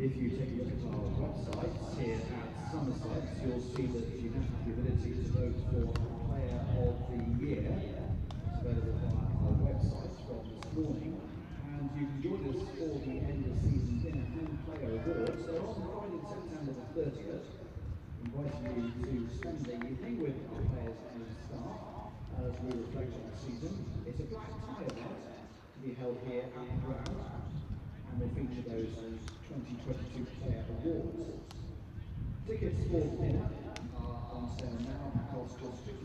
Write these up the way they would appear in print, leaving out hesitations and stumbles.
If you take a look at our website here at Somerset, you'll see that you now have the ability to vote for Player of the Year. It's available via our website from this morning. And you can join us for the end of season dinner and player awards. They're on Friday, September the 30th. Inviting you to spend the evening with our players and staff as we reflect on the season. It's a black tie event to be held here at the ground, and will feature those 2022 Player Awards. Tickets for the dinner are on sale now and cost just £50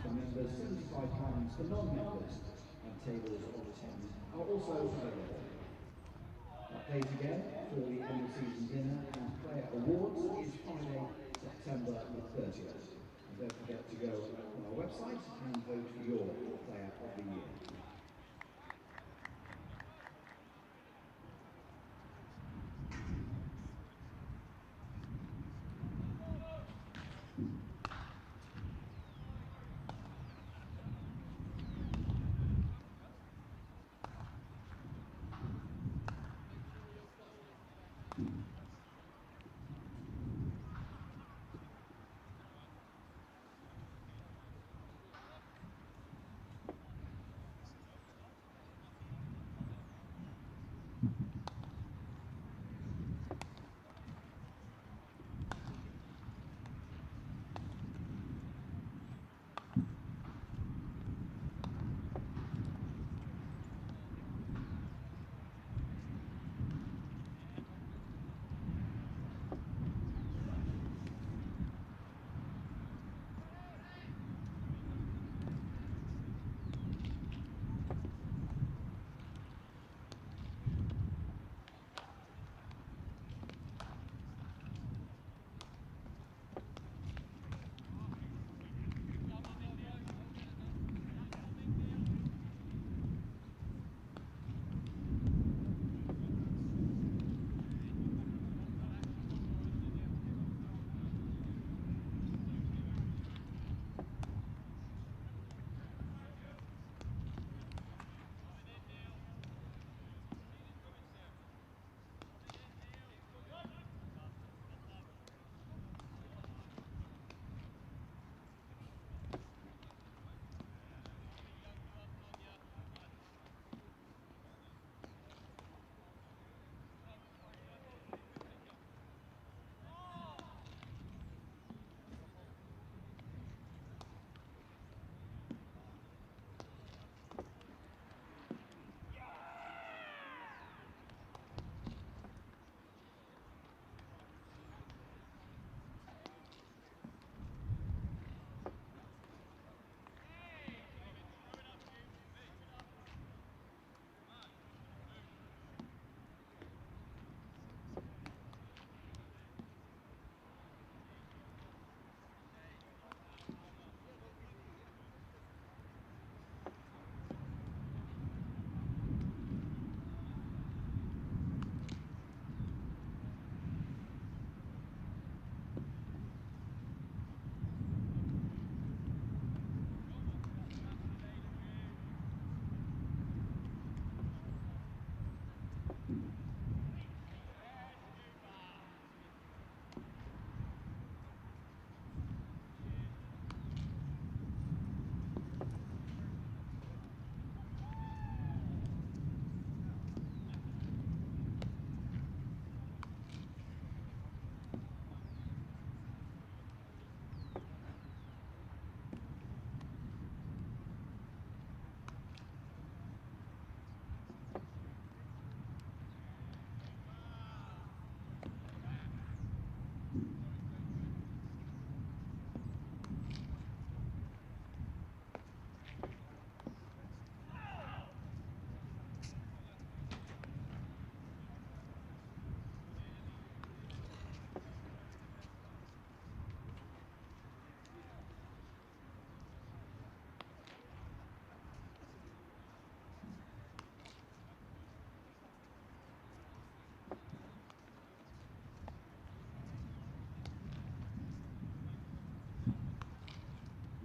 for members, £75 for non-members, and tables of 10 are also available. That date again for the end of season dinner and Player Awards is Friday, September the 30th. And don't forget to go on our website and vote for your Player of the Year.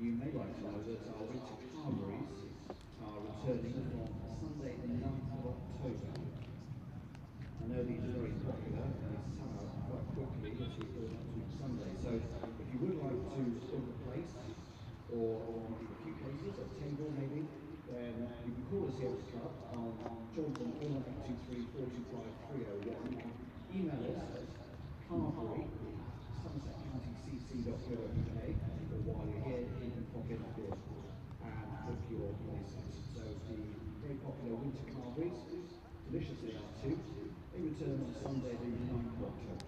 You may like to know that our winter carveries are returning from Sunday the 9th of October. I know these are very popular in the summer quite quickly as we build up to Sunday. So if you would like to book a place, or in a few cases a table maybe, then you can call us here at the club on Johnson 01823 425 301. You can email us at carvery@somersetcountycc.co.uk, or while you're here you can pop in of course and book your places. So the very popular winter carveries, delicious they are too, they return on Sunday the 9th of October.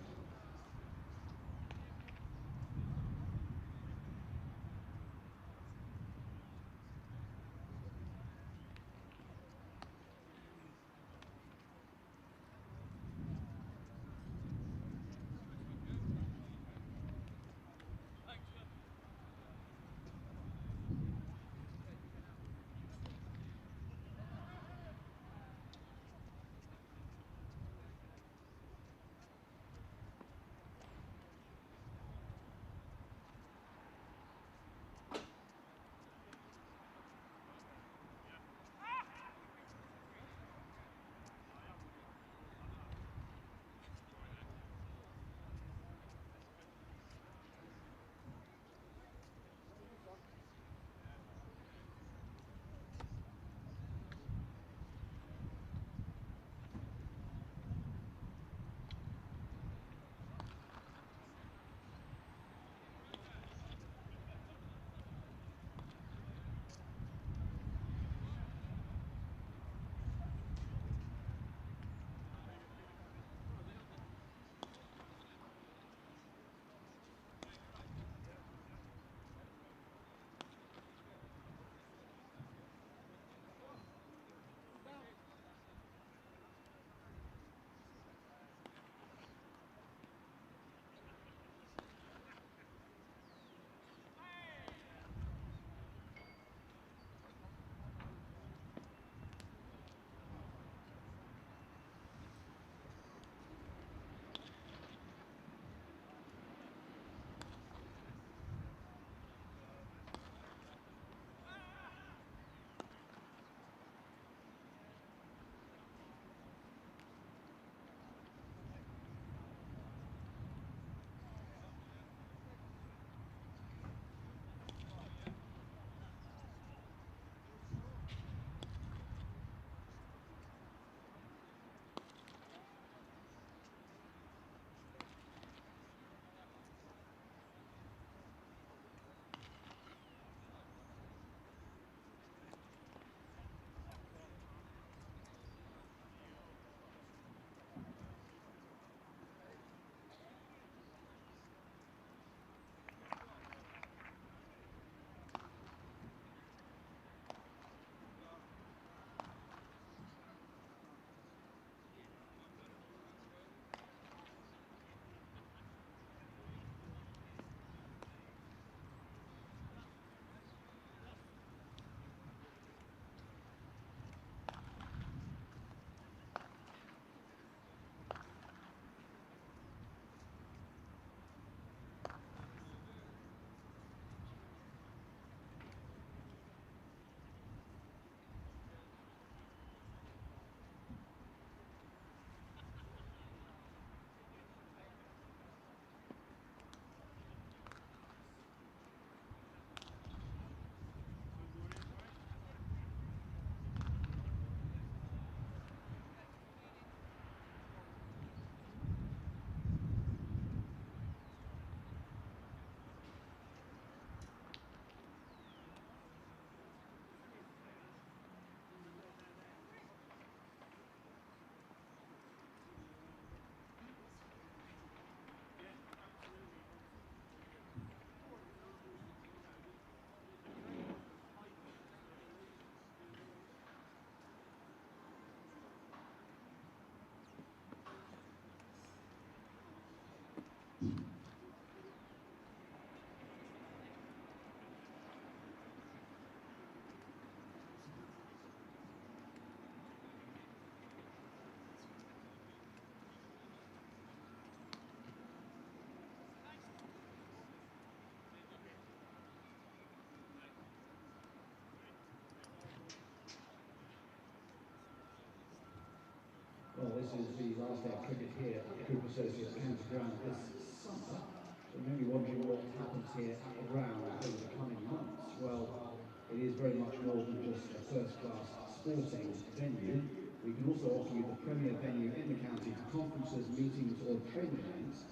Well, this is the last day of cricket here at the Group Associates County Ground this summer. So you may be wondering what happens here at the ground over the coming months. Well, it is very much more than just a first-class sporting venue. We can also offer you the premier venue in the county for conferences, meetings or training events.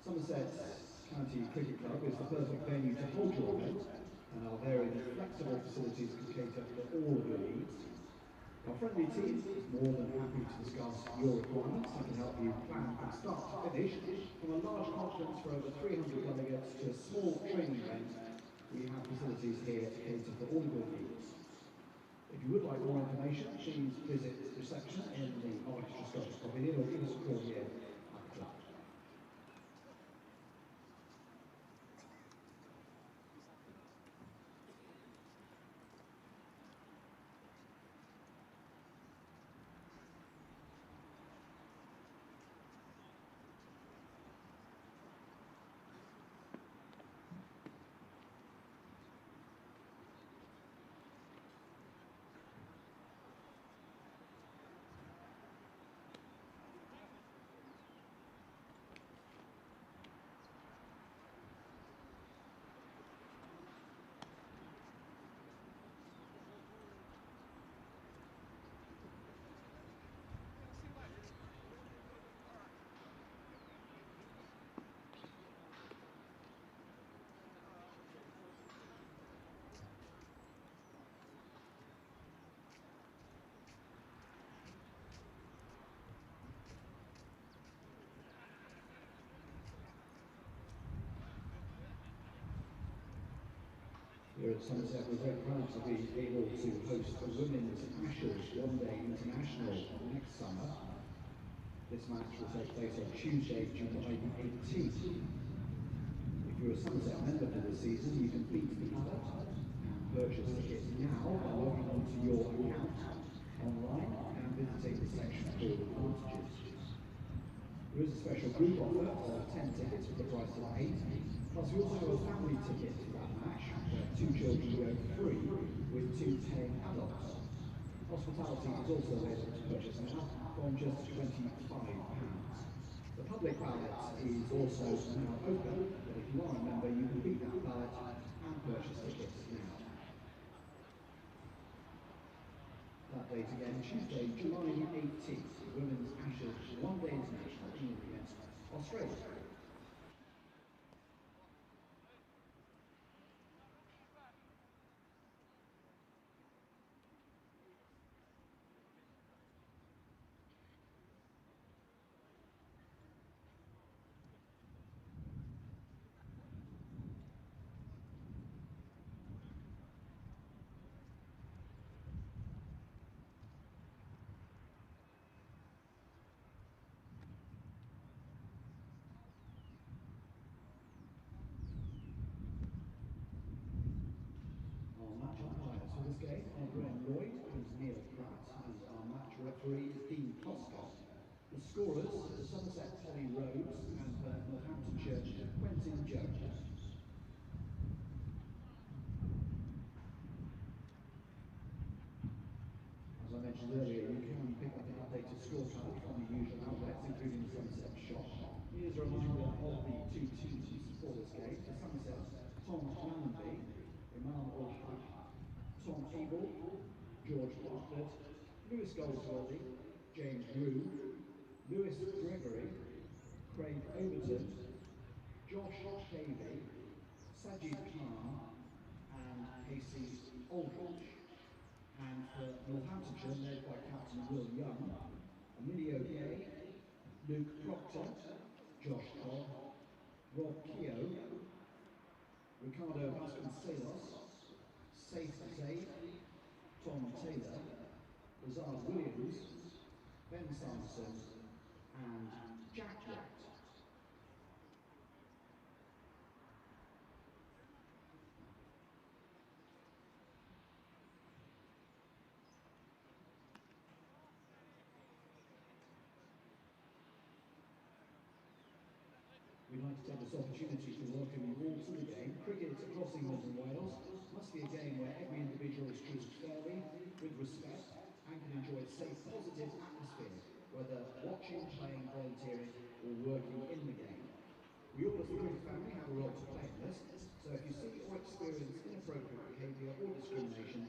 Somerset County Cricket Club is the perfect venue to hold your event, and our varied flexible facilities can cater for all of your needs. Our friendly team is more than happy to discuss your requirements and can help you plan from start to finish. From a large conference for over 300 delegates to a small training event, we have facilities here to cater for all of your needs. If you would like more information, please visit reception in the Orchestra Scottish Pavilion or give us a call here at the club. Here at Somerset, we're very proud to be able to host the Women's Ashes One-Day International next summer. This match will take place on Tuesday, July the 18th. If you're a Somerset member for this season, you can beat the advert and purchase tickets now by logging onto your account online and visiting the section for advantages. There is a special group offer of 10 tickets for the price of 8. Plus, we also have a family ticket for that match, where 2 children go free with 2 paying adults. Hospitality is also available to purchase now from just £25. The public ballot is also now open, but if you are a member, you can beat that ballot and purchase tickets now. That date again, Tuesday, July 18th, Women's Ashes One-Day International England against Australia. Our match umpires for this game are Graham Lloyd and Neil Pratt, and our match referee is Dean Poscott. The scorers are Somerset Polly Rhodes and Northamptonshire Quentin Jones. As I mentioned earlier, you can pick up an updated scorecard from the usual outlets, including the Somerset Shop. Here's a reminder of the 2 teams for this game. For Somerset, Tom Latham, Imam Ul-Haq, Tom Abell, George Bartlett, Lewis Goldsworthy, James Groom, Lewis Gregory, Craig Overton, Josh Davey, Sajid Khan, and Casey Aldridge. And for Northamptonshire, led by Captain Will Young, Emilio Gay, Luke Proctor, Josh Cobb, Rob Keogh, Ricardo Vasconcelos, Saif Zaid, Tom Taylor, Lazard Williams, Ben Sanderson, and Jack Wright. We'd like to take this opportunity to welcome you all to the game. Cricket across England and Wales must be a game where every individual is treated fairly, with respect, and can enjoy a safe, positive atmosphere. whether watching, playing, volunteering, or working in the game. We all as the cricket family have a role to play in this, so if you see or experience inappropriate behaviour or discrimination.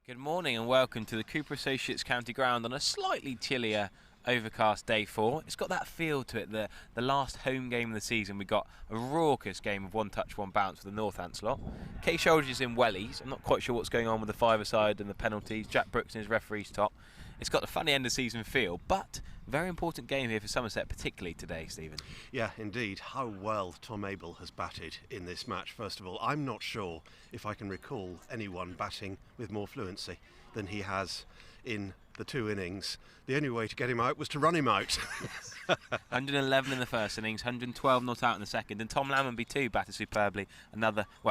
Good morning and welcome to the Cooper Associates County Ground on a slightly chillier, overcast day 4. It's got that feel to it, the last home game of the season. We got a raucous game of one touch, one bounce for the Northampton lot. Kay Shoulders is in wellies. I'm not quite sure what's going on with the five-a-side and the penalties. Jack Brooks in his referee's top. It's got the funny end of season feel, but very important game here for Somerset, particularly today, Stephen. Yeah, indeed. How well Tom Abell has batted in this match, first of all. I'm not sure if I can recall anyone batting with more fluency than he has in the 2 innings. The only way to get him out was to run him out. 111 in the first innings, 112 not out in the second, and Tom Latham too batted superbly.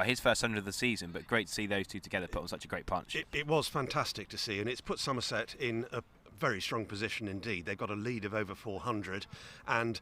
His first 100 of the season, but great to see those two together put on such a great partnership. It was fantastic to see, and it's put Somerset in a very strong position indeed. They've got a lead of over 400, and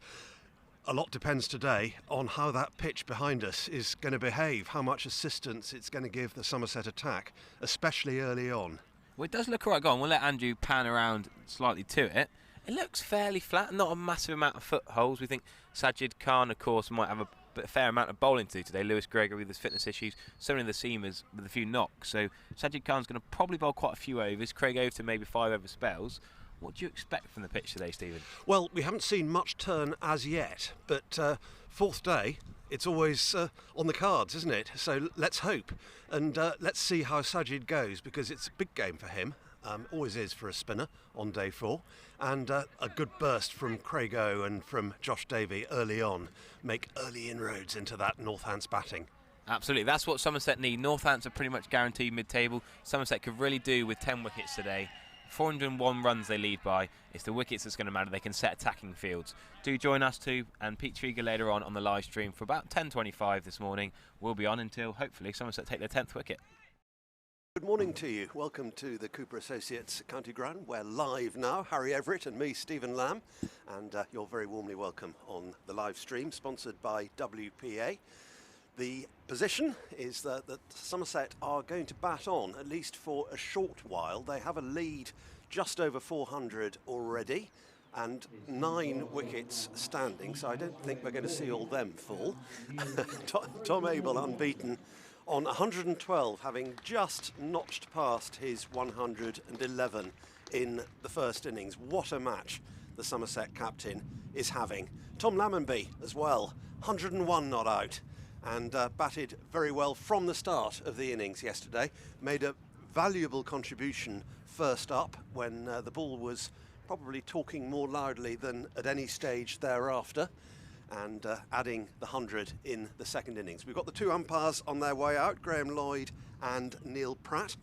a lot depends today on how that pitch behind us is going to behave, how much assistance it's going to give the Somerset attack, especially early on. Well, it does look alright. Go on, we'll let Andrew pan around slightly to it. It looks fairly flat, not a massive amount of footholds. We think Sajid Khan, of course, might have a fair amount of bowling to do today. Lewis Gregory with his fitness issues, so many of the seamers with a few knocks. So Sajid Khan's going to probably bowl quite a few overs. Craig Overton maybe 5 over spells. What do you expect from the pitch today, Stephen? Well, we haven't seen much turn as yet, but fourth day, it's always on the cards, isn't it? So let's hope, and let's see how Sajid goes, because it's a big game for him. Always is for a spinner on day 4, and a good burst from Craig O and from Josh Davey early on make early inroads into that Northants batting. Absolutely, that's what Somerset need. Northants are pretty much guaranteed mid-table. Somerset could really do with 10 wickets today. 401 runs they lead by. It's the wickets that's going to matter. They can set attacking fields. Do join us too, and Pete Trieger later on the live stream for about 10:25 this morning. We'll be on until hopefully Somerset take their 10th wicket. Good morning to you. Welcome to the Cooper Associates County Ground. We're live now, Harry Everett and me, Stephen Lamb, and you're very warmly welcome on the live stream, sponsored by WPA. The position is that Somerset are going to bat on, at least for a short while. They have a lead just over 400 already, and 9 wickets standing, so I don't think we're going to see all them fall. Tom Abell unbeaten on 112, having just notched past his 111 in the first innings. What a match the Somerset captain is having. Tom Latham as well, 101 not out, and batted very well from the start of the innings yesterday. Made a valuable contribution first up when the ball was probably talking more loudly than at any stage thereafter, and adding the 100 in the second innings. We've got the 2 umpires on their way out, Graham Lloyd and Neil Pratt.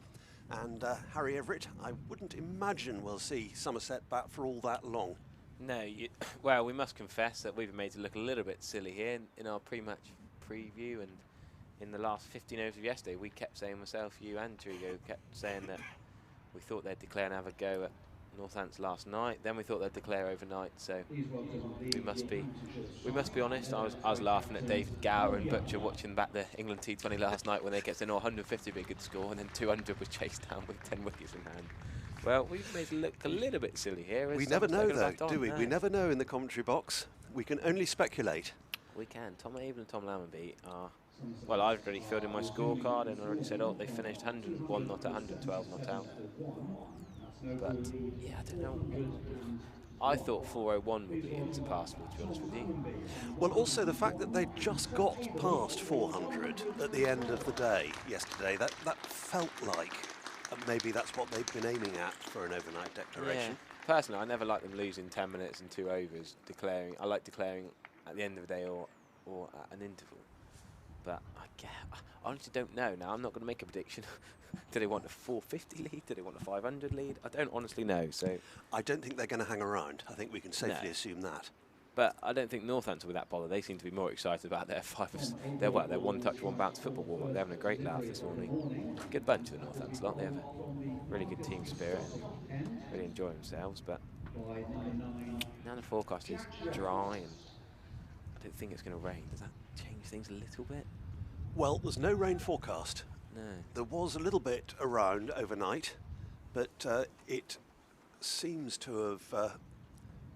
And Harry Everett, I wouldn't imagine we'll see Somerset bat for all that long. No, well, we must confess that we've been made to look a little bit silly here in our pre-match preview, and in the last 15 overs of yesterday, we kept saying, myself, you and Trigo, kept saying that we thought they'd declare and have a go at Northampton last night. Then we thought they'd declare overnight. So we must be honest. I was laughing at David Gower and Butcher watching back the England T20 last night when they kept saying, "Oh, 150 would be a good score," and then 200 was chased down with 10 wickets in hand. Well, we've made it look a little bit silly here. We never know, though, do we? No. We never know in the commentary box. We can only speculate. We can. Tom Abell and Tom Latham are. Well, I've already filled in my scorecard and already said, oh, they finished 101 not out, 112 not out. But yeah, I don't know. I thought 401 would be unsurpassable, to be honest with you. Well, also the fact that they just got past 400 at the end of the day yesterday, that felt like maybe that's what they've been aiming at for an overnight declaration. Yeah. Personally, I never like them losing 10 minutes and 2 overs. I like declaring at the end of the day or at an interval. But I honestly don't know now. I'm not going to make a prediction. Do they want a 450 lead? Do they want a 500 lead? I don't honestly know. So I don't think they're going to hang around. I think we can safely assume that. But I don't think Northampton will be that bothered. They seem to be more excited about their their one touch, one bounce football warm-up. They're having a great laugh this morning. Good bunch of the Northampton lot. They have a really good team spirit and really enjoy themselves. But now the forecast is dry and I don't think it's going to rain. Does that change things a little bit? Well, there's no rain forecast. No. There was a little bit around overnight, but it seems to have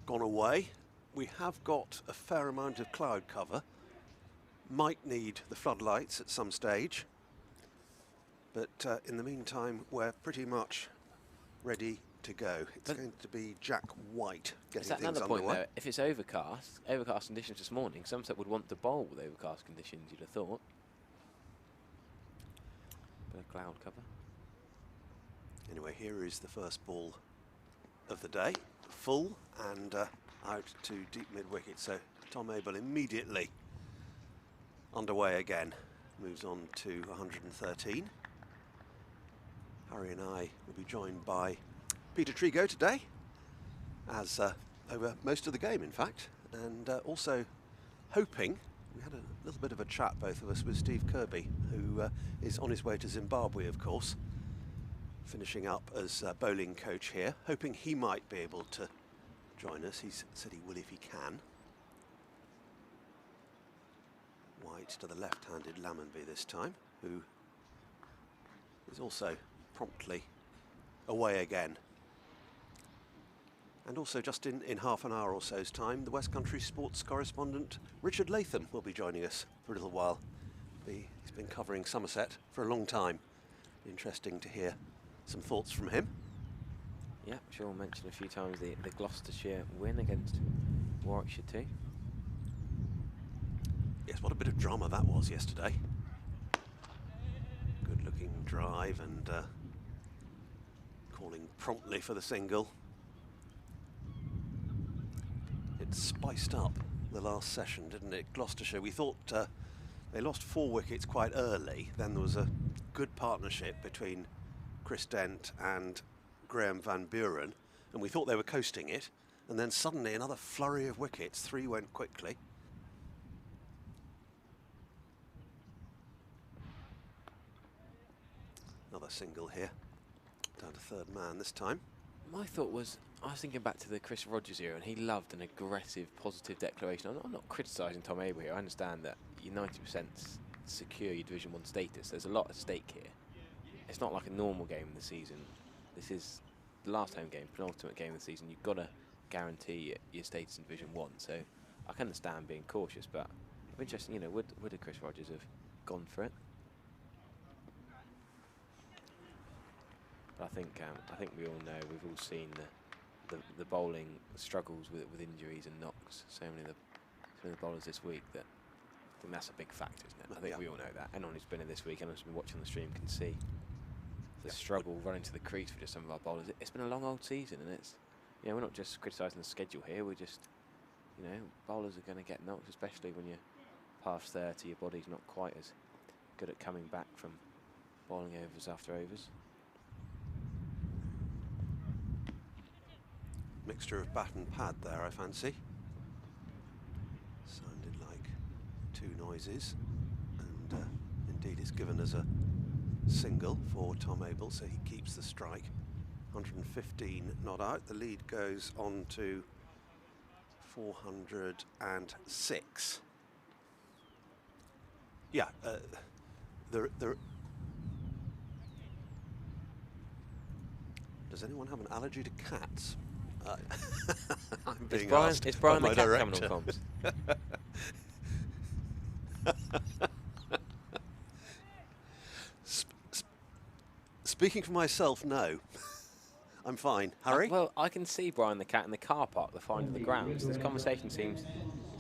gone away. We have got a fair amount of cloud cover. Might need the floodlights at some stage. But in the meantime, we're pretty much ready to go. It's going to be Jack White getting things another point underway. though? If it's overcast conditions this morning, Somerset would want to bowl with overcast conditions, you'd have thought. Bit of cloud cover. Anyway, here is the first ball of the day. Full and out to deep mid-wicket. So Tom Abell immediately underway again. Moves on to 113. Harry and I will be joined by Peter Trigo today, as over most of the game, in fact, and also hoping, we had a little bit of a chat, both of us, with Steve Kirby, who is on his way to Zimbabwe, of course, finishing up as bowling coach here, hoping he might be able to join us. He said he will if he can. White to the left-handed Lammonby this time, who is also promptly away again. And also just in half an hour or so's time, the West Country sports correspondent Richard Latham will be joining us for a little while. He's been covering Somerset for a long time. Interesting to hear some thoughts from him. Yeah, sure, mentioned a few times the Gloucestershire win against Warwickshire too. Yes, what a bit of drama that was yesterday. Good looking drive and calling promptly for the single. It spiced up the last session, didn't it? Gloucestershire, we thought they lost 4 wickets quite early. Then there was a good partnership between Chris Dent and Graham Van Buren, and we thought they were coasting it. And then suddenly another flurry of wickets. 3 went quickly. Another single here. Down to third man this time. My thought was, I was thinking back to the Chris Rogers era, and he loved an aggressive, positive declaration. I'm not criticising Tom Abell here. I understand that you're 90% secure your Division 1 status. There's a lot at stake here. It's not like a normal game in the season. This is the last home game, penultimate game of the season. You've got to guarantee your status in Division 1. So I can understand being cautious, but I'm interested, you know, would a Chris Rogers have gone for it? But I think we all know, we've all seen the bowling struggles with injuries and knocks. So many of the bowlers this week that I think that's a big factor, isn't it? I think we all know that. Anyone who's been in this week, anyone who's been watching the stream can see the struggle running to the crease for just some of our bowlers. It's been a long old season, and it's, you know, we're not just criticising the schedule here. We're just, you know, bowlers are going to get knocks, especially when you're past 30. Your body's not quite as good at coming back from bowling overs after overs. Mixture of bat and pad there, I fancy. Sounded like 2 noises, and indeed it's given us a single for Tom Abell, so he keeps the strike. 115 not out. The lead goes on to 406. Yeah, does anyone have an allergy to cats? I'm being asked. It's Brian by the my cat coming director. on comms. Speaking for myself, no. I'm fine. Harry? Well, I can see Brian the cat in the car park, the find of the grounds. This conversation seems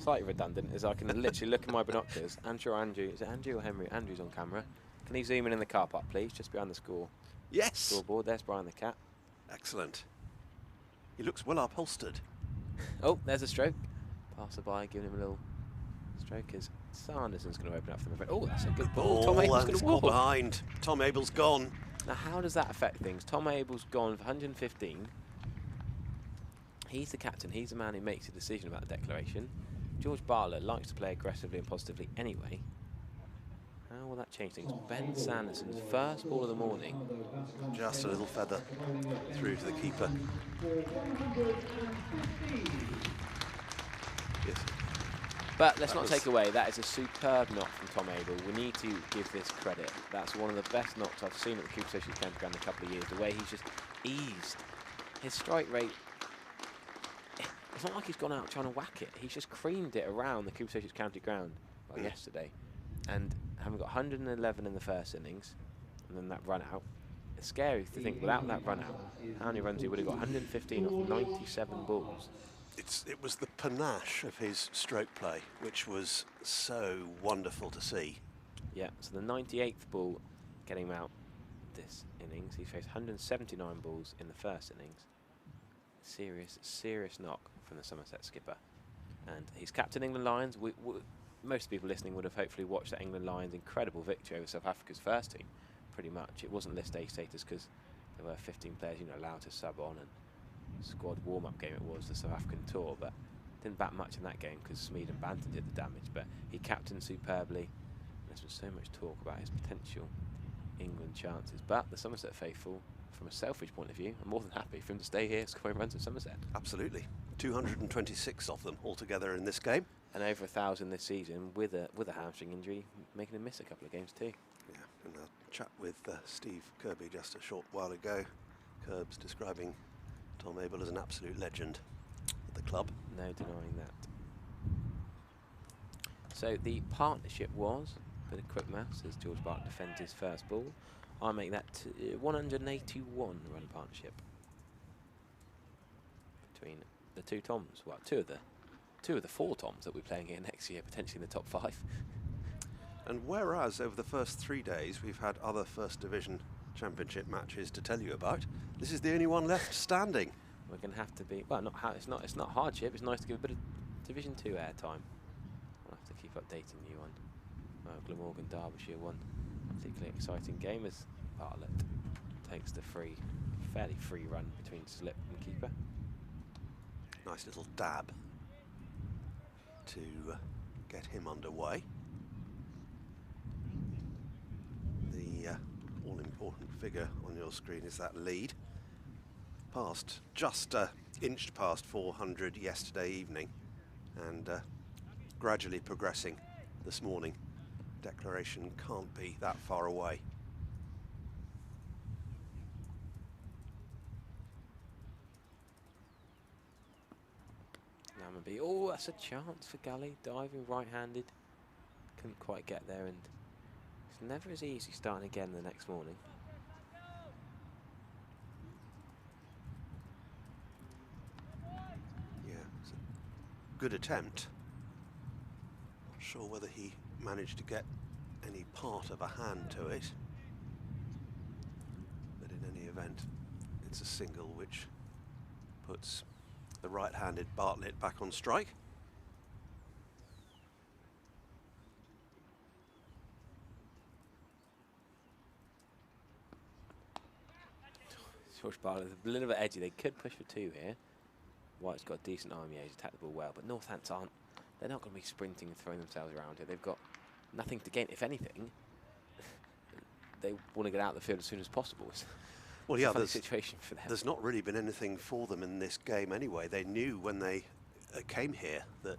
slightly redundant, as I can literally look in my binoculars. Andrew, is it Andrew or Henry? Andrew's on camera. Can he zoom in the car park, please, just behind the Yes. scoreboard? There's Brian the cat. Excellent. He looks well upholstered. Oh, there's a stroke. Passer-by giving him a little stroke as Sanderson's going to open up for him. Oh, that's a good ball. Tom Abell's going to gone walk. behind. Tom Abell's gone. Now, how does that affect things? Tom Abell's gone for 115. He's the captain. He's the man who makes a decision about the declaration. George Bartlett likes to play aggressively and positively anyway. How will that change things? Ben Sanderson's first ball of the morning. Just a little feather through to the keeper. Yes. But let's not take away, that is a superb knock from Tom Abell. We need to give this credit. That's one of the best knocks I've seen at the Cooper Associates County Ground in a couple of years. The way he's just eased. His strike rate, it's not like he's gone out trying to whack it. He's just creamed it around the Cooper Associates County Ground yesterday. And having got 111 in the first innings, and then that run out, it's scary to think without that run out, how many runs he would have got. 115 off 97 balls. It was the panache of his stroke play, which was so wonderful to see. Yeah, so the 98th ball getting him out this innings. He faced 179 balls in the first innings. Serious knock from the Somerset skipper. And he's captain England Lions. Most people listening would have hopefully watched that England Lions incredible victory over South Africa's first team. Pretty much. It wasn't list A status because there were 15 players allowed to sub on, and squad warm-up game it was, the South African tour, but didn't bat much in that game because Smeed and Banton did the damage. But he captained superbly. There's been so much talk about his potential England chances, but the Somerset faithful, from a selfish point of view, are more than happy for him to stay here scoring runs at Somerset. Absolutely. 226 of them altogether in this game. And over 1,000 this season with a hamstring injury, making him miss a couple of games too. Yeah, and a chat with Steve Kirby just a short while ago. Curbs describing Tom Abell as an absolute legend at the club. No denying that. So the partnership was, a bit of quick maths as George Barton defends his first ball. I make that 181 run partnership between the two Toms. Well, two of the four Toms that we're playing here next year, potentially in the top 5. And whereas over the first 3 days we've had other First Division Championship matches to tell you about, this is the only one left standing. We're going to have to be, well, it's not hardship. It's nice to give a bit of Division 2 airtime. I'll have to keep updating you on Glamorgan Derbyshire one. Particularly exciting game as Bartlett takes the fairly free run between slip and keeper. Nice little dab to get him underway. The all-important figure on your screen is that lead. Just inched past 400 yesterday evening, and gradually progressing this morning. Declaration can't be that far away. Lammonby, oh, that's a chance for Gully, diving right-handed. Couldn't quite get there, and it's never as easy starting again the next morning. Yeah, it's a good attempt. Not sure whether he managed to get any part of a hand to it, but in any event it's a single which puts the right-handed Bartlett back on strike. George Bartlett a little bit edgy. They could push for 2 here. White's got a decent arm, yeah, he's attacked the ball well, but Northampton they're not going to be sprinting and throwing themselves around here. They've got nothing to gain. If anything, they want to get out of the field as soon as possible. Well, yeah, it's a funny situation for them. There's not really been anything for them in this game anyway. They knew when they came here that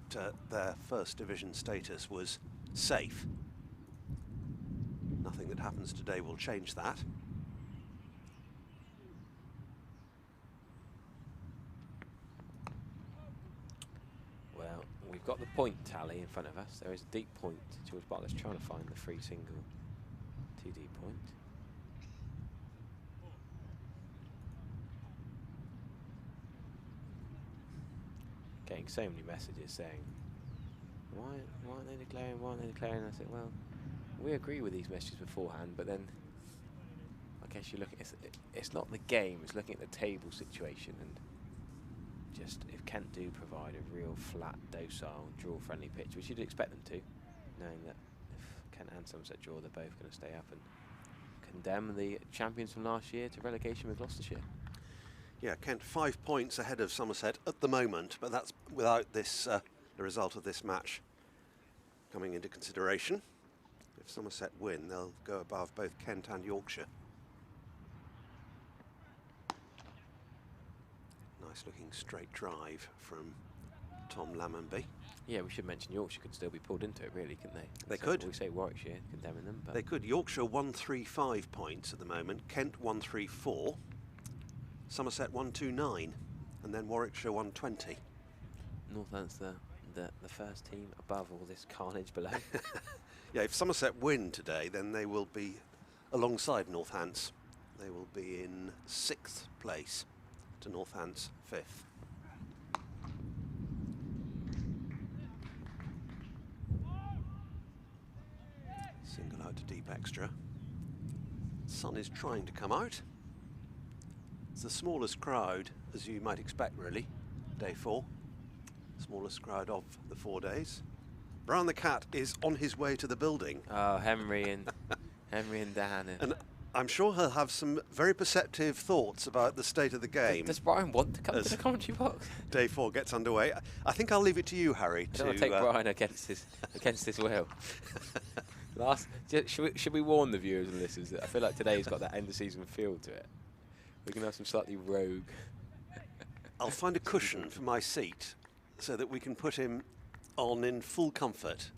their First Division status was safe. Nothing that happens today will change that. Well, we've got the point tally in front of us. There is a deep point. George Bartlett's trying to find the free single. 2 deep point. Getting so many messages saying, why aren't they declaring, why aren't they declaring? I said, well, we agree with these messages beforehand, but then I guess you look at it's not the game, it's looking at the table situation, and just if Kent do provide a real flat, docile, draw-friendly pitch, which you'd expect them to, knowing that if Kent and Somerset draw, they're both going to stay up and condemn the champions from last year to relegation with Gloucestershire. Yeah, Kent 5 points ahead of Somerset at the moment, but that's without this the result of this match coming into consideration. If Somerset win, they'll go above both Kent and Yorkshire. Nice looking straight drive from Tom Lammonby. Yeah, we should mention Yorkshire could still be pulled into it, really, couldn't they? They could. We say Warwickshire condemning them, but they could. Yorkshire 135 points at the moment, Kent 134, Somerset 129, and then Warwickshire 120. Northant's the first team above all this carnage below. Yeah, if Somerset win today, then they will be alongside Northants. They will be in 6th place to Northants 5th. Single out to deep extra. Sun is trying to come out. It's the smallest crowd, as you might expect, really. Day 4. Smallest crowd of the 4 days. Brown the Cat is on his way to the building. Oh, Henry and Dan. And I'm sure he'll have some very perceptive thoughts about the state of the game. Does Brian want to come to the commentary box? Day 4 gets underway. I think I'll leave it to you, Harry. I don't want to take Brian against his will. Should we warn the viewers and listeners that I feel like today's got that end of season feel to it? We're going to have some slightly rogue. I'll find a cushion for my seat so that we can put him on in full comfort.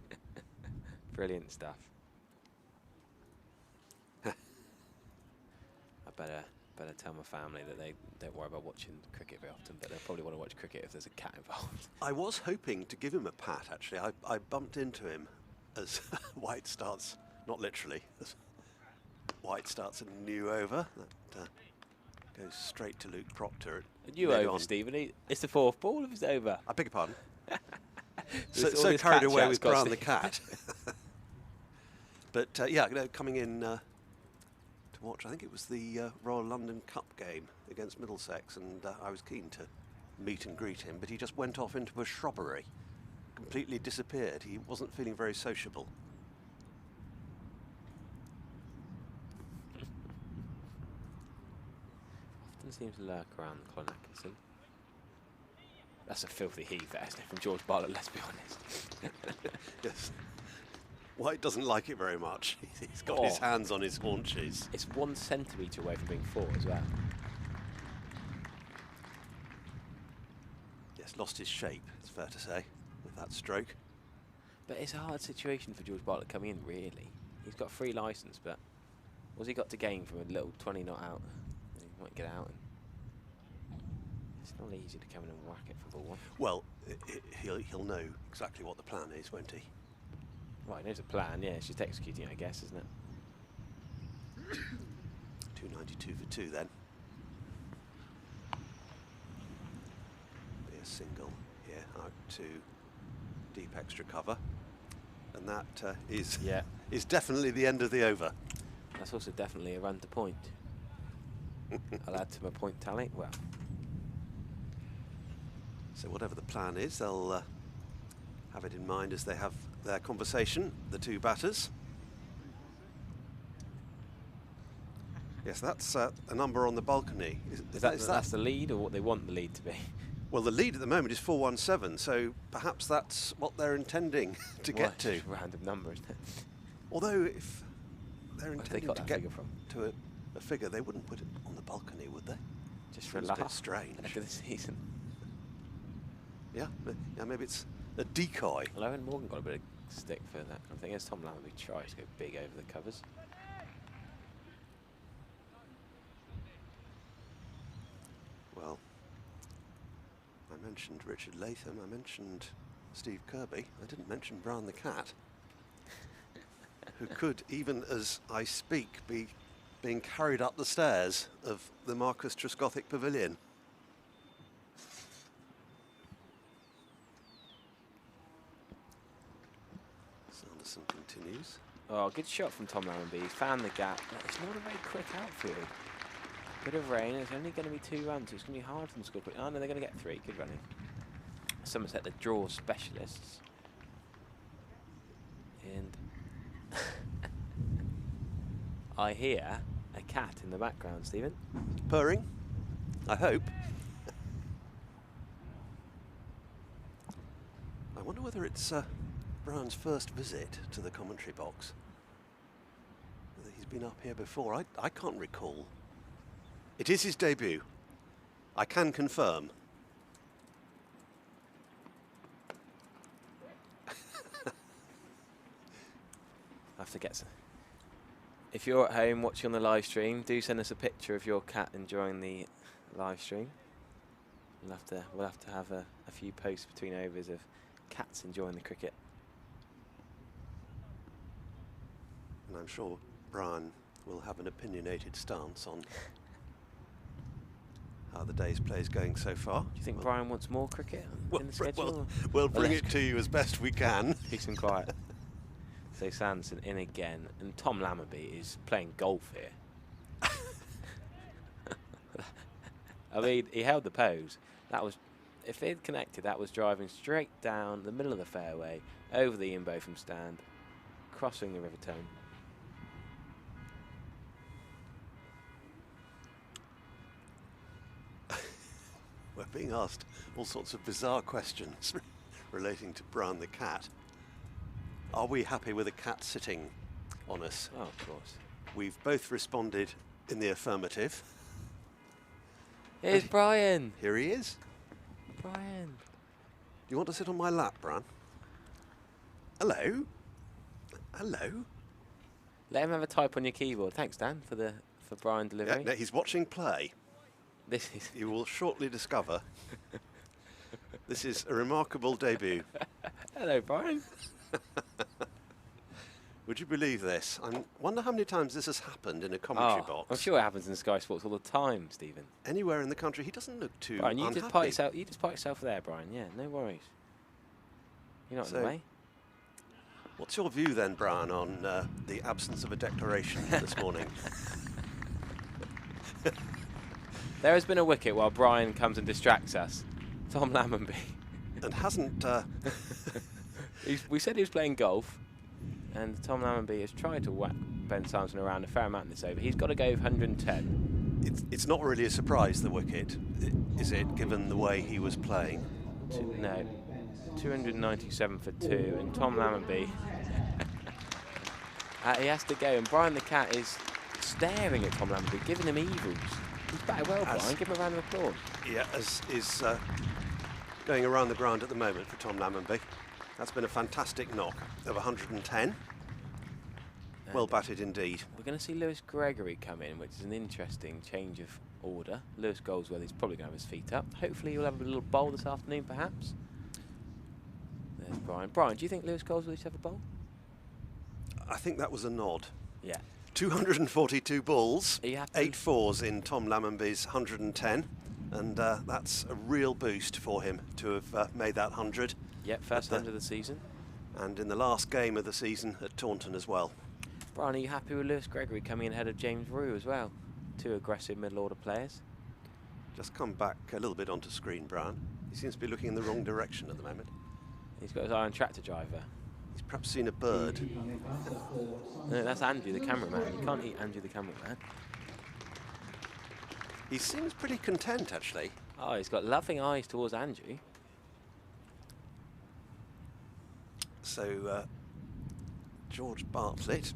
Brilliant stuff. I better tell my family that they don't worry about watching cricket very often, but they'll probably want to watch cricket if there's a cat involved. I was hoping to give him a pat, actually. I bumped into him as White starts, not literally, as White starts a new over. That goes straight to Luke Proctor. A new over, Stephen. It's the 4th ball of his over. I beg your pardon. so carried away with Brown the Cat. But yeah, coming in to watch, I think it was the Royal London Cup game against Middlesex, and I was keen to meet and greet him, but he just went off into a shrubbery, completely disappeared. He wasn't feeling very sociable. Often seems to lurk around the Clonackerson. That's a filthy heave, that, isn't it, from George Bartlett, let's be honest. Yes. White doesn't like it very much. He's got his hands on his haunches. It's 1 centimetre away from being 4 as well. Yes, lost his shape, it's fair to say, with that stroke. But it's a hard situation for George Bartlett coming in, really. He's got a free licence, but what's he got to gain from a little 20 not out? He might get out. It's not easy to come in and whack it for ball 1. Well, he'll know exactly what the plan is, won't he? Well, he knows a plan, yeah. It's just executing it, I guess, isn't it? 292 for 2 then. Be a single here out to deep extra cover. And that is definitely the end of the over. That's also definitely a run to point. I'll add to my point tally. Well. So whatever the plan is, they'll have it in mind as they have their conversation, the 2 batters. Yes, that's a number on the balcony. That's the lead, or what they want the lead to be? Well, the lead at the moment is 417, so perhaps that's what they're intending to get to. It's a random number, isn't it? Although, if they're intending to get from? to a figure, they wouldn't put it on the balcony, would they? Just for a It's a bit laugh. strange. After the season. Yeah, maybe it's a decoy. Well, Owen Morgan got a bit of stick for that kind of thing. As Tom Lamberby tries to go big over the covers. Well, I mentioned Richard Latham, I mentioned Steve Kirby, I didn't mention Brown the Cat, who could, even as I speak, be being carried up the stairs of the Marcus Trescothick Pavilion. Sanderson continues. Oh, good shot from Tom Lamberby. He's found the gap. It's not a very quick outfield. Bit of rain. It's only going to be 2 runs. So it's going to be hard for them to score quick. Oh, no, they're going to get 3. Good running. Somerset, the draw specialists. And I hear a cat in the background, Stephen. Purring, I hope. I wonder whether it's Brown's first visit to the commentary box. Whether he's been up here before. I can't recall. It is his debut. I can confirm. I have to get some. If you're at home watching on the live stream, do send us a picture of your cat enjoying the live stream. We'll have to have a few posts between overs of cats enjoying the cricket. And I'm sure Brian will have an opinionated stance on how the day's play is going so far. Do you think Brian wants more cricket in the schedule? We'll bring it to you as best we can. Peace and quiet. So Sanderson in again, and Tom Lammerby is playing golf here. I mean, he held the pose. That was, if it had connected, that was driving straight down the middle of the fairway, over the Ian Botham stand, crossing the River Tone. We're being asked all sorts of bizarre questions relating to Brian the cat. Are we happy with a cat sitting on us? Oh, of course. We've both responded in the affirmative. Here's Brian. Here he is. Brian. You want to sit on my lap, Brian? Hello. Hello. Let him have a type on your keyboard. Thanks, Dan, for Brian delivering. Yeah, he's watching play. This is. You will shortly discover. This is a remarkable debut. Hello, Brian. Would you believe this? I wonder how many times this has happened in a commentary box. I'm sure it happens in Sky Sports all the time, Stephen. Anywhere in the country, he doesn't look too Brian, you unhappy. just park yourself there, Brian. Yeah, no worries. You're not in the way. What's your view then, Brian, on the absence of a declaration this morning? There has been a wicket while Brian comes and distracts us. Tom Lammerby. And hasn't... We said he was playing golf, and Tom Lammerby has tried to whack Ben Sanderson around a fair amount in this over. He's got to go 110. It's not really a surprise, the wicket, is it, given the way he was playing? No. 297 for 2, and Tom Lammerby... he has to go, and Brian the cat is staring at Tom Lammerby, giving him evils. He's batted well, Brian. Give him a round of applause. Yeah, as is going around the ground at the moment for Tom Lammerby. That's been a fantastic knock of 110. Well batted indeed. We're going to see Lewis Gregory come in, which is an interesting change of order. Lewis Goldsworthy's probably going to have his feet up. Hopefully he'll have a little bowl this afternoon, perhaps. There's Brian. Brian, do you think Lewis Goldsworthy should have a bowl? I think that was a nod. Yeah. 242 balls, Are you happy? 8 fours in Tom Lammerby's 110, and that's a real boost for him to have made that 100. Yep, first 100 of the season. And in the last game of the season at Taunton as well. Brian, are you happy with Lewis Gregory coming in ahead of James Rue as well? Two aggressive middle order players. Just come back a little bit onto screen, Brian. He seems to be looking in the wrong direction at the moment. He's got his eye on tractor driver. He's perhaps seen a bird. No, that's Andrew, the cameraman. You can't eat Andrew, the cameraman. He seems pretty content, actually. Oh, he's got loving eyes towards Andrew. So, George Bartlett,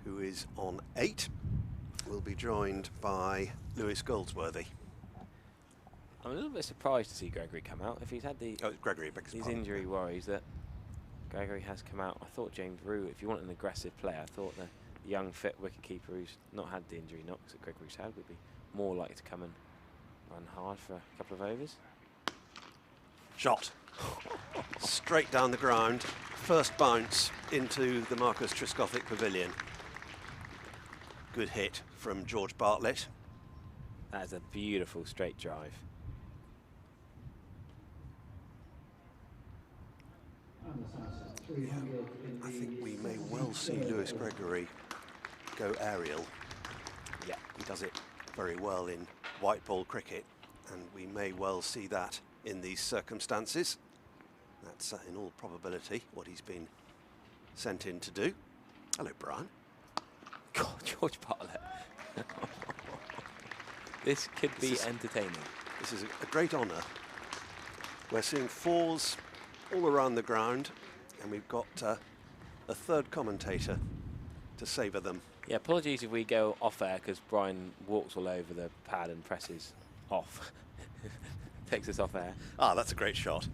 who is on 8, will be joined by Lewis Goldsworthy. I'm a little bit surprised to see Gregory come out. If he's had these injury worries that Gregory has come out. I thought James Rue, if you want an aggressive player, I thought the young, fit wicketkeeper who's not had the injury knocks that Gregory's had would be more likely to come and run hard for a couple of overs. Shot. Straight down the ground. First bounce into the Marcus Trescothick Pavilion. Good hit from George Bartlett. That is a beautiful straight drive. I think we may well see Lewis Gregory go aerial. Yeah, he does it very well in white ball cricket, and we may well see that in these circumstances. That's in all probability what he's been sent in to do. Hello, Brian. God, George Bartlett. This could be entertaining. This is a great honour. We're seeing 4s all around the ground, and we've got a third commentator to savour them. Yeah, apologies if we go off air because Brian walks all over the pad and presses off. Takes us off air. Ah, that's a great shot.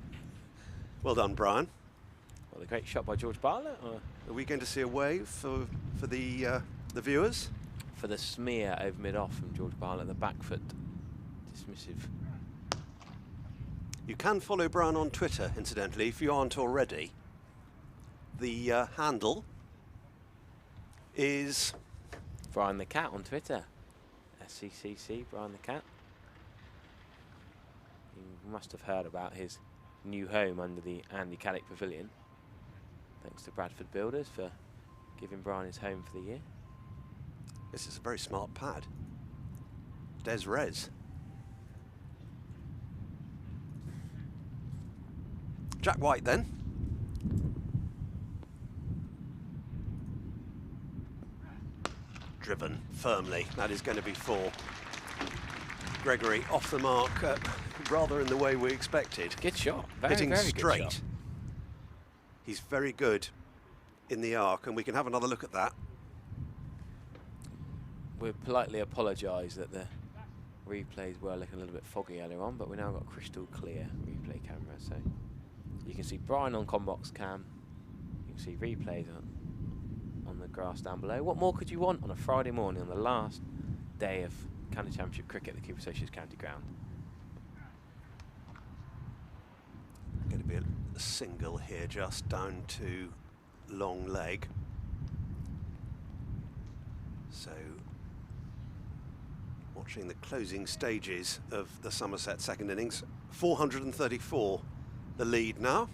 Well done, Brian. Well, a great shot by George Bartlett. Or are we going to see a wave for the viewers? For the smear over mid-off from George Bartlett, the back foot dismissive You can follow Brian on Twitter, incidentally, if you aren't already. The handle is Brian the Cat on Twitter. SCCC, Brian the Cat. You must have heard about his new home under the Andy Caddick Pavilion. Thanks to Bradford Builders for giving Brian his home for the year. This is a very smart pad. Des Res. Jack White then. Driven firmly. That is going to be 4. Gregory off the mark, rather in the way we expected. Good shot. Very, hitting very straight. good shot. He's very good in the arc, and we can have another look at that. We'll politely apologise that the replays were looking a little bit foggy earlier on, but we now got crystal clear replay camera, so you can see Brian on Combox cam. You can see replays on the grass down below. What more could you want on a Friday morning on the last day of County Championship cricket at the Cooper Associates County Ground? Going to be a single here, just down to long leg. So, watching the closing stages of the Somerset second innings. 434 the lead now.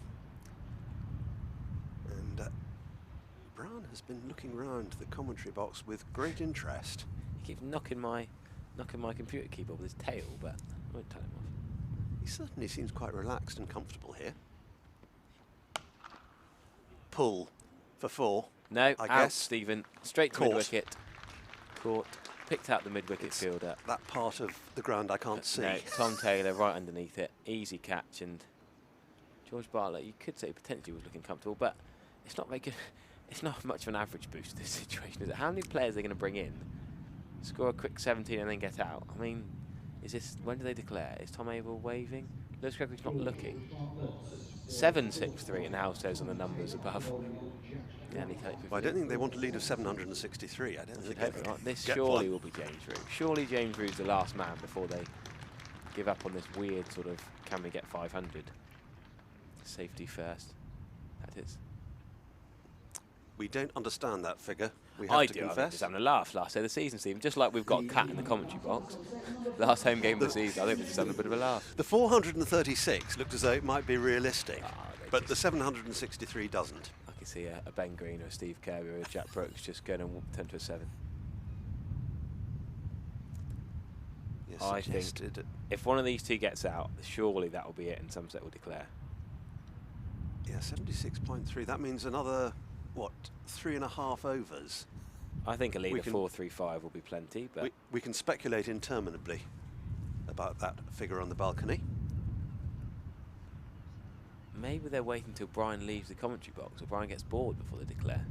And Brown has been looking round the commentary box with great interest. He keeps knocking my computer keyboard with his tail, but I won't tell him off. He certainly seems quite relaxed and comfortable here. Pull for 4. No, I out, guess. Stephen. Straight to Caught. mid-wicket. Caught. Picked out the mid-wicket It's fielder. that part of the ground I can't see. No, Tom Taylor right underneath it. Easy catch, and George Bartlett, you could say potentially was looking comfortable, but it's not very good. It's not much of an average boost, this situation, is it? How many players are they going to bring in? Score a quick 17 and then get out? I mean, is this, when do they declare? Is Tom Abell waving? Lewis Gregory's not looking. 763 it now says on the numbers above. Yeah, Well, I don't think they want a lead of 763. I don't think they this get surely one. will be James Rew. Surely James Rew's the last man before they give up on this weird sort of, can we get 500? Safety first. That is. We don't understand that figure. We I have to do. I was confess. just having a laugh last day of the season, Stephen. Just like we've got Cat in the commentary box. Last home game of the season. I think we're just having a bit of a laugh. The 436 looked as though it might be realistic, They but the just- 763 doesn't. I can see a Ben Green or a Steve Kirby or a Jack Brooks just going and turn to a 7. Yes, I think suggested. if one of these two gets out, surely that will be it and Somerset will declare. Yeah, 76.3. That means another, what, 3.5 overs. I think a lead We of can- 4-3-5 will be plenty, but We can speculate interminably about that figure on the balcony. maybe they're waiting until Brian leaves the commentary box or Brian gets bored before they declare.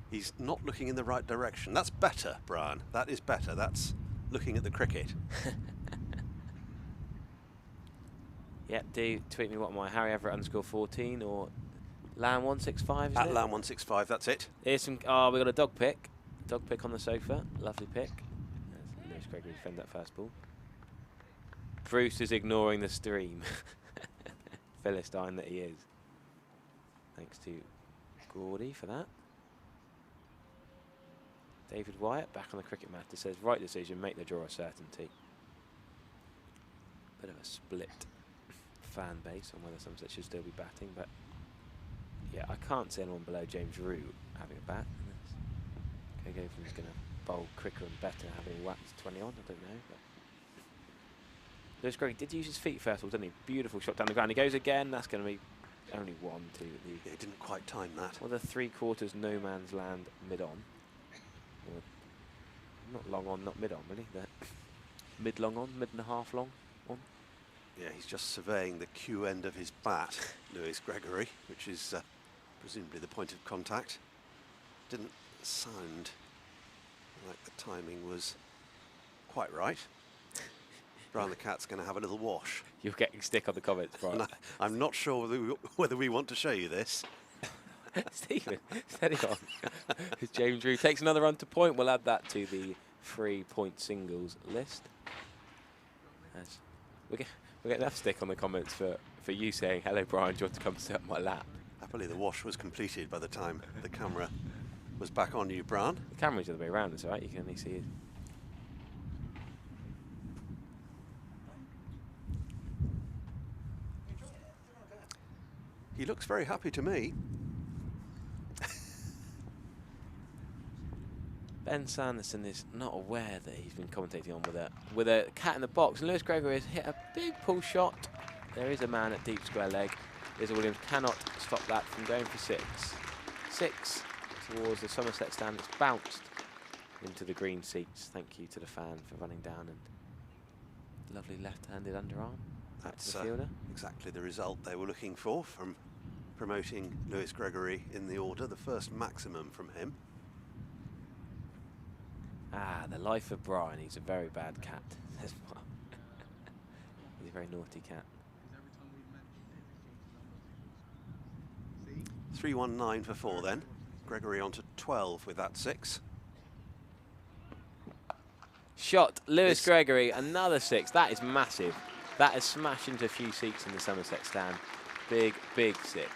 He's not looking in the right direction. That's better, Brian. That is better. That's looking at the cricket. Yeah, do tweet me what my Harry Everett _14 or Lamb165 is At it? Lamb165, that's it. Here's some. Oh, we got a dog pick. Dog pick on the sofa. Lovely pick. There's Lewis Gregory defend that first ball. Bruce is ignoring the stream. Philistine that he is. Thanks to Gordy for that. David Wyatt back on the cricket mat. It says right decision, make the draw a certainty. Bit of a split fan base on whether Somerset should still be batting, but yeah, I can't see anyone below James Rew having a bat. Kogofin's going to bowl quicker and better, having whacked 20 on, I don't know. But Lewis Gregory did use his feet first of all, didn't he? Beautiful shot down the ground. He goes again. That's going to be only 1, 2. Yeah, he didn't quite time that. Well, the 3/4 no man's land mid on. Or not long on, not mid on, really. The mid long on, mid and a half long on. Yeah, he's just surveying the Q end of his bat, Lewis Gregory, which is presumably the point of contact. Didn't sound like the timing was quite right. Brian the Cat's going to have a little wash. You're getting stick on the comments, Brian. And I'm not sure whether we want to show you this. Stephen, steady on. James Rew takes another run to point. We'll add that to the 3-point singles list. As we get enough stick on the comments for you saying, hello Brian, do you want to come sit up my lap? Happily the wash was completed by the time the camera was back on you, Brian. The camera's the other way around, it's alright, you can only see it. He looks very happy to me. Ben Sanderson is not aware that he's been commentating on with a cat in the box. And Lewis Gregory has hit a big pull shot. There is a man at deep square leg. Liza Williams cannot stop that from going for 6. 6 towards the Somerset stand. It's bounced into the green seats. Thank you to the fan for running down, and lovely left-handed underarm. That's the fielder. Exactly the result they were looking for from promoting Lewis Gregory in the order. The first maximum from him. Ah, the life of Brian. He's a very bad cat. He's a very naughty cat. 319 for 4 then. Gregory on to 12 with that 6. Shot, Lewis Gregory, another 6. That is massive. That has smashed into a few seats in the Somerset stand. Big, big 6.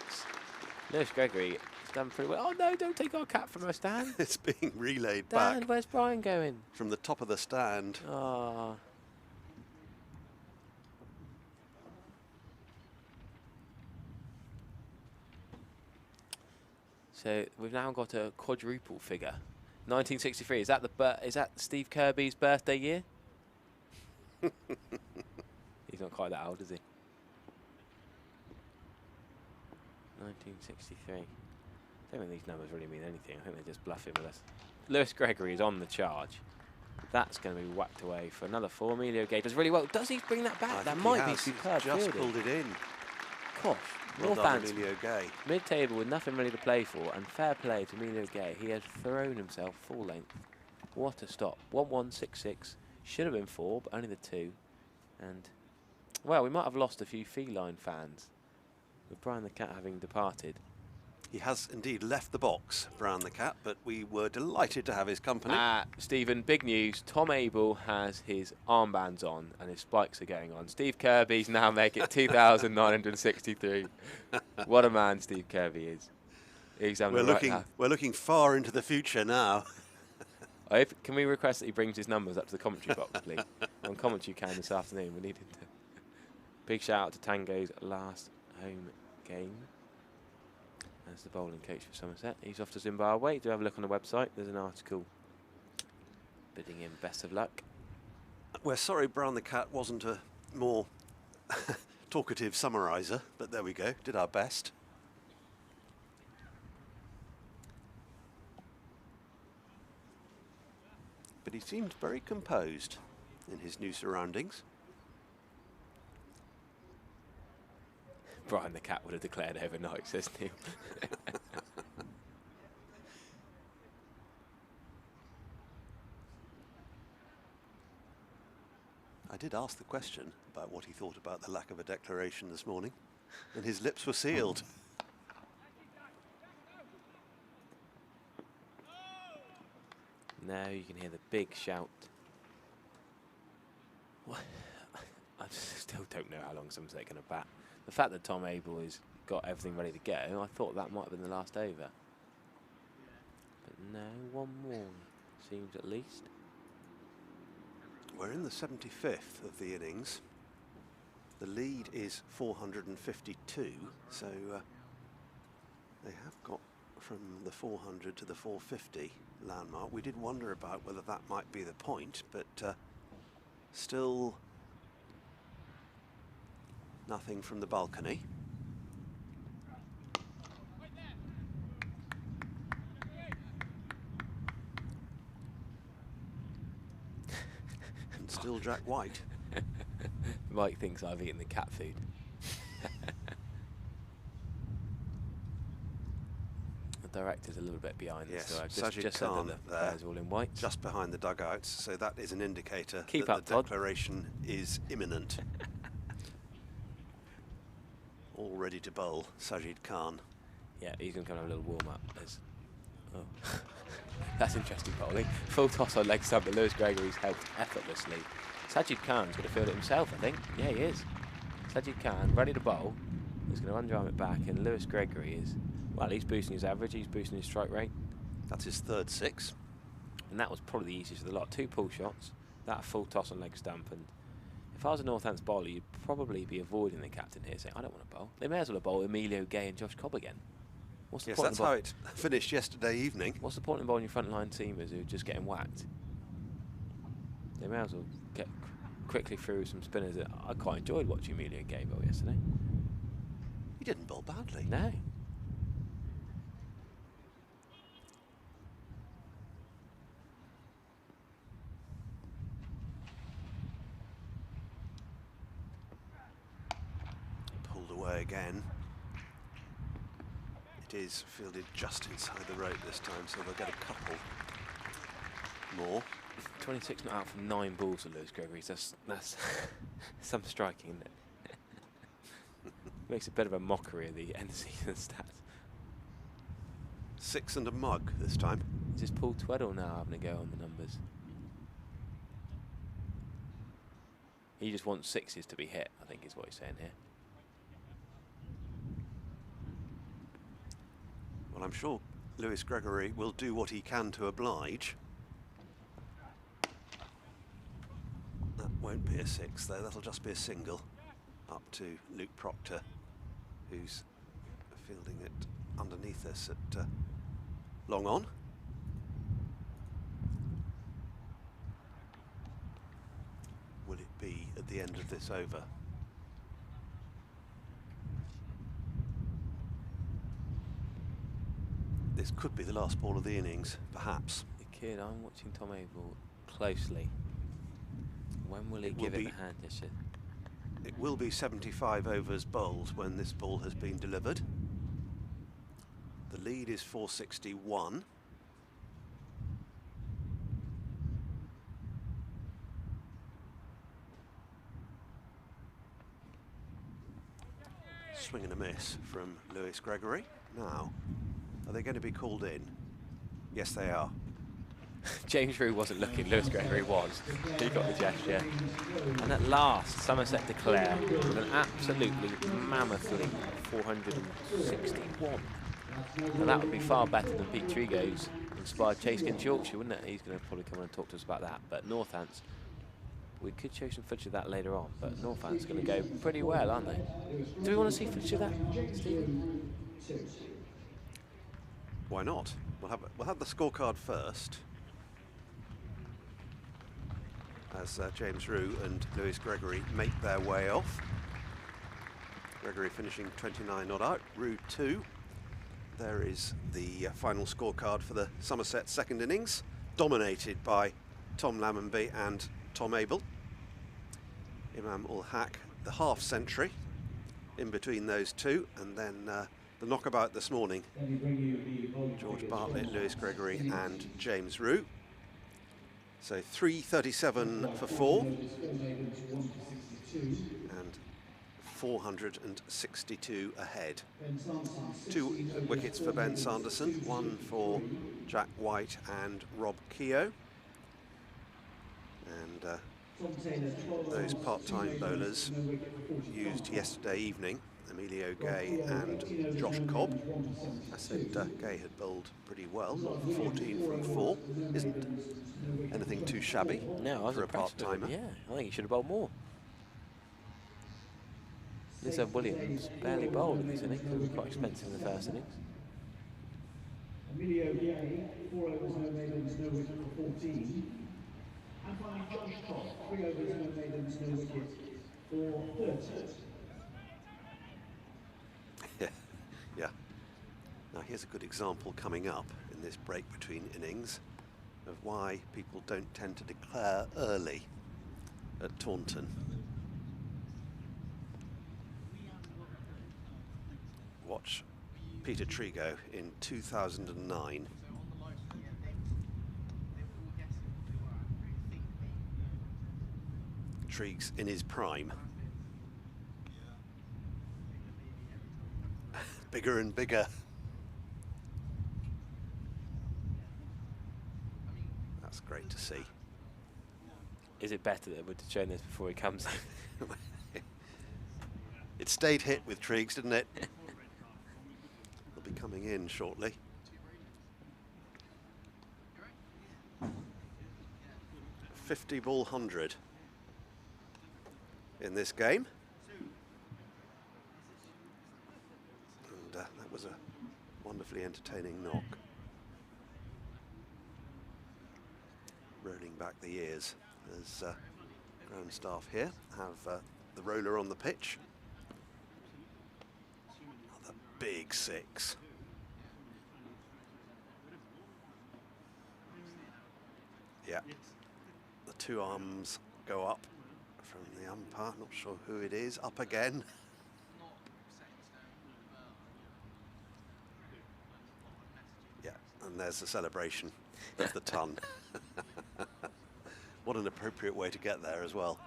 Lewis Gregory has done pretty well. Oh no, don't take our cat from our stand. It's being relayed Dan, back. where's Brian going? From the top of the stand. Oh. So we've now got a quadruple figure. 1963. Is that Steve Kirby's birthday year? He's not quite that old, is he? 1963. I don't think these numbers really mean anything. I think they're just bluffing with us. Lewis Gregory is on the charge. That's going to be whacked away for another 4. Emilio Gay does really well. Does he bring that back? That might be superb. Just pulled it in. Gosh, Well done, Northampton Emilio Gay. mid-table with nothing really to play for, and fair play to Emilio Gay. He has thrown himself full length. What a stop. 1-1-6-6. Should have been 4, but only the 2. And, well, we might have lost a few feline fans with Brian the Cat having departed. He has indeed left the box, Brian the Cat, but we were delighted to have his company. Stephen, big news. Tom Abell has his armbands on and his spikes are going on. Steve Kirby's now making it 2,963. What a man Steve Kirby is. He's We're looking far into the future now. Can we request that he brings his numbers up to the commentary box, please? On commentary can this afternoon. We need him to. Big shout out to Tango's last home game. As the bowling coach for Somerset. He's off to Zimbabwe. Do have a look on the website. There's an article bidding him best of luck. We're sorry Brian the Cat wasn't a more talkative summariser, but there we go. Did our best. But he seemed very composed in his new surroundings. Brian the Cat would have declared overnight, says Neil. I did ask the question about what he thought about the lack of a declaration this morning, and his lips were sealed. Now you can hear the big shout. What? I still don't know how long Somerset going to bat. The fact that Tom Abell has got everything ready to go, I thought that might have been the last over. But no, one more, seems at least. We're in the 75th of the innings. The lead is 452, so they have got from the 400 to the 450 landmark. We did wonder about whether that might be the point, but still nothing from the balcony. And still Jack White. Mike thinks I've eaten the cat food. The director's a little bit behind this, so I've just said that the players are all in white. Just behind the dugouts, so that is an indicator Keep that up, the Todd. declaration is imminent. All ready to bowl, Sajid Khan. Yeah, he's going to come and have a little warm-up. There's Oh. That's interesting bowling. Full toss on leg stump, but Lewis Gregory's helped effortlessly. Sajid Khan's going to field it himself, I think. Yeah, he is. Sajid Khan, ready to bowl. He's going to underarm it back, and Lewis Gregory is, well, he's boosting his average, he's boosting his strike rate. That's his third six. And that was probably the easiest of the lot. 2 pull shots, that full toss on leg stump, and if I was a Northampton bowler, you'd probably be avoiding the captain here, saying, I don't want to bowl. They may as well bowl Emilio Gay and Josh Cobb again. What's the Yes, point that's how it finished yesterday evening. What's the point in bowling your frontline teamers who are just getting whacked? They may as well get quickly through some spinners. I quite enjoyed watching Emilio Gay bowl yesterday. He didn't bowl badly. No. Pulled away again. It is fielded just inside the rope this time, so they'll get a couple more. 26 not out from 9 balls for Lewis Gregory. That's some striking, isn't it? Makes a bit of a mockery of the end of season stats. 6 and a mug this time. Is this Paul Tweddle now having a go on the numbers? He just wants 6s to be hit, I think is what he's saying here. Well, I'm sure Lewis Gregory will do what he can to oblige. That won't be a 6 though, that'll just be a single. Up to Luke Proctor, who's fielding it underneath us at long on. Will it be at the end of this over? This could be the last ball of the innings, perhaps. The kid, I'm watching Tom Abell closely. When will he give it the hand gesture? It will be 75 overs bowled when this ball has been delivered. The lead is 461. Swing and a miss from Lewis Gregory. Now, are they going to be called in? Yes, they are. James Rew wasn't looking, Lewis Gregory was. He got the gesture. And at last, Somerset declare with an absolutely mammoth lead, 461. Now that would be far better than Pete Trigo's inspired chase against Yorkshire, wouldn't it? He's going to probably come on and talk to us about that. But Northants, we could show some footage of that later on, but Northants going to go pretty well, aren't they? Do we want to see footage of that, Stephen? Why not? We'll have the scorecard first, as James Rew and Lewis Gregory make their way off. Gregory finishing 29 not out, Rew 2. There is the final scorecard for the Somerset second innings, dominated by Tom Lammonby and Tom Abell. Imam ul Haq, the half century in between those two, and then the knockabout this morning, George Bartlett, Lewis Gregory and James Rew. So 337 for 4 and 462 ahead. 2 wickets for Ben Sanderson, 1 for Jack White and Rob Keogh. And those part-time bowlers used yesterday evening, Emilio Gay and Josh Cobb. I said Gay had bowled pretty well, not for 14 from 4. Isn't anything too shabby for a part-timer. Yeah, I think he should have bowled more. Lizzo Williams barely bowled in this innings. It was quite expensive in the first innings. Emilio Gay, 4 overs, no maidens, no wicket for 14. And finally Josh Cobb, 3 overs, no maidens, no wicket for 30. Yeah. Now here's a good example coming up in this break between innings of why people don't tend to declare early at Taunton. Watch Peter Trigo in 2009. Triggs in his prime. Bigger and bigger. great to see. Is it better that we'd have shown this before he comes in? It stayed hit with Triggs, didn't it? They'll be coming in shortly. $50 ball 100 in this game. And that was a wonderfully entertaining knock. Rolling back the years as ground staff here have the roller on the pitch. Another big 6. Yeah, the 2 arms go up from the umpire, not sure who it is, up again. Yeah, and there's the celebration of the ton. What an appropriate way to get there as well.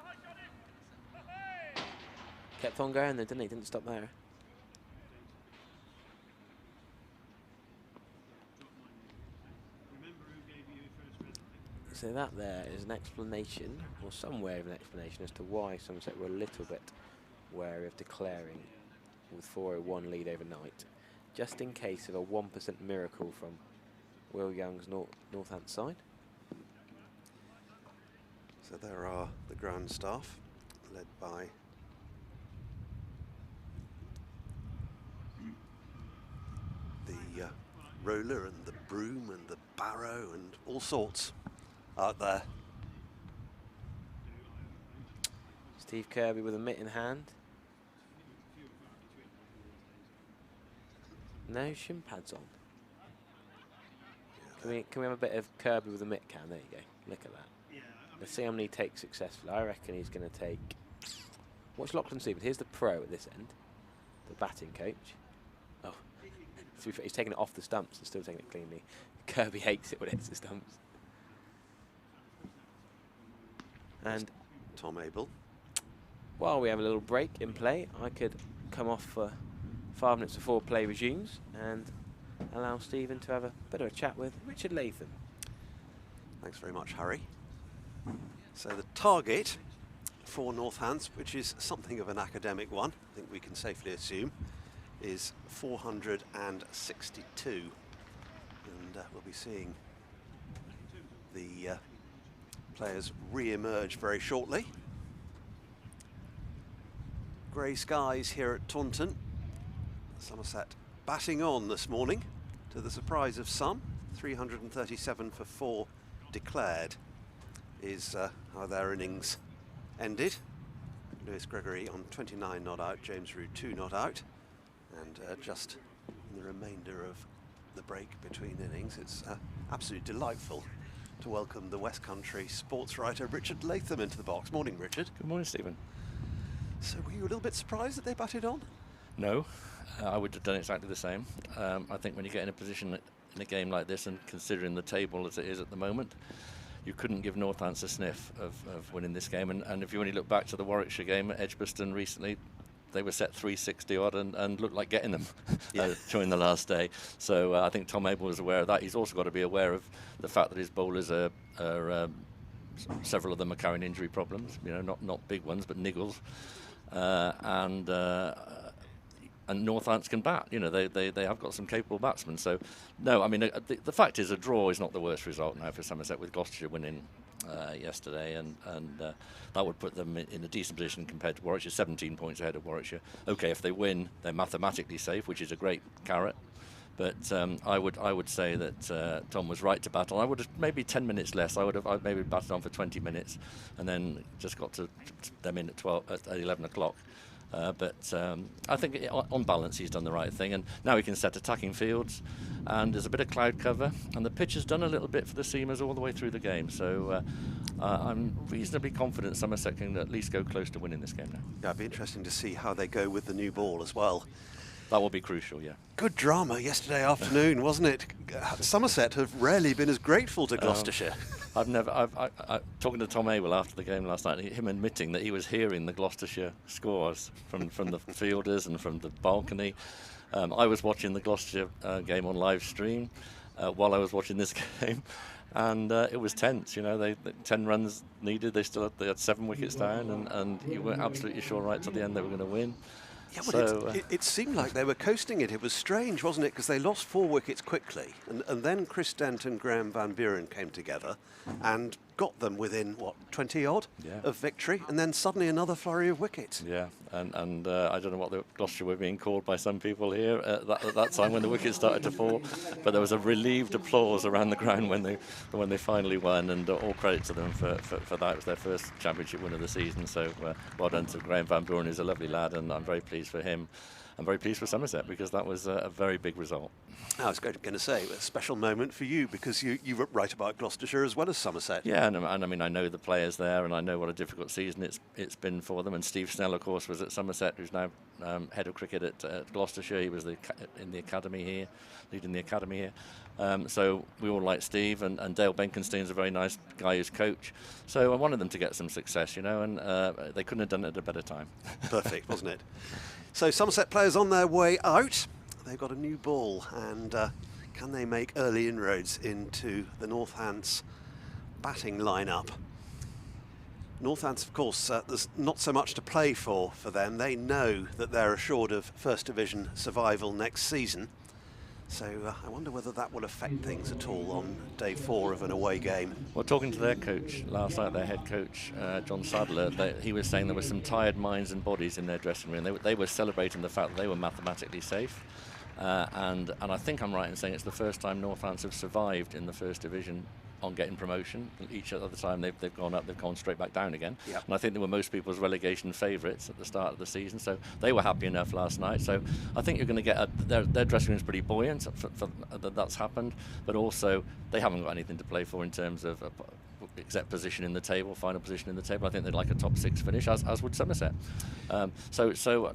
Kept on going there, didn't he? Didn't stop there. So that there is an explanation, or some way of an explanation, as to why Somerset were a little bit wary of declaring with 4-1 lead overnight, just in case of a 1% miracle from Will Young's Northampton side. So there are the ground staff, led by the roller and the broom and the barrow and all sorts out there. Steve Kirby with a mitt in hand. No shin pads on. Can we have a bit of Kirby with a mitt cam? There you go. Look at that. Let's see how many he takes successfully. I reckon he's going to take... Watch Lachlan Stevens. Here's the pro at this end. The batting coach. Oh, to be fair, he's taking it off the stumps and still taking it cleanly. Kirby hates it when it hits the stumps. And Tom Abell. while we have a little break in play, I could come off for 5 minutes before play resumes and allow Stephen to have a bit of a chat with Richard Latham. Thanks very much, Harry. So the target for Northants, which is something of an academic one, I think we can safely assume, is 462. And we'll be seeing the players re-emerge very shortly. Grey skies here at Taunton. Somerset batting on this morning, to the surprise of some. 337 for 4 declared is how their innings ended. Lewis Gregory on 29 not out, James Root 2 not out, and just in the remainder of the break between innings, it's absolutely delightful to welcome the West Country sports writer Richard Latham into the box. Morning, Richard. Good morning, Stephen. So were you a little bit surprised that they batted on? No, I would have done exactly the same. I think when you get in a position in a game like this, and considering the table as it is at the moment, you couldn't give Northants a sniff of winning this game. And if you only look back to the Warwickshire game at Edgbaston recently, they were set 360 odd and looked like getting them during the last day. So I think Tom Abell was aware of that. He's also got to be aware of the fact that his bowlers are several of them are carrying injury problems. You know, not big ones, but niggles. And Northants can bat. You know, they have got some capable batsmen. So, no, I mean, the fact is a draw is not the worst result now for Somerset, with Gloucestershire winning yesterday, and that would put them in a decent position compared to Warwickshire, 17 points ahead of Warwickshire. Okay, if they win, they're mathematically safe, which is a great carrot. But I would say that Tom was right to bat on. I would have maybe 10 minutes less. I'd maybe batted on for 20 minutes, and then just got to them in at 11 o'clock. But I think on balance he's done the right thing, and now he can set attacking fields, and there's a bit of cloud cover, and the pitch has done a little bit for the seamers all the way through the game. So I'm reasonably confident Somerset can at least go close to winning this game now. Yeah, it'd be interesting to see how they go with the new ball as well. That will be crucial, yeah. Good drama yesterday afternoon, wasn't it? Somerset have rarely been as grateful to Gloucestershire. Talking to Tom Abell after the game last night, him admitting that he was hearing the Gloucestershire scores from the fielders and from the balcony. I was watching the Gloucestershire game on live stream, while I was watching this game. And it was tense, you know. They 10 runs needed. They had 7 wickets down, and you were absolutely sure right to the end they were going to win. Yeah, well, it seemed like they were coasting it. It was strange, wasn't it? Because they lost 4 wickets quickly, and then Chris Dent and Graham Van Buren came together and got them within, what, 20 odd of victory, and then suddenly another flurry of wickets. Yeah, and I don't know what the Gloucestershire were being called by some people here at that time when the wickets started to fall, but there was a relieved applause around the ground when they finally won, and all credit to them for that. It was their first championship win of the season, so well done to Graham Van Buren, who's a lovely lad, and I'm very pleased for him. I'm very pleased for Somerset because that was a very big result. I was going to say, a special moment for you because you write about Gloucestershire as well as Somerset. Yeah, and I mean, I know the players there and I know what a difficult season it's been for them. And Steve Snell, of course, was at Somerset, who's now head of cricket at Gloucestershire. He was in the academy here, leading the academy here. So we all like Steve, and Dale Benkenstein's a very nice guy who's coach. So I wanted them to get some success, you know, and they couldn't have done it at a better time. Perfect, wasn't it? So Somerset players on their way out. They've got a new ball, and can they make early inroads into the Northants batting lineup? Northants, of course, there's not so much to play for them. They know that they're assured of First Division survival next season. So I wonder whether that will affect things at all on day 4 of an away game. Well, talking to their coach last night, their head coach, John Sadler, he was saying there were some tired minds and bodies in their dressing room. They were celebrating the fact that they were mathematically safe. And I think I'm right in saying it's the first time Northants have survived in the First Division on getting promotion. Each other time they've gone up, they've gone straight back down again. Yep. And I think they were most people's relegation favourites at the start of the season, so they were happy enough last night. So I think you're going to get their dressing room's pretty buoyant that's happened, but also they haven't got anything to play for in terms of except position in the table, final position in the table. I think they'd like a top 6 finish, as would Somerset. So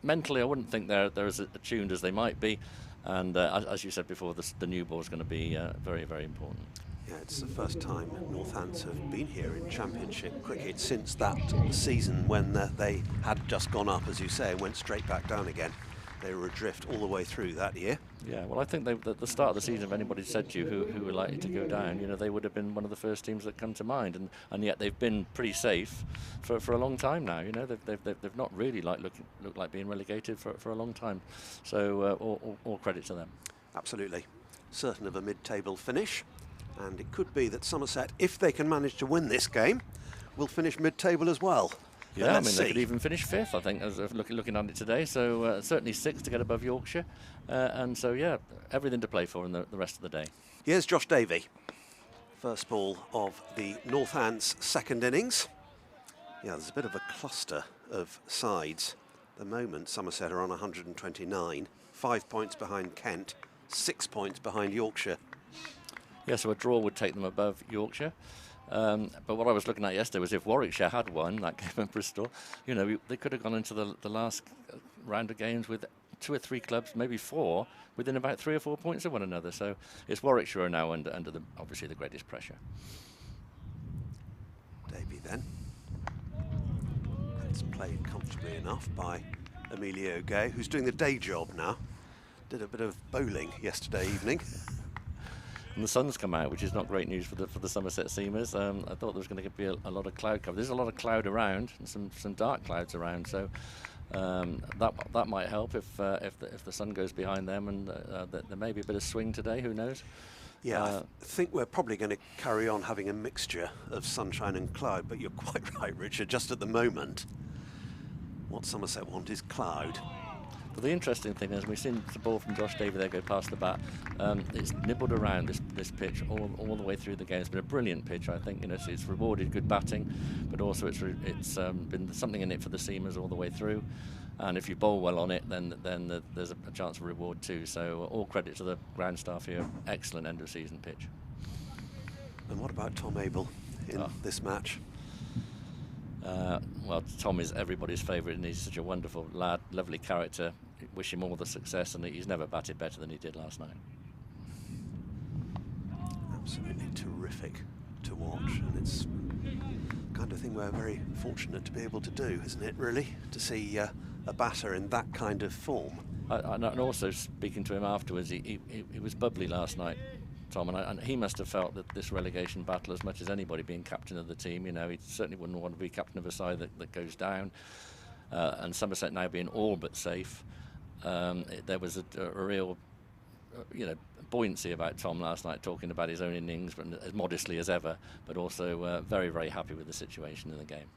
mentally, I wouldn't think they're as attuned as they might be. And as you said before, the new ball is going to be very, very important. Yeah, it's the first time Northants have been here in Championship cricket since that season when they had just gone up, as you say, and went straight back down again. They were adrift all the way through that year. Yeah, well, I think at the start of the season, if anybody said to you who were likely to go down, you know, they would have been one of the first teams that come to mind, and yet they've been pretty safe for a long time now. You know, they've not really looked like being relegated for a long time. So all credit to them. Absolutely, certain of a mid-table finish, and it could be that Somerset, if they can manage to win this game, will finish mid-table as well. Yeah, I mean, they could even finish 5th, I think, as looking at it today. So certainly 6th to get above Yorkshire. And so, yeah, everything to play for in the rest of the day. Here's Josh Davey. First ball of the Northants' second innings. Yeah, there's a bit of a cluster of sides. At the moment, Somerset are on 129. 5 points behind Kent, 6 points behind Yorkshire. Yeah, so a draw would take them above Yorkshire. But what I was looking at yesterday was if Warwickshire had won that game at Bristol, you know, they could have gone into the last round of games with 2 or 3 clubs, maybe 4, within about 3 or 4 points of one another. So it's Warwickshire are now under obviously the greatest pressure. Davey then. It's played comfortably enough by Emilio Gay, who's doing the day job now. Did a bit of bowling yesterday evening. And the sun's come out, which is not great news for the Somerset Seamers. I thought there was going to be a lot of cloud cover. There's a lot of cloud around, and some dark clouds around. So that might help if the sun goes behind them, and there may be a bit of swing today. Who knows? Yeah, I think we're probably going to carry on having a mixture of sunshine and cloud. But you're quite right, Richard. Just at the moment, what Somerset want is cloud. But the interesting thing is, we've seen the ball from Josh Davey there go past the bat. It's nibbled around this pitch all the way through the game. It's been a brilliant pitch, I think. You know, it's rewarded good batting, but also it's been something in it for the seamers all the way through. And if you bowl well on it, then there's a chance of reward too. So all credit to the ground staff here. Excellent end of season pitch. And what about Tom Abell in this match? Well, Tom is everybody's favourite, and he's such a wonderful lad, lovely character. Wish him all the success, and he's never batted better than he did last night. Absolutely terrific to watch, and it's the kind of thing we're very fortunate to be able to do, isn't it, really? To see a batter in that kind of form. And also, speaking to him afterwards, he was bubbly last night. Tom, and he must have felt that this relegation battle as much as anybody, being captain of the team. You know, he certainly wouldn't want to be captain of a side that goes down. And Somerset now being all but safe, there was a real, buoyancy about Tom last night, talking about his own innings, but as modestly as ever, but also very, very happy with the situation in the game.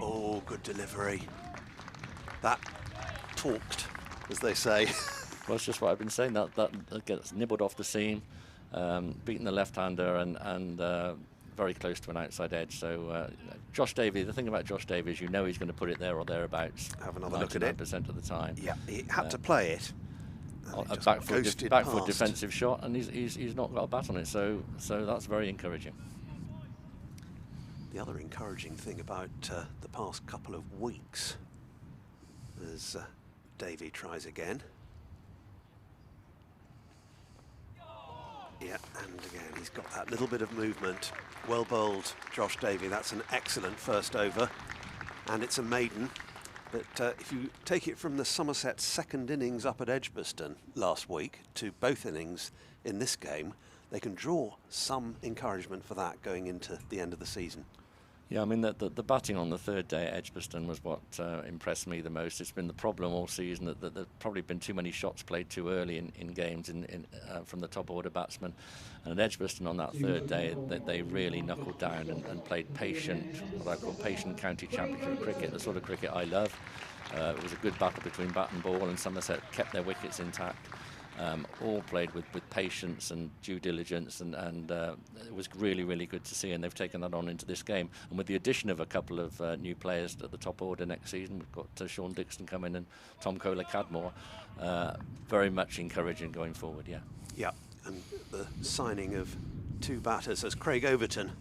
Oh, good delivery. That talked, as they say. Well, it's just what I've been saying. That gets nibbled off the seam, beating the left-hander, and very close to an outside edge. So Josh Davey, the thing about Josh Davey is he's going to put it there or thereabouts. Have another look at it. 99% of the time. Yeah, he had to play it. A back foot defensive shot, and he's not got a bat on it. So that's very encouraging. The other encouraging thing about the past couple of weeks, as Davey tries again. Yeah, and again, he's got that little bit of movement. Well bowled, Josh Davey. That's an excellent first over, and it's a maiden. But if you take it from the Somerset second innings up at Edgbaston last week to both innings in this game, they can draw some encouragement for that going into the end of the season. Yeah, I mean, the batting on the third day at Edgbaston was what impressed me the most. It's been the problem all season that there's probably been too many shots played too early in games from the top order batsmen. And at Edgbaston on that third day, they really knuckled down and played patient, what I call patient county championship cricket, the sort of cricket I love. It was a good battle between bat and ball, and Somerset kept their wickets intact. All played with patience and due diligence, and it was really, really good to see, and they've taken that on into this game. And with the addition of a couple of new players at the top order next season, we've got Sean Dixon coming and Tom Kohler-Cadmore, very much encouraging going forward, yeah. Yeah, and the signing of two batters as Craig Overton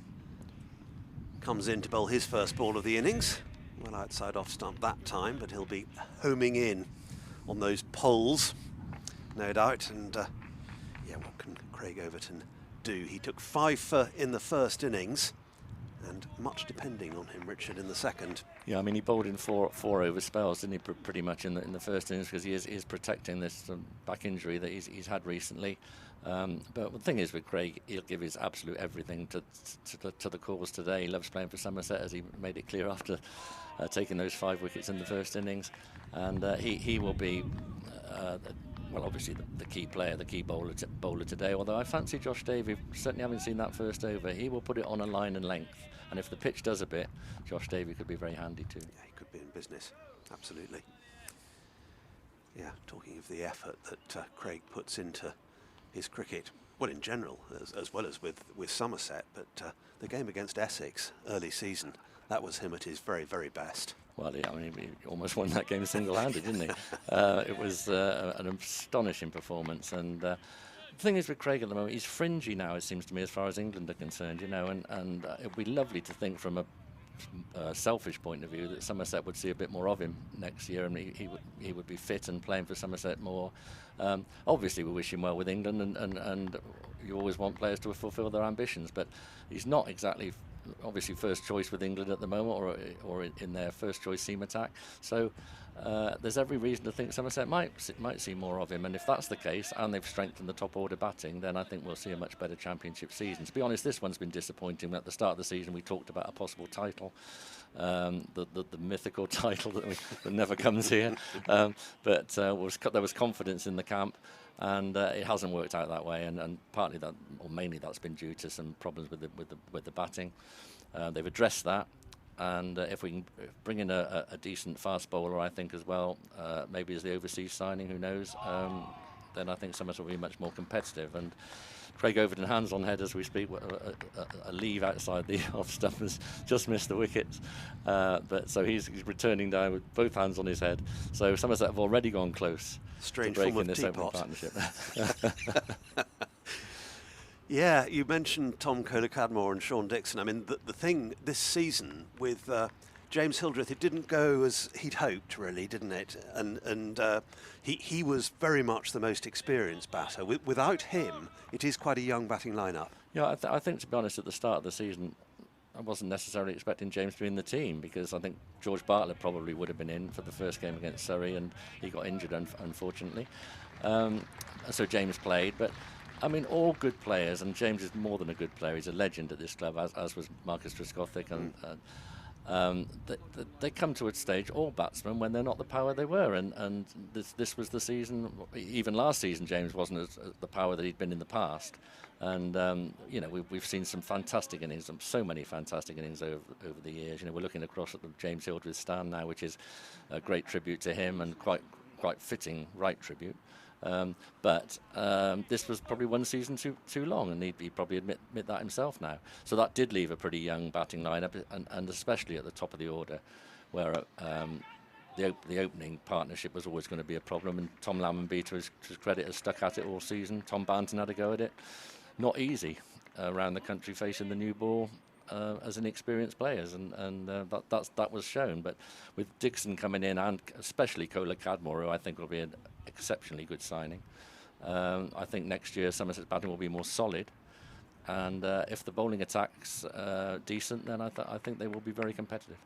comes in to bowl his first ball of the innings. Well outside off stump that time, but he'll be homing in on those poles, no doubt. And yeah, what can Craig Overton do? He took 5 for in the first innings, and much depending on him, Richard, in the second. Yeah, I mean, he bowled in four over spells, didn't he? Pretty much in the first innings, because he is protecting this back injury that he's had recently. But the thing is with Craig, he'll give his absolute everything to the cause today. He loves playing for Somerset, as he made it clear after taking those 5 wickets in the first innings, and he will be. Well, obviously the key player, the key bowler today, although I fancy Josh Davey, certainly having seen that first over, he will put it on a line and length, and if the pitch does a bit, Josh Davey could be very handy too. Yeah, he could be in business, absolutely. Yeah, talking of the effort that Craig puts into his cricket, well in general, as well as with Somerset, but the game against Essex early season, that was him at his very, very best. Well, yeah, I mean, he almost won that game single-handed, didn't he? It was an astonishing performance. And the thing is with Craig at the moment, he's fringy now, it seems to me, as far as England are concerned, you know, and it would be lovely to think from a selfish point of view that Somerset would see a bit more of him next year, and he would be fit and playing for Somerset more. Obviously, we wish him well with England, and you always want players to fulfil their ambitions, but he's not exactly obviously first choice with England at the moment, or in their first choice seam attack. So there's every reason to think Somerset might see more of him, and if that's the case, and they've strengthened the top order batting, then I think we'll see a much better championship season. To be honest, this one's been disappointing. At the start of the season, we talked about a possible title, the mythical title that never comes here, but there was confidence in the camp. And it hasn't worked out that way, and partly that, or mainly that's been due to some problems with the batting. They've addressed that, and if we can bring in a decent fast bowler, I think as well, maybe as the overseas signing, who knows, then I think Somerset will be much more competitive. And Craig Overton, hands on head as we speak, a leave outside the off stump has just missed the wickets, but so he's returning down with both hands on his head. So Somerset have already gone close Strange to breaking form of this opening teapot. partnership. Yeah, you mentioned Tom Kohler-Cadmore and Sean Dixon. I mean, the thing this season with James Hildreth, it didn't go as he'd hoped, really, didn't it? And he was very much the most experienced batter. Without him, it is quite a young batting lineup. Yeah, I think, to be honest, at the start of the season, I wasn't necessarily expecting James to be in the team, because I think George Bartlett probably would have been in for the first game against Surrey, and he got injured, unfortunately. So James played, but I mean, all good players, and James is more than a good player. He's a legend at this club, as was Marcus Trescothick, and they come to a stage, all batsmen, when they're not the power they were, and this was the season. Even last season, James wasn't as the power that he'd been in the past. And we've seen some fantastic innings, so many fantastic innings over the years. We're looking across at the James Hildreth stand now, which is a great tribute to him, and quite fitting right tribute. But this was probably one season too long, and he'd probably admit that himself now. So that did leave a pretty young batting lineup, and especially at the top of the order, where the opening partnership was always going to be a problem. And Tom Lammonby, to his credit, has stuck at it all season. Tom Banton had a go at it. Not easy around the country facing the new ball as inexperienced players, and that was shown. But with Dixon coming in, and especially Kola Cadmore, who I think will be an exceptionally good signing, I think next year Somerset's batting will be more solid, and if the bowling attack's decent, then I think they will be very competitive.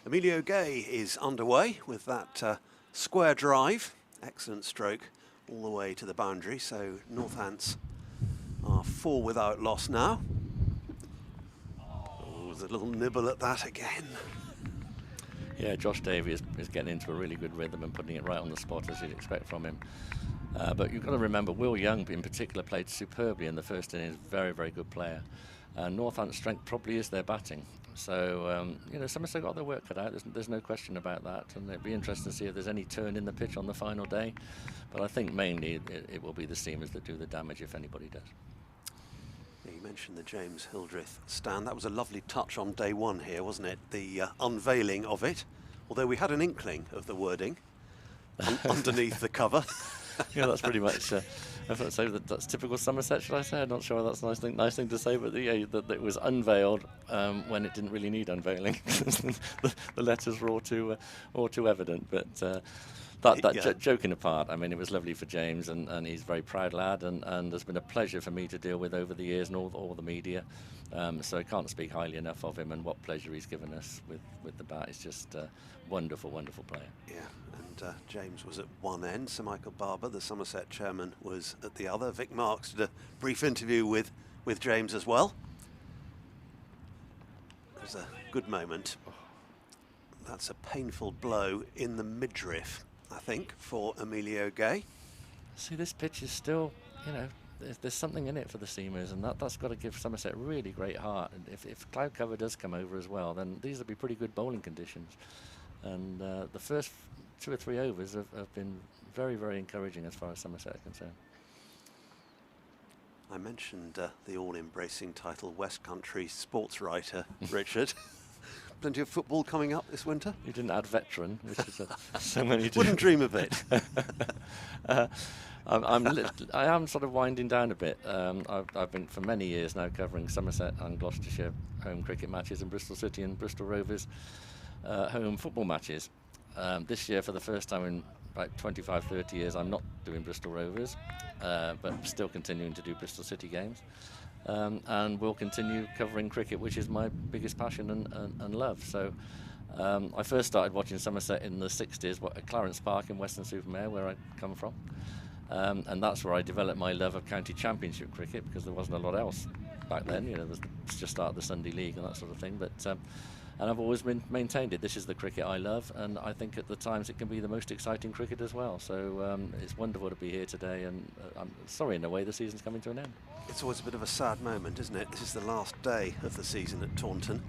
Emilio Gay is underway with that square drive, excellent stroke all the way to the boundary. So Northants are 4 without loss now. Oh, there's a little nibble at that again. Yeah, Josh Davey is getting into a really good rhythm and putting it right on the spot, as you'd expect from him. But you've got to remember, Will Young in particular played superbly in the first innings. Very, very good player. Northant's strength probably is their batting. So, Somerset got their work cut out. There's no question about that. And it'd be interesting to see if there's any turn in the pitch on the final day. But I think mainly it will be the seamers that do the damage, if anybody does. Yeah, you mentioned the James Hildreth stand. That was a lovely touch on day one here, wasn't it? The unveiling of it. Although we had an inkling of the wording underneath the cover. Yeah, that's pretty much. I thought say that's typical Somerset, should I say? I'm not sure that's a nice thing to say, but that it was unveiled when it didn't really need unveiling. The letters were all too evident. But joking apart, I mean, it was lovely for James, and he's a very proud lad, and has been a pleasure for me to deal with over the years, and all the media. So I can't speak highly enough of him, and what pleasure he's given us with the bat. He's just a wonderful, wonderful player. Yeah. And James was at one end. Sir Michael Barber, the Somerset chairman, was at the other. Vic Marks did a brief interview with James as well. It was a good moment. That's a painful blow in the midriff, I think, for Emilio Gay. See, this pitch is still, there's something in it for the seamers, and that's got to give Somerset really great heart. And if cloud cover does come over as well, then these will be pretty good bowling conditions. And the first 2 or 3 overs have been very, very encouraging as far as Somerset are concerned. I mentioned the all-embracing title West Country sports writer, Richard. Plenty of football coming up this winter. You didn't add veteran, which is so many do. Wouldn't dream of it. I am sort of winding down a bit. I've been for many years now covering Somerset and Gloucestershire home cricket matches, and Bristol City and Bristol Rovers home football matches. This year, for the first time in about 25, 30 years, I'm not doing Bristol Rovers, but still continuing to do Bristol City games. And we'll continue covering cricket, which is my biggest passion and love. So I first started watching Somerset in the 60s at Clarence Park in Weston-super-Mare, where I come from. And that's where I developed my love of county championship cricket, because there wasn't a lot else back then. It was just start the Sunday League and that sort of thing. But and I've always maintained it. This is the cricket I love, and I think at the times it can be the most exciting cricket as well. So it's wonderful to be here today, and I'm sorry in a way the season's coming to an end. It's always a bit of a sad moment, isn't it? This is the last day of the season at Taunton,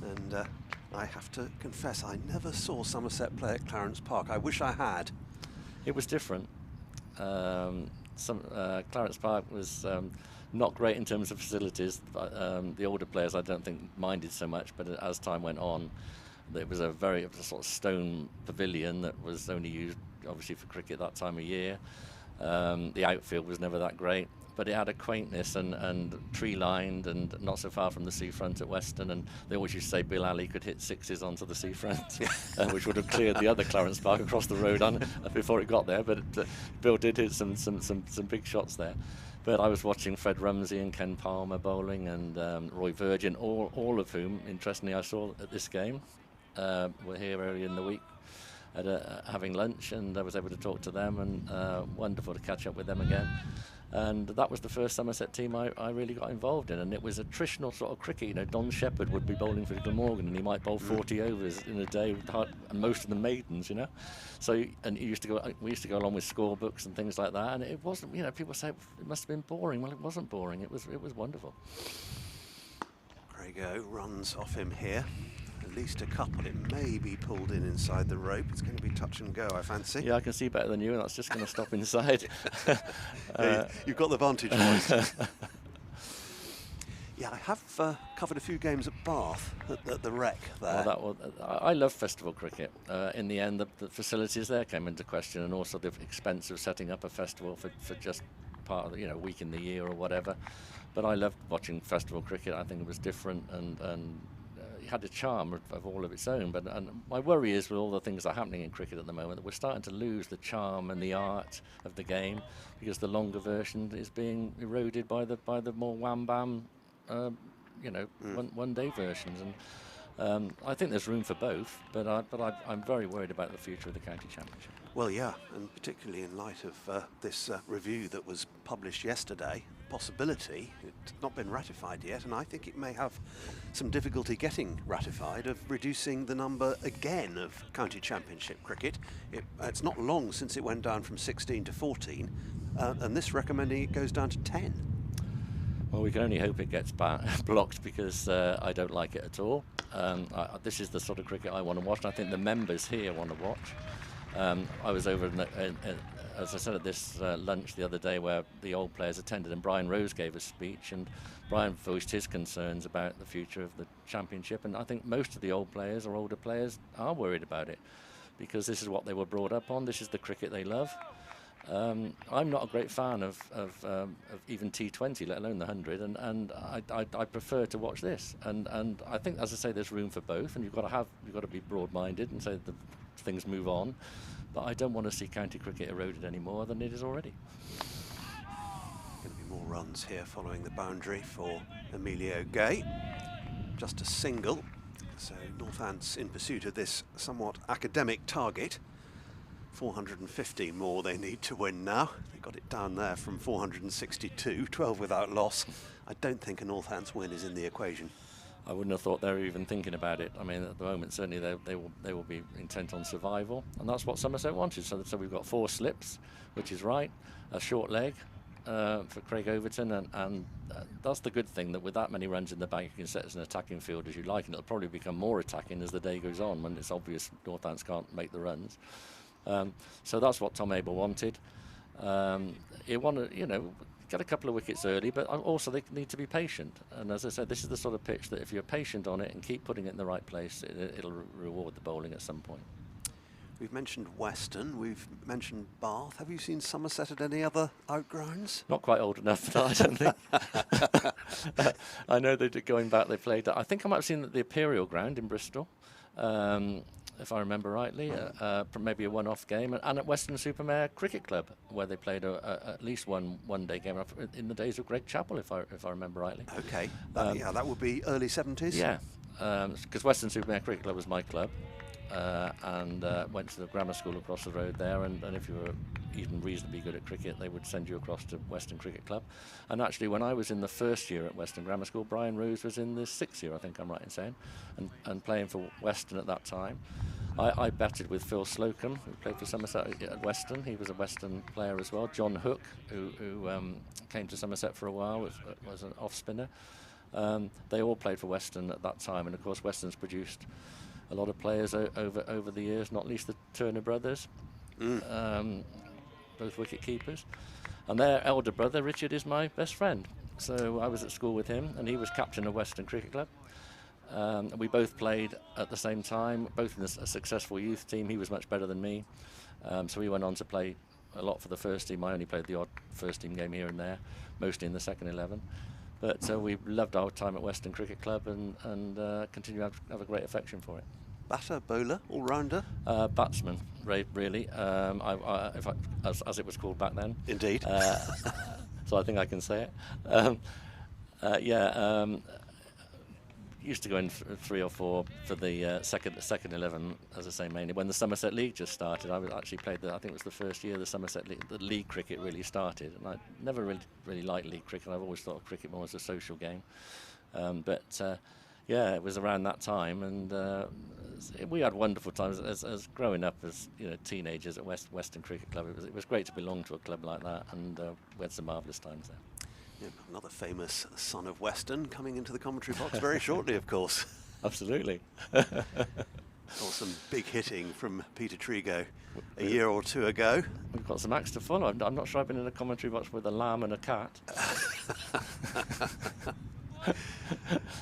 and I have to confess I never saw Somerset play at Clarence Park. I wish I had. It was different. Clarence Park was not great in terms of facilities. The older players I don't think minded so much, but as time went on, it was a sort of stone pavilion that was only used obviously for cricket that time of year. The outfield was never that great, but it had a quaintness and tree-lined and not so far from the seafront at Weston, and they always used to say Bill Alley could hit sixes onto the seafront, which would have cleared the other Clarence Park across the road before it got there, but Bill did hit some big shots there. But I was watching Fred Rumsey and Ken Palmer bowling, and Roy Virgin, all of whom, interestingly, I saw at this game. Were here earlier in the week at having lunch, and I was able to talk to them, and wonderful to catch up with them again. And that was the first Somerset team I really got involved in, and it was attritional sort of cricket. You know, Don Shepherd would be bowling for Glamorgan, and he might bowl 40 overs in a day, and most of them maidens, you know. So, and we used to go along with score books and things like that, and it wasn't, you know, people say it must have been boring. Well, it wasn't boring. It was wonderful. Grego runs off him here. At least a couple. It may be pulled in inside the rope. It's going to be touch and go, I fancy. Yeah, I can see better than you, and that's just going to stop inside. You've got the vantage point. Yeah, I have covered a few games at Bath at the Rec there. Well, I love festival cricket. In the end, the facilities there came into question, and also the expense of setting up a festival for just part of the, a week in the year or whatever. But I loved watching festival cricket. I think it was different, and it had a charm of all of its own. But my worry is, with all the things that are happening in cricket at the moment, that we're starting to lose the charm and the art of the game, because the longer version is being eroded by the more wham bam, one day versions. And I think there's room for both, but I'm very worried about the future of the county championship. Well, yeah, and particularly in light of this review that was published yesterday, possibility, it's not been ratified yet, and I think it may have some difficulty getting ratified, of reducing the number again of county championship cricket. It's not long since it went down from 16 to 14, and this recommending it goes down to 10. Well, we can only hope it gets blocked, because I don't like it at all. This is the sort of cricket I want to watch, and I think the members here want to watch. I was over, as I said, at this lunch the other day where the old players attended, and Brian Rose gave a speech, and Brian voiced his concerns about the future of the championship, and I think most of the old players or older players are worried about it, because this is what they were brought up on, this is the cricket they love. I'm not a great fan of even T20, let alone the 100, and I prefer to watch this. And I think, as I say, there's room for both, and you've got to be broad-minded and say that things move on. But I don't want to see county cricket eroded any more than it is already. Going to be more runs here following the boundary for Emilio Gay. Just a single, so Northants in pursuit of this somewhat academic target. 450 more they need to win now. They got it down there from 462, 12 without loss. I don't think a Northants win is in the equation. I wouldn't have thought they were even thinking about it. I mean, at the moment, certainly they will be intent on survival, and that's what Somerset wanted. So we've got 4 slips, which is right, a short leg for Craig Overton, and that's the good thing, that with that many runs in the bank, you can set as an attacking field as you like, and it'll probably become more attacking as the day goes on, when it's obvious Northants can't make the runs. So that's what Tom Abell wanted. He wanted, get a couple of wickets early, but also they need to be patient. And as I said, this is the sort of pitch that if you're patient on it and keep putting it in the right place, it'll reward the bowling at some point. We've mentioned Western, we've mentioned Bath. Have you seen Somerset at any other outgrounds? Not quite old enough for that, I don't think. I know they're going back, they played, I think I might have seen the Imperial Ground in Bristol. If I remember rightly, maybe a one-off game, and at Weston-super-Mare Cricket Club, where they played at least one-day game in the days of Greg Chappell, if I remember rightly. Okay, that would be early 70s. Yeah, because Weston-super-Mare Cricket Club was my club, and went to the grammar school across the road there, and if you were even reasonably good at cricket, they would send you across to Western Cricket Club. And actually, when I was in the first year at Western Grammar School, Brian Rose was in the 6th year, I think I'm right in saying, and playing for Western at that time. I batted with Phil Slocum, who played for Somerset at Western. He was a Western player as well. John Hook, who came to Somerset for a while, was an off-spinner. They all played for Western at that time, and of course Western's produced a lot of players over the years, not least the Turner brothers. Both wicket keepers, and their elder brother Richard is my best friend, so I was at school with him, and he was captain of Western Cricket Club. We both played at the same time, both in a successful youth team. He was much better than me, so we went on to play a lot for the first team. I only played the odd first team game here and there, mostly in the second 11, but we loved our time at Western Cricket Club, and continue to have a great affection for it. Batter, bowler, all-rounder? Batsman, really. As it was called back then. Indeed. so I think I can say it. Used to go in 3 or 4 for the second 11, as I say, mainly when the Somerset League just started. I actually played I think it was the first year the Somerset League, the league cricket really started, and I never really liked league cricket. I've always thought of cricket more as a social game, yeah, it was around that time, and we had wonderful times as growing up as teenagers at Western Cricket Club. It was great to belong to a club like that, and we had some marvellous times there. Yeah, another famous son of Western coming into the commentary box very shortly, of course. Absolutely. Saw some big hitting from Peter Trigo a year or 2 ago. We've got some acts to follow. I'm not sure I've been in a commentary box with a lamb and a cat.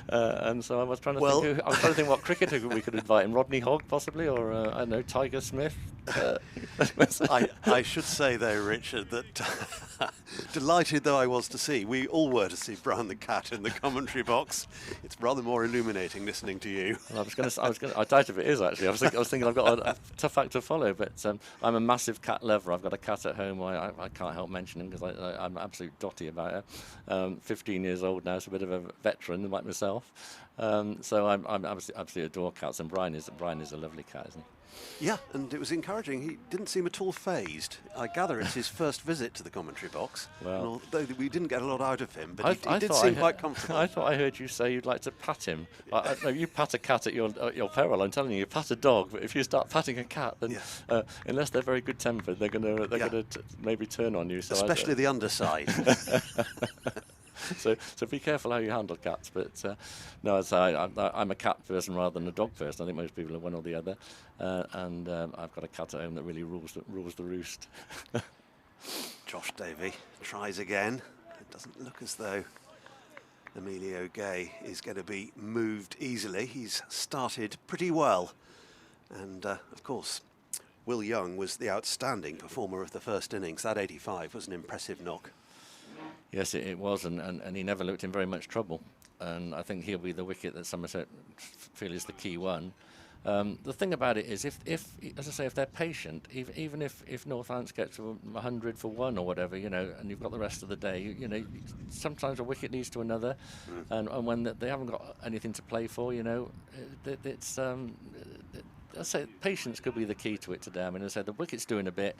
And so I was trying to think what cricketer we could invite, and Rodney Hogg possibly, or I don't know, Tiger Smith. I should say though, Richard, that delighted though I was to see, we all were to see Brown the cat in the commentary box. It's rather more illuminating listening to you. Well, I doubt if it is actually. I was thinking I've got a tough act to follow, but I'm a massive cat lover. I've got a cat at home. I can't help mentioning because I'm absolutely dotty about her. 15 years old now, so a bit of a veteran like myself. So I'm absolutely adore cats, and Brian is a lovely cat, isn't he? Yeah, and it was encouraging. He didn't seem at all fazed. I gather it's his first visit to the commentary box. Well, although we didn't get a lot out of him, but he did seem quite comfortable. I thought I heard you say you'd like to pat him. No, you pat a cat at your peril. I'm telling you pat a dog, but if you start patting a cat, then unless they're very good-tempered, they're gonna maybe turn on you. So especially the underside. So be careful how you handle cats. But no, I'm a cat person rather than a dog person. I think most people are one or the other. And I've got a cat at home that really rules the roost. Josh Davey tries again. It doesn't look as though Emilio Gay is going to be moved easily. He's started pretty well. And of course, Will Young was the outstanding performer of the first innings. That 85 was an impressive knock. Yes, it was, and he never looked in very much trouble. And I think he'll be the wicket that Somerset feel is the key one. The thing about it is, if as I say, if they're patient, even if Northampton gets to 100 for 1 or whatever, and you've got the rest of the day, sometimes a wicket leads to another, and when they haven't got anything to play for, it's I say patience could be the key to it today. I mean, as I said, the wicket's doing a bit.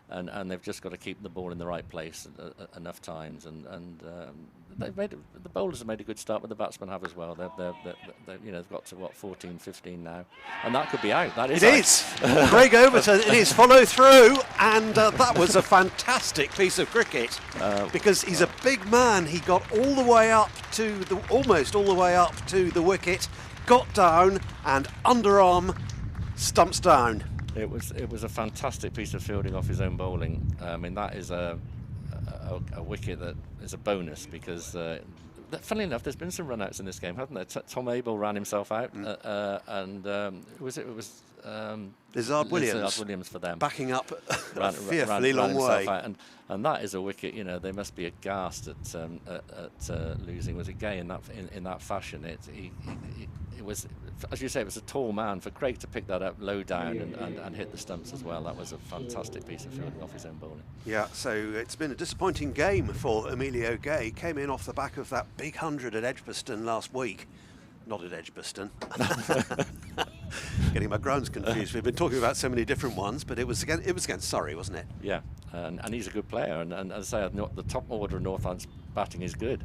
And they've just got to keep the ball in the right place enough times, and the bowlers have made a good start, but the batsmen have as well. They've got to 14, 15 now, and that could be out. That is. It is. Craig Overton in his follow through, and that was a fantastic piece of cricket because he's a big man. He got all the way up to almost all the way up to the wicket, got down, and underarm stumps down. It was a fantastic piece of fielding off his own bowling. I mean, that is a wicket that is a bonus because, funnily enough, there's been some run-outs in this game, hasn't there? Tom Abell ran himself out, and it was Lizard Williams for them, backing up a fearfully long way. And that is a wicket. They must be aghast at losing. Was it Gay in that fashion? It was, as you say, it was a tall man. For Craig to pick that up low down and hit the stumps as well, that was a fantastic piece of fielding off his own bowling. Yeah, so it's been a disappointing game for Emilio Gay. Came in off the back of that big 100 at Edgbaston last week. Not at Edgbaston. Getting my grounds confused. We've been talking about so many different ones, but it was against Surrey, wasn't it? Yeah, and he's a good player, and as I say, the top order of Northampton's batting is good,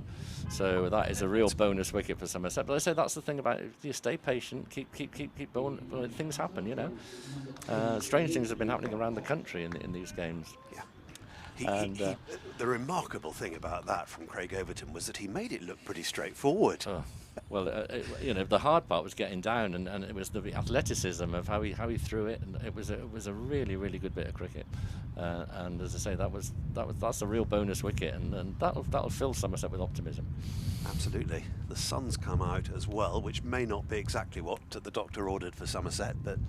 so that is a real bonus wicket for Somerset. But I say that's the thing about it. You stay patient, keep bowling. Things happen, Strange things have been happening around the country in these games. Yeah. The remarkable thing about that from Craig Overton was that he made it look pretty straightforward. Well, the hard part was getting down, and it was the athleticism of how he threw it, and it was a really, really good bit of cricket. And as I say, that's a real bonus wicket, and that'll fill Somerset with optimism. Absolutely. The sun's come out as well, which may not be exactly what the doctor ordered for Somerset, but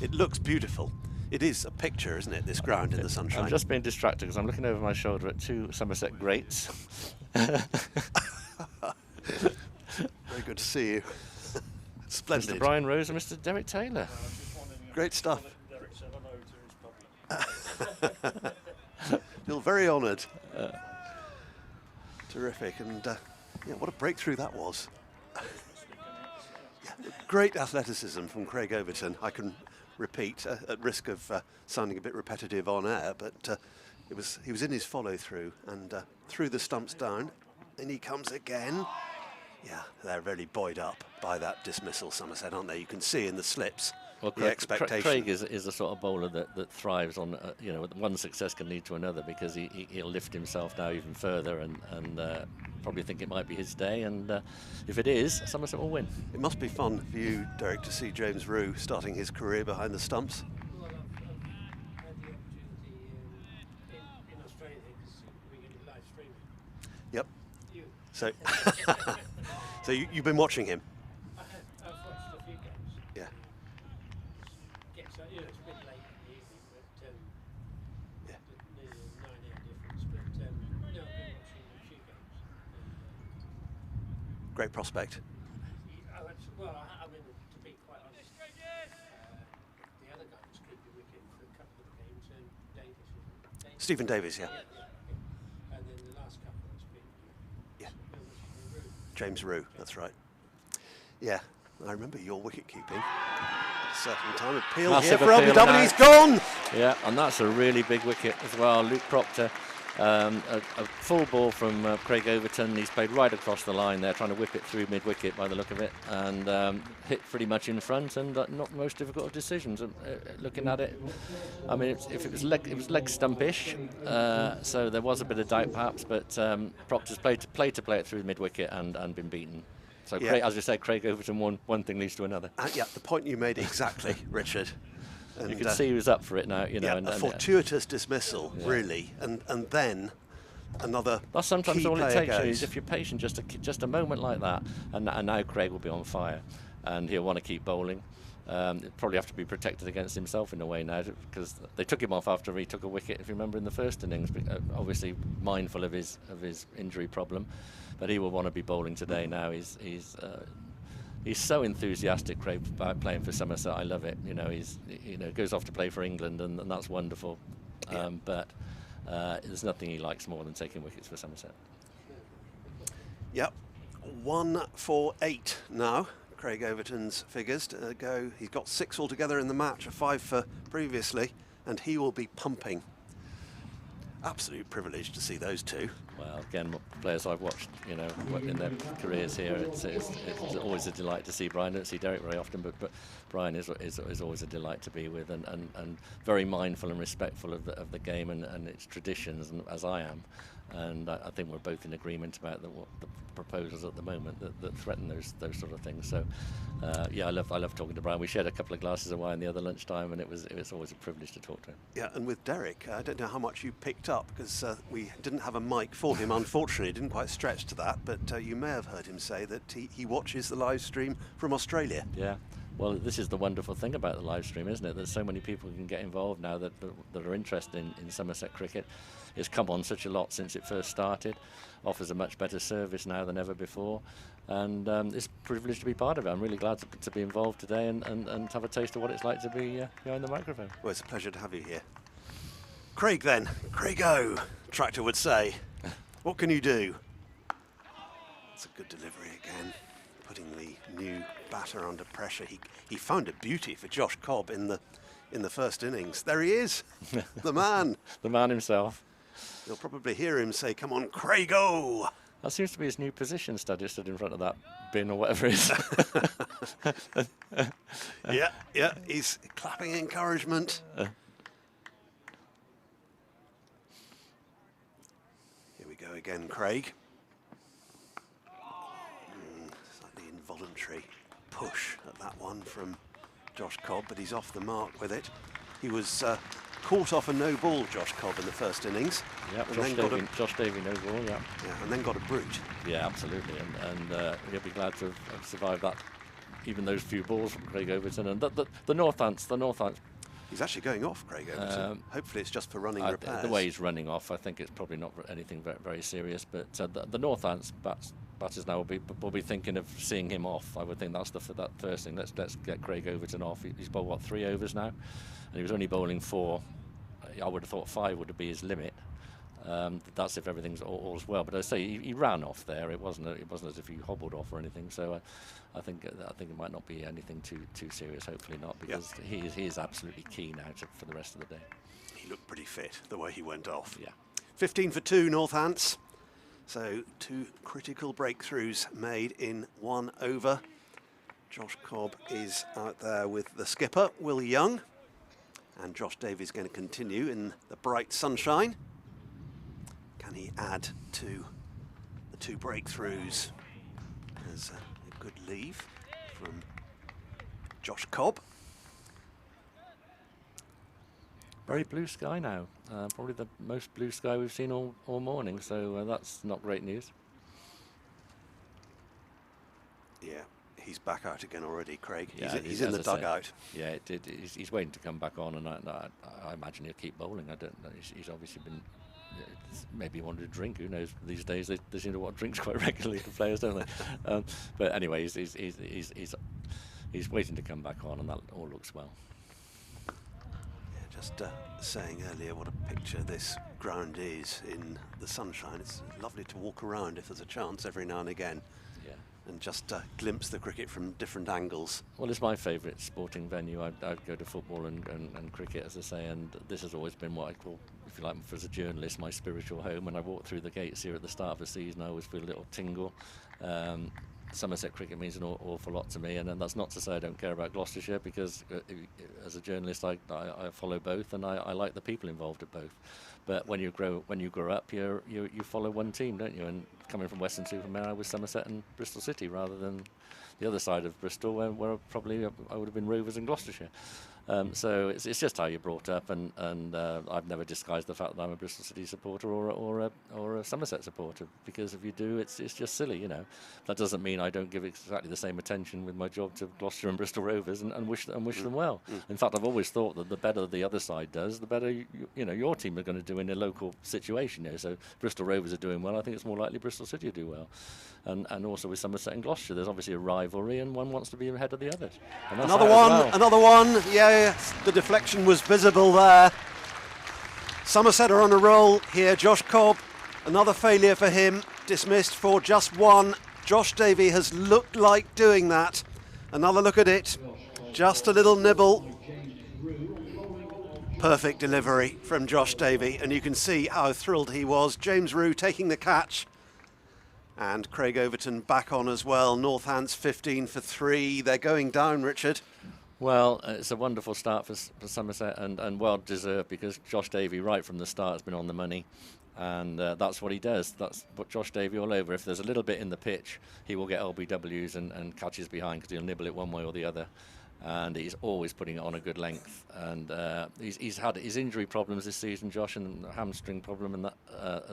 it looks beautiful. It is a picture, isn't it, this ground in the sunshine? I'm just being distracted because I'm looking over my shoulder at 2 Somerset greats. Very good to see you. Splendid. Mr. Brian Rose and Mr. Derek Taylor. Great stuff. Feel very honoured. Terrific, and yeah, what a breakthrough that was. Yeah, great athleticism from Craig Overton. I can repeat, at risk of sounding a bit repetitive on air, but he was in his follow-through and threw the stumps down, and he comes again. Yeah, they're really buoyed up by that dismissal, Somerset, aren't they? You can see in the slips the expectation. Craig is the sort of bowler that thrives on, you know, one success can lead to another, because he'll lift himself now even further and probably think it might be his day, and if it is, Somerset will win. It must be fun for you, Derek, to see James Roux starting his career behind the stumps. Well, I've had the opportunity in Australia because we get live streaming. Yep. You. So, so you've been watching him? I've watched a few games. Yeah. It's a bit late in the evening, but Yeah. nearly a 9-hour difference. But no, I've been watching a few games. Great prospect. Well, I mean, to be quite honest, the other guy was keeping wicket for a couple of games, and Davis. Stephen Davis, yeah. And then the last couple has been Yeah. Roux. James Roux, that's right. Yeah, I remember your wicket keeping. Certain time appeal Massive here for appeal Abu Dhabi. now. He's gone. Yeah, and that's a really big wicket as well. Luke Proctor, a full ball from Craig Overton. He's played right across the line there, trying to whip it through mid-wicket by the look of it, and hit pretty much in front, and not the most difficult of decisions. Looking at it, I mean, it was leg stumpish, so there was a bit of doubt perhaps, but Proctor's played to play it through mid-wicket and been beaten. So, Yeah. Craig, as you say, Craig Overton, one thing leads to another. Yeah, the point you made exactly, Richard. And, You can see he was up for it now, you know. yeah, a fortuitous dismissal, really, and then another. That's sometimes key all it player takes. goes. Is if you're patient, just a moment like that, and now Craig will be on fire, and he'll want to keep bowling. He'll probably have to be protected against himself in a way now, because they took him off after he took a wicket, if you remember, in the first innings. Obviously mindful of his injury problem, but he will want to be bowling today now. He's so enthusiastic, Craig, about playing for Somerset. I love it. You know, goes off to play for England, and that's wonderful. But there's nothing he likes more than taking wickets for Somerset. Yep, 1 for 8 now. Craig Overton's figures to go. He's got 6 altogether in the match, a 5 for previously, and he will be pumping. Absolute privilege to see those two. Well, again, players I've watched, you know, in their careers here, it's always a delight to see Brian. I don't see Derek very often, but Brian is always a delight to be with, and very mindful and respectful of the game and its traditions, and as I am. And I think we're both in agreement about the proposals at the moment that threaten those sort of things. So, yeah, I love talking to Brian. We shared a couple of glasses of wine the other lunchtime, and it was always a privilege to talk to him. Yeah, and with Derek, I don't know how much you picked up, because we didn't have a mic for him, unfortunately. It didn't quite stretch to that, but you may have heard him say that he watches the live stream from Australia. Yeah. Well, this is the wonderful thing about the live stream, isn't it? There's so many people who can get involved now that are interested in Somerset cricket. It's come on such a lot since it first started, offers a much better service now than ever before, and it's a privilege to be part of it. I'm really glad to be involved today and have a taste of what it's like to be behind the microphone. Well, it's a pleasure to have you here. Craig then, Craig-O, Tractor would say. What can you do? It's a good delivery again, putting the new batter under pressure. He found a beauty for Josh Cobb in the first innings. There he is, the man. The man himself. You'll probably hear him say, "Come on, Craig-O." That seems to be his new position, stood in front of that bin or whatever it is. Yeah, he's clapping encouragement. Here we go again, Craig. Slightly involuntary push at that one from Josh Cobb, but he's off the mark with it. He was caught off a no ball, Josh Cobb, in the first innings. Yeah, Josh Davey no ball, yeah. Yeah, and then got a brute. Yeah, absolutely, and he'll be glad to have survived that, even those few balls from Craig Overton. And the Northants. He's actually going off, Craig Overton. Hopefully it's just for running repairs. The way he's running off, I think it's probably not anything very, very serious, but the Northants batters now will be thinking of seeing him off. I would think that's that first thing. Let's get Craig Overton off. He's bowled, what, 3 overs now? And he was only bowling 4. I would have thought 5 would be his limit. That's if everything's all's well. But I say he ran off there. It wasn't as if he hobbled off or anything. So I think it might not be anything too serious. Hopefully not, because he is absolutely key now for the rest of the day. He looked pretty fit the way he went off. Yeah. 15 for 2, Northants. So 2 critical breakthroughs made in 1 over. Josh Cobb is out there with the skipper, Will Young. And Josh Davies going to continue in the bright sunshine. Can he add to the 2 breakthroughs? There's a good leave from Josh Cobb. Very blue sky now. Probably the most blue sky we've seen all morning, so that's not great news. Yeah, he's back out again already, Craig. Yeah, he's in the dugout. Yeah, he's waiting to come back on, and I imagine he'll keep bowling. I don't know. He's obviously been... maybe he wanted to drink. Who knows? These days they seem to want drinks quite regularly, the players, don't they? But anyway, he's waiting to come back on, and that all looks well. Just saying earlier what a picture this ground is in the sunshine. It's lovely to walk around if there's a chance every now and again. Yeah. And just glimpse the cricket from different angles. Well, it's my favourite sporting venue. I'd go to football and cricket, as I say, and this has always been what I call, if you like, as a journalist, my spiritual home. When I walk through the gates here at the start of the season, I always feel a little tingle. Somerset cricket means an awful lot to me, and that's not to say I don't care about Gloucestershire, because as a journalist I follow both, and I like the people involved at both. But when you grow up, you follow one team, don't you? And coming from Weston-super-Mare, I was Somerset and Bristol City, rather than the other side of Bristol, where probably I would have been Rovers in Gloucestershire. So it's just how you're brought up, and I've never disguised the fact that I'm a Bristol City supporter or a Somerset supporter, because if you do, it's just silly, you know. That doesn't mean I don't give exactly the same attention with my job to Gloucester and Bristol Rovers and wish them well. In fact, I've always thought that the better the other side does, the better you know your team are going to do in a local situation. You know, so Bristol Rovers are doing well. I think it's more likely Bristol City to do well. And also with Somerset and Gloucestershire, there's obviously a rivalry, and one wants to be ahead of the other. Another one. Yeah, the deflection was visible there. Somerset are on a roll here. Josh Cobb, another failure for him, dismissed for just 1. Josh Davey has looked like doing that. Another look at it, just a little nibble. Perfect delivery from Josh Davey, and you can see how thrilled he was. James Rue taking the catch. And Craig Overton back on as well. Northants 15 for 3. They're going down, Richard. Well, it's a wonderful start for Somerset, and well deserved, because Josh Davey right from the start has been on the money, and that's what he does. That's what Josh Davey all over. If there's a little bit in the pitch, he will get LBWs and catches behind, because he'll nibble it one way or the other. And he's always putting it on a good length. And he's had his injury problems this season, Josh, and a hamstring problem, and that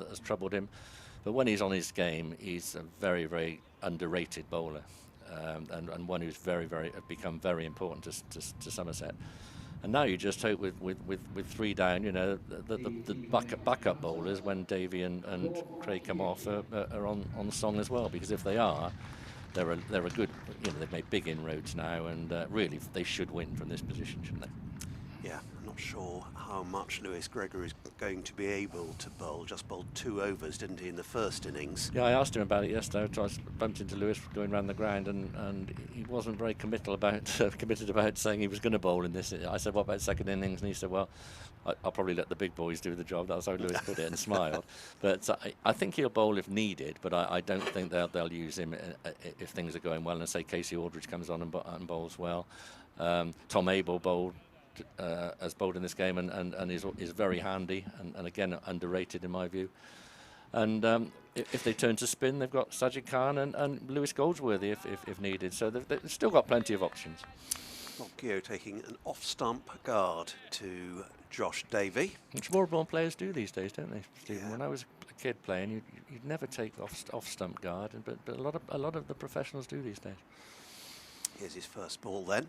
has troubled him. But when he's on his game, he's a very, very underrated bowler, and one who's become very important to Somerset. And now you just hope with 3 down, you know, the backup bowlers, when Davey and Craig come off, are on song as well, because if they are, they're a good, you know, they've made big inroads now, and really they should win from this position, shouldn't they? Yeah, I'm not sure how much Lewis Gregor is going to be able to bowl. Just bowled 2 overs, didn't he, in the first innings? Yeah, I asked him about it yesterday. I bumped into Lewis going around the ground, and he wasn't very committed about saying he was going to bowl in this. I said, what about second innings? And he said, well, I'll probably let the big boys do the job. That's how Lewis put it, and smiled. But I think he'll bowl if needed, but I don't think they'll use him if things are going well. And say Casey Aldridge comes on and bowls well. Tom Abell has bowled in this game and is very handy, and again underrated in my view. And if they turn to spin, they've got Sajid Khan and Lewis Goldsworthy if needed. So they've still got plenty of options. Lockio taking an off-stump guard to Josh Davey. Which more and more players do these days, don't they, Stephen? Yeah. When I was a kid playing, you'd never take off-stump guard, but a lot of the professionals do these days. Here's his first ball then.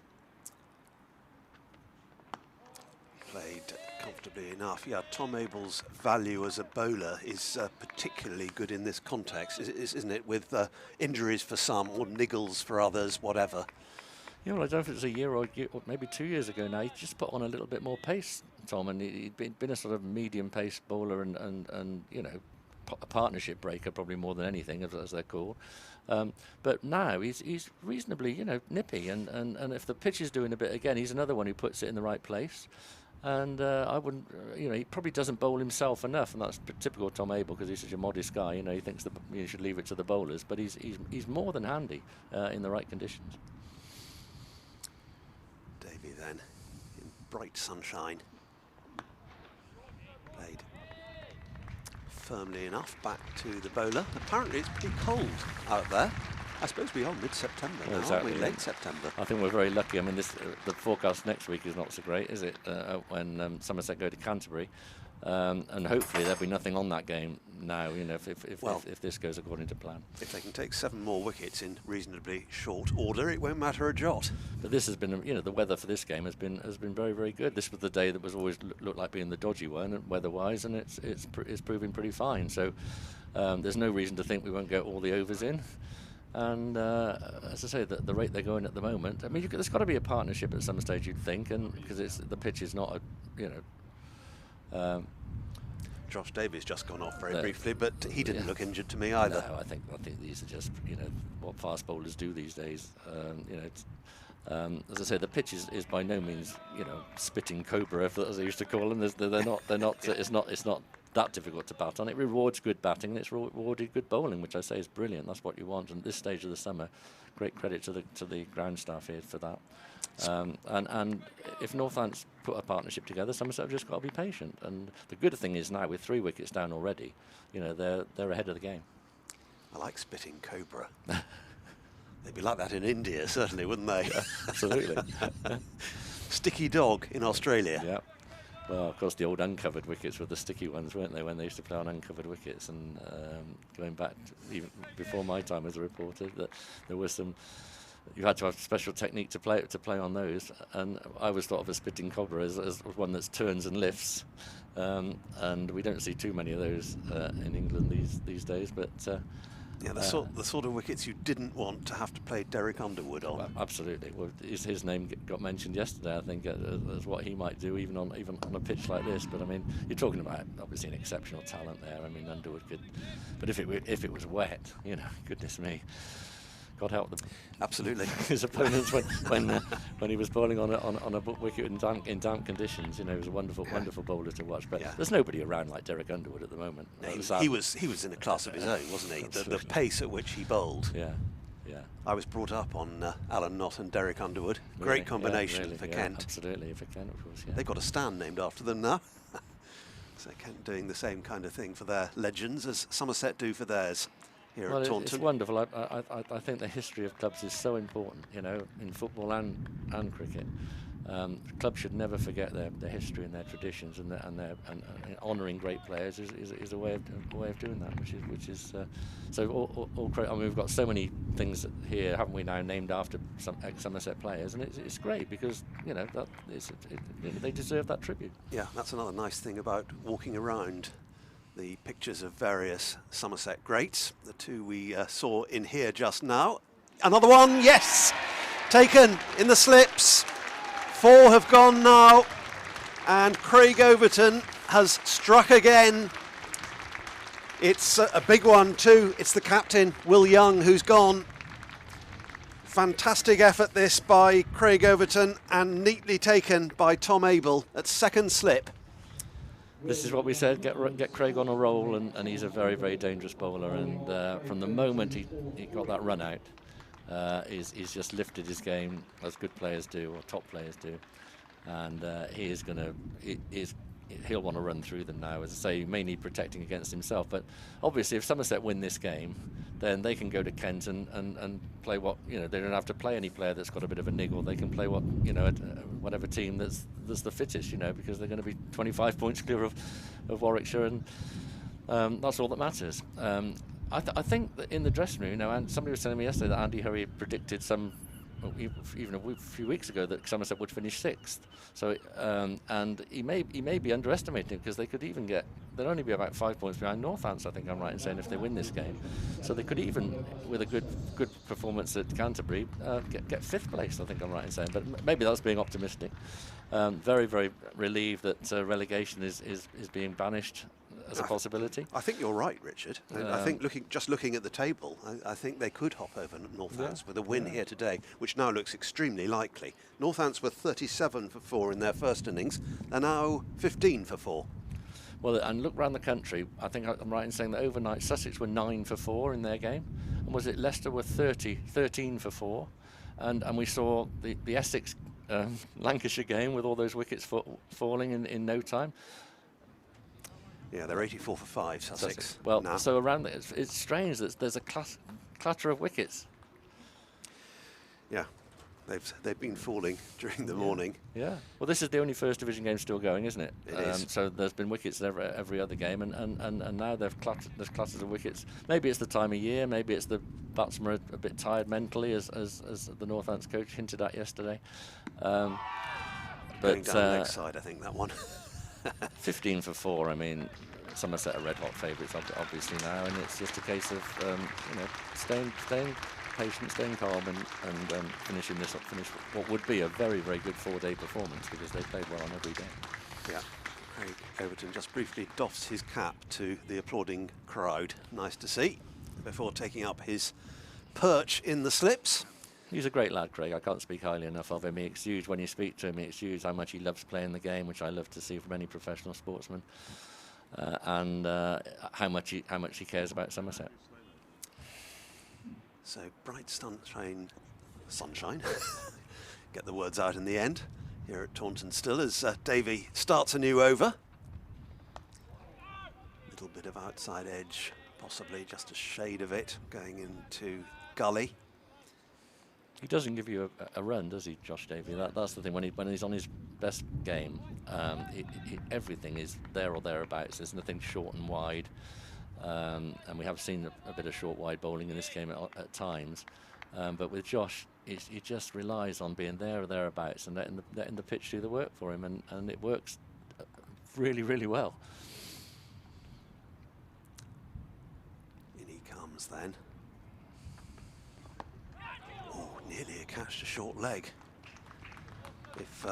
Played comfortably enough. Yeah, Tom Abell's value as a bowler is particularly good in this context, isn't it? With injuries for some or niggles for others, whatever. Yeah, well, I don't know if it's a year or maybe 2 years ago now. He just put on a little bit more pace, Tom, and he'd been a sort of medium pace bowler and you know, a partnership breaker probably more than anything, as they're called. But now he's reasonably, you know, nippy, and if the pitch is doing a bit again, he's another one who puts it in the right place. And I wouldn't, you know, he probably doesn't bowl himself enough, and that's typical of Tom Abell because he's such a modest guy. You know, he thinks that you should leave it to the bowlers, but he's more than handy in the right conditions. Davey then, in bright sunshine, played firmly enough back to the bowler. Apparently it's pretty cold out there. I suppose we're on mid-September now, exactly, aren't we? Late September. I think we're very lucky. I mean, the forecast next week is not so great, is it? When Somerset go to Canterbury, and hopefully there'll be nothing on that game now. You know, if this goes according to plan. If they can take 7 more wickets in reasonably short order, it won't matter a jot. But this has been, you know, the weather for this game has been very, very good. This was the day that was always looked like being the dodgy one, weather-wise, and it's proving pretty fine. So there's no reason to think we won't get all the overs in. And as I say, the rate they're going at the moment, I mean, there's got to be a partnership at some stage, you'd think, and because the pitch is not, you know. Josh Davies just gone off very briefly, but he didn't look injured to me either. No, I think these are just, you know, what fast bowlers do these days. You know, it's, as I say, the pitch is by no means, you know, spitting cobra, as they used to call them. They're not. It's not that difficult to bat on. It rewards good batting, and it's rewarded good bowling, which I say is brilliant. That's what you want. And at this stage of the summer, great credit to the ground staff here for that. And if Northants put a partnership together, Somerset have just got to be patient. And the good thing is now, with 3 wickets down already, you know, they're ahead of the game. I like spitting cobra. They'd be like that in India, certainly, wouldn't they? Yeah, absolutely. Sticky dog in Australia. Yeah. Well, of course, the old uncovered wickets were the sticky ones, weren't they, when they used to play on uncovered wickets? And going back even before my time as a reporter, that there was some. You had to have special technique to play on those, and I was thought of a spitting cobra as one that turns and lifts, and we don't see too many of those in England these days. But yeah, the sort of wickets you didn't want to have to play Derek Underwood on. Well, absolutely. Well, his name got mentioned yesterday, I think, as what he might do even on a pitch like this. But I mean, you're talking about obviously an exceptional talent there. I mean, Underwood could, but if it was wet, you know, goodness me. God help them. Absolutely. His opponents when he was bowling on a wicket in damp conditions, you know, he was a wonderful bowler to watch. But there's nobody around like Derek Underwood at the moment. No, he was in a class of his own, wasn't he? The pace at which he bowled. Yeah. I was brought up on Alan Knott and Derek Underwood. Really? Great combination for Kent. Absolutely, for Kent, of course. Yeah. They've got a stand named after them now. So Kent doing the same kind of thing for their legends as Somerset do for theirs. Here at Taunton. It's wonderful. I think the history of clubs is so important, you know, in football and cricket. Clubs should never forget their history and their traditions, and honouring great players is a way of doing that, which is so all I mean, we've got so many things here, haven't we now, named after some ex-Somerset players, and it's great because, you know, they deserve that tribute. Yeah, that's another nice thing about walking around. The pictures of various Somerset greats, the 2 we saw in here just now. Another one, yes, taken in the slips. 4 have gone now, and Craig Overton has struck again. It's a big one too. It's the captain, Will Young, who's gone. Fantastic effort this by Craig Overton, and neatly taken by Tom Abell at second slip. This is what we said, get Craig on a roll, and he's a very, very dangerous bowler. And from the moment he got that run out, he's just lifted his game as good players do, or top players do. And he'll want to run through them now. As I say, he may need protecting against himself. But obviously, if Somerset win this game, then they can go to Kent and play what, you know, they don't have to play any player that's got a bit of a niggle. They can play what, you know, whatever team that's the fittest, you know, because they're going to be 25 points clear of Warwickshire, and that's all that matters. I think that in the dressing room, you know, and somebody was telling me yesterday that Andy Hurry predicted some even a few weeks ago that Somerset would finish 6th. So and he may be underestimating it, because they could even get, they'll only be about 5 points behind Northampton, I think I'm right in saying, if they win this game. So they could even, with a good performance at Canterbury, get 5th place, I think I'm right in saying. But maybe that's being optimistic. Very, very relieved that relegation is being banished as a possibility. I think you're right, Richard. I think looking at the table, I think they could hop over Northants with a win here today, which now looks extremely likely. Northants were 37 for 4 in their first innings. They're now 15 for 4. Well, and look around the country, I think I'm right in saying that overnight Sussex were 9 for 4 in their game. And was it Leicester were 13 for 4? And we saw the Essex Lancashire game with all those wickets falling in no time. Yeah, they're 84 for 5, Sussex. Well, now. So around it's strange that there's a clatter of wickets. Yeah, they've been falling during the morning. Yeah. Well, this is the only First Division game still going, isn't it? It is. So there's been wickets every other game, and now there's clutters of wickets. Maybe it's the time of year. Maybe it's the batsmen are a bit tired mentally, as the Northants coach hinted at yesterday. Going But down the leg side, I think that one. 15 for 4. I mean, Somerset are red hot favourites obviously now, and it's just a case of staying patient, staying calm, and finish what would be a very, very good 4-day performance, because they played well on every day. Yeah. Craig Overton just briefly doffs his cap to the applauding crowd. Nice to see, before taking up his perch in the slips. He's a great lad, Craig. I can't speak highly enough of him. He exudes, when you speak to him, he exudes how much he loves playing the game, which I love to see from any professional sportsman, and how much he cares about Somerset. So bright sunshine. Get the words out in the end. Here at Taunton still, as Davey starts a new over. Little bit of outside edge, possibly just a shade of it going into gully. He doesn't give you a run, does he, Josh Davey? That's the thing. When he's on his best game, everything is there or thereabouts. There's nothing short and wide, and we have seen a bit of short wide bowling in this game at times. But with Josh, he just relies on being there or thereabouts and letting the pitch do the work for him, and it works really, really well. In he comes then. Nearly a catch to short leg. If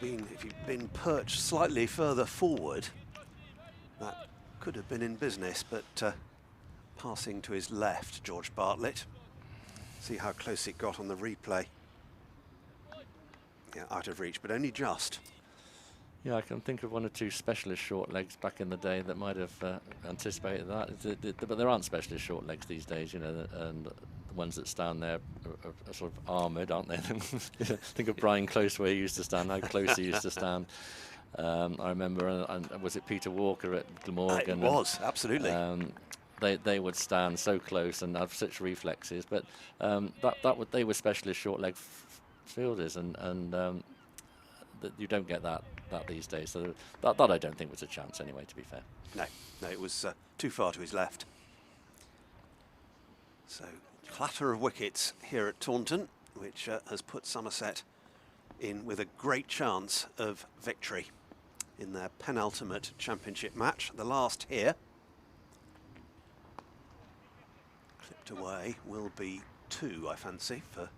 he'd been perched slightly further forward, that could have been in business, but passing to his left, George Bartlett. See how close it got on the replay. Yeah, out of reach, but only just. Yeah, I can think of one or two specialist short legs back in the day that might have anticipated that. But there aren't specialist short legs these days, and the ones that stand there are sort of armoured, aren't they? Think of Brian Close, where he used to stand, how close he used to stand. I remember, and was it Peter Walker at Glamorgan? It was, absolutely. They would stand so close and have such reflexes, but they were specialist short leg fielders, and that you don't get that these days. So that I don't think was a chance anyway, to be fair. No, it was too far to his left. So clatter of wickets here at Taunton, which has put Somerset in with a great chance of victory in their penultimate championship match, the last here. Clipped away will be 2, I fancy, for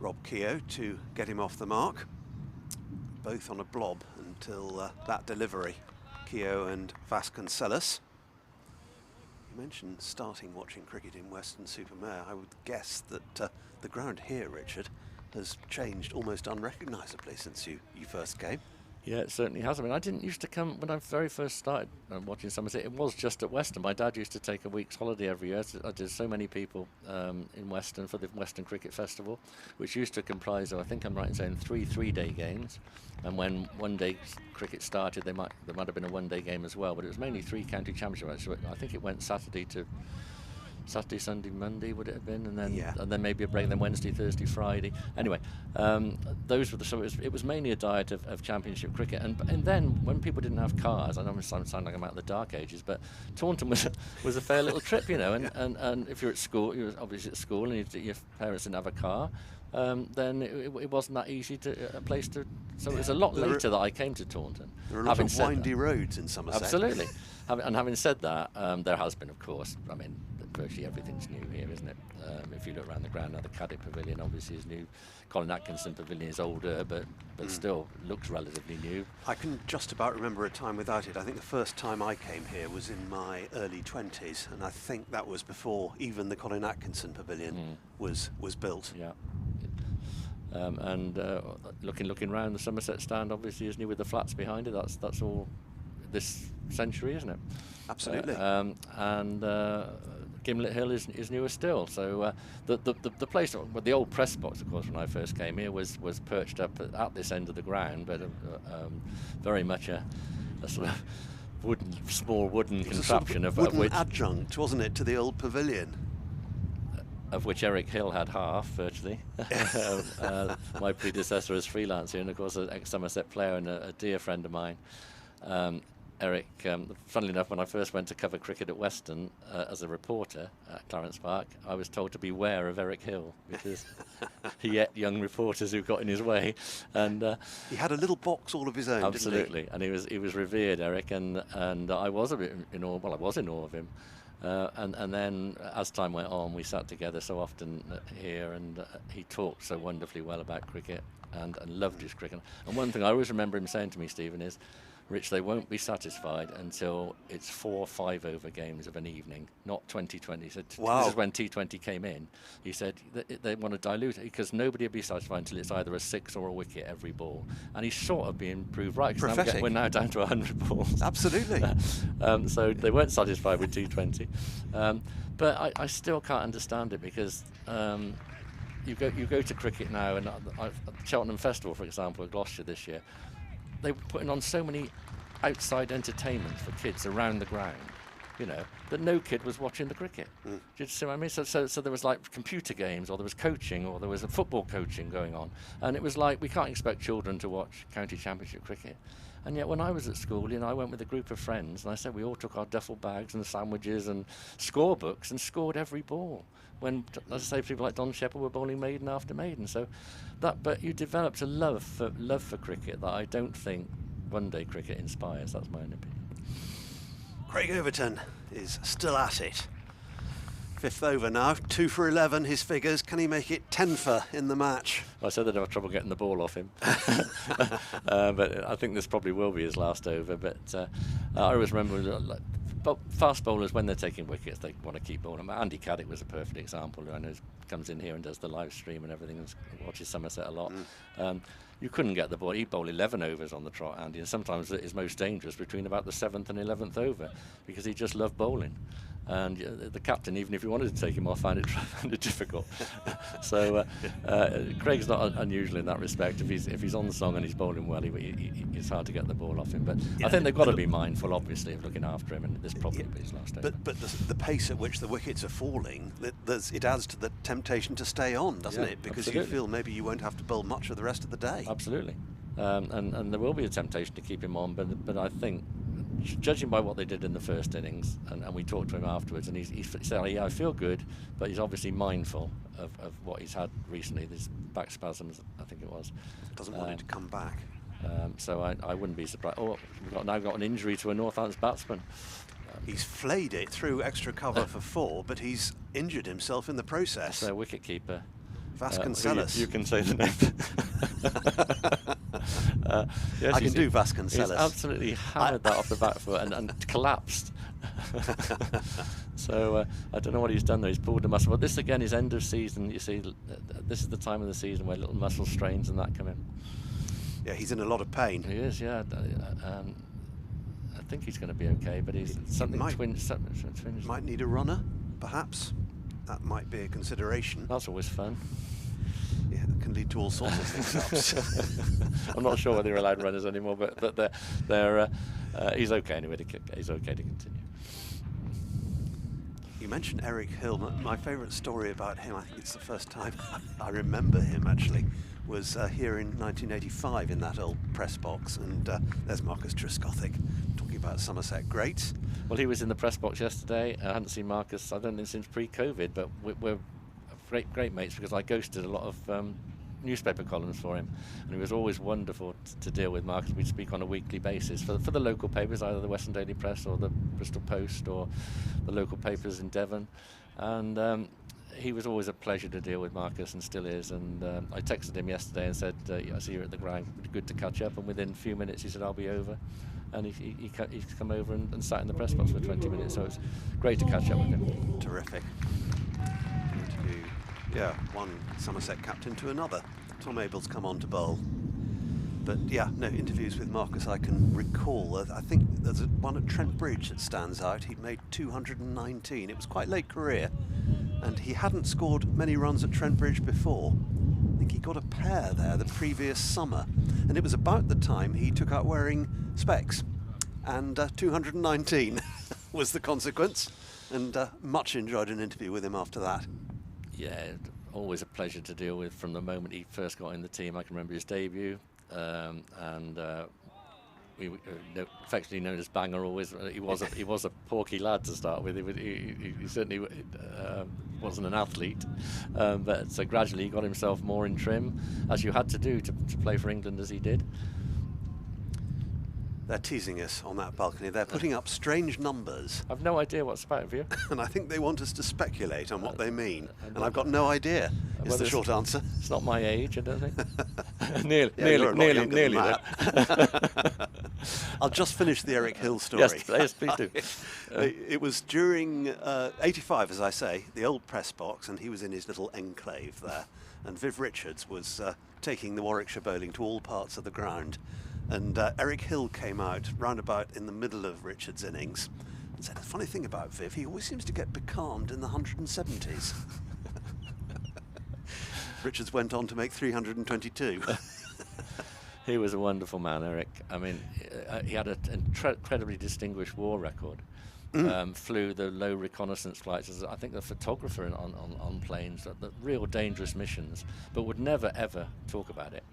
Rob Keogh to get him off the mark. Both on a blob until that delivery, Keogh and Vasconcelos. You mentioned starting watching cricket in Weston-super-Mare. I would guess that the ground here, Richard, has changed almost unrecognisably since you first came. Yeah, it certainly has. I mean, I didn't used to come when I very first started watching Somerset. It was just at Weston. My dad used to take a week's holiday every year. I did so many people in Weston for the Western Cricket Festival, which used to comprise of, I think I'm right in saying, 3 3-day games. And when one-day cricket started, there might have been a one-day game as well. But it was mainly 3 county championships. So I think it went Saturday to Saturday, Sunday, Monday would it have been, and then Yeah. and then maybe a break, then Wednesday, Thursday, Friday. Anyway, those were so it was mainly a diet of Championship cricket, and then when people didn't have cars, I know I'm sounding like I'm out of the dark ages, but Taunton was a fair little trip, you know, and if you're at school, you're obviously at school, and your parents didn't have a car. Then it wasn't that easy a place to. So it was a lot later that I came to Taunton. There are a lot of windy roads in Somerset. Absolutely. And having said that, there has been, of course, I mean, virtually everything's new here, isn't it? If you look around the ground now, the Caddick Pavilion obviously is new. Colin Atkinson Pavilion is older, but still looks relatively new. I can just about remember a time without it. I think the first time I came here was in my early 20s, and I think that was before even the Colin Atkinson Pavilion was built. Yeah. Looking around, the Somerset stand obviously is new with the flats behind it. That's all this century, isn't it? Absolutely. Gimlet Hill is newer still. So the place, well, the old press box, of course, when I first came here was perched up at this end of the ground, but very much a sort of small wooden contraption of wooden adjunct, wasn't it, to the old pavilion? Of which Eric Hill had half, virtually. My predecessor as freelancer, and of course an ex-Somerset player and a dear friend of mine. Eric, funnily enough, when I first went to cover cricket at Weston as a reporter at Clarence Park, I was told to beware of Eric Hill because he ate young reporters who got in his way. And he had a little box all of his own. Absolutely, didn't he? And he was revered, Eric, and I was a bit in awe. Well, I was in awe of him. And then as time went on, we sat together so often here, and he talked so wonderfully well about cricket and loved his cricket. And one thing I always remember him saying to me, Stephen, is, Rich, they won't be satisfied until it's 4 5-over games of an evening, not 20-20. He said, wow. This is when T20 came in. He said they want to dilute it because nobody will be satisfied until it's either a 6 or a wicket every ball. And he's sort of being proved right. Prophetic. We're now down to 100 balls. Absolutely. So they weren't satisfied with T20. But I still can't understand it because you go to cricket now, and Cheltenham Festival, for example, at Gloucester this year, they were putting on so many outside entertainments for kids around the ground, you know, that no kid was watching the cricket. Do you see what I mean? So there was like computer games, or there was coaching, or there was a football coaching going on. And it was like, we can't expect children to watch county championship cricket. And yet when I was at school, you know, I went with a group of friends, and I said we all took our duffel bags and sandwiches and scorebooks and scored every ball. When, as I say, people like Don Shepherd were bowling maiden after maiden. So but you developed a love for cricket that I don't think one-day cricket inspires. That's my own opinion. Craig Overton is still at it. 5th over now, 2 for 11 his figures. Can he make it 10 for in the match? I said they'd have trouble getting the ball off him. But I think this probably will be his last over. But I always remember fast bowlers, when they're taking wickets, they want to keep bowling. Andy Caddick was a perfect example. I know he comes in here and does the live stream and everything, and watches Somerset a lot. You couldn't get the ball. He'd bowl 11 overs on the trot, Andy, and sometimes it is most dangerous between about the 7th and 11th over because he just loved bowling. And the captain, even if you wanted to take him off, found it difficult. So Craig's not unusual in that respect. If he's on the song and he's bowling well, it's hard to get the ball off him. But I think they've got to be mindful, obviously, of looking after him, and this probably will be his last over. But the pace at which the wickets are falling, it adds to the temptation to stay on, doesn't it? Because absolutely. You feel maybe you won't have to bowl much for the rest of the day. Absolutely. And there will be a temptation to keep him on, but I think, judging by what they did in the first innings, and we talked to him afterwards, and he said, yeah, I feel good, but he's obviously mindful of what he's had recently, these back spasms, I think it was. Doesn't want it to come back. So I wouldn't be surprised. Oh, we've now got an injury to a Northampton batsman. He's flayed it through extra cover for 4, but he's injured himself in the process. Their wicket keeper. Vasconcelos. You can say the name. Yes, I can do Vasconcelos. He's absolutely hammered that off the back foot and collapsed. So I don't know what he's done there. He's pulled a muscle. But this again is end of season. You see, this is the time of the season where little muscle strains and that come in. Yeah, he's in a lot of pain. He is, yeah. I think he's going to be okay, but he's something twinged. Might need a runner, perhaps. That might be a consideration. That's always fun. Yeah, it can lead to all sorts of things. I'm not sure whether you're allowed runners anymore, but he's okay anyway. He's okay to continue. You mentioned Eric Hill. My favourite story about him, I think it's the first time I remember him actually, was here in 1985 in that old press box. And there's Marcus Trescothick talking about Somerset greats. Well, he was in the press box yesterday. I hadn't seen Marcus, I don't think, since pre-COVID, but we're great mates because I ghosted a lot of newspaper columns for him, and it was always wonderful to deal with Marcus. We'd speak on a weekly basis for the local papers, either the Western Daily Press or the Bristol Post or the local papers in Devon, and he was always a pleasure to deal with, Marcus, and still is. And I texted him yesterday and said, I see you're at the ground, good to catch up, and within a few minutes he said, I'll be over. And he's come over and sat in the press box for 20 minutes, so it's great to catch up with him. Terrific. Yeah, one Somerset captain to another. Tom Abell's come on to bowl. But yeah, no, interviews with Marcus I can recall. I think there's one at Trent Bridge that stands out. He'd made 219. It was quite late career, and he hadn't scored many runs at Trent Bridge before. I think he got a pair there the previous summer, and it was about the time he took out wearing specs, and 219 was the consequence, and much enjoyed an interview with him after that. Yeah, always a pleasure to deal with from the moment he first got in the team. I can remember his debut, and we affectionately known as Banger. Always, he was a porky lad to start with. He certainly wasn't an athlete, but so gradually he got himself more in trim, as you had to do to play for England as he did. They're teasing us on that balcony. They're putting up strange numbers. I've no idea what's about of you. And I think they want us to speculate on what they mean. And I've got no idea, is the short answer. It's not my age, I don't think. nearly there. I'll just finish the Eric Hill story. Yes, please do. It was during 85, as I say, the old press box, and he was in his little enclave there. And Viv Richards was taking the Warwickshire bowling to all parts of the ground. And Eric Hill came out roundabout in the middle of Richard's innings and said, the funny thing about Viv, he always seems to get becalmed in the 170s. Richards went on to make 322. He was a wonderful man, Eric. I mean, he had an incredibly distinguished war record. Flew the low reconnaissance flights as I think the photographer on planes, the real dangerous missions, but would never ever talk about it.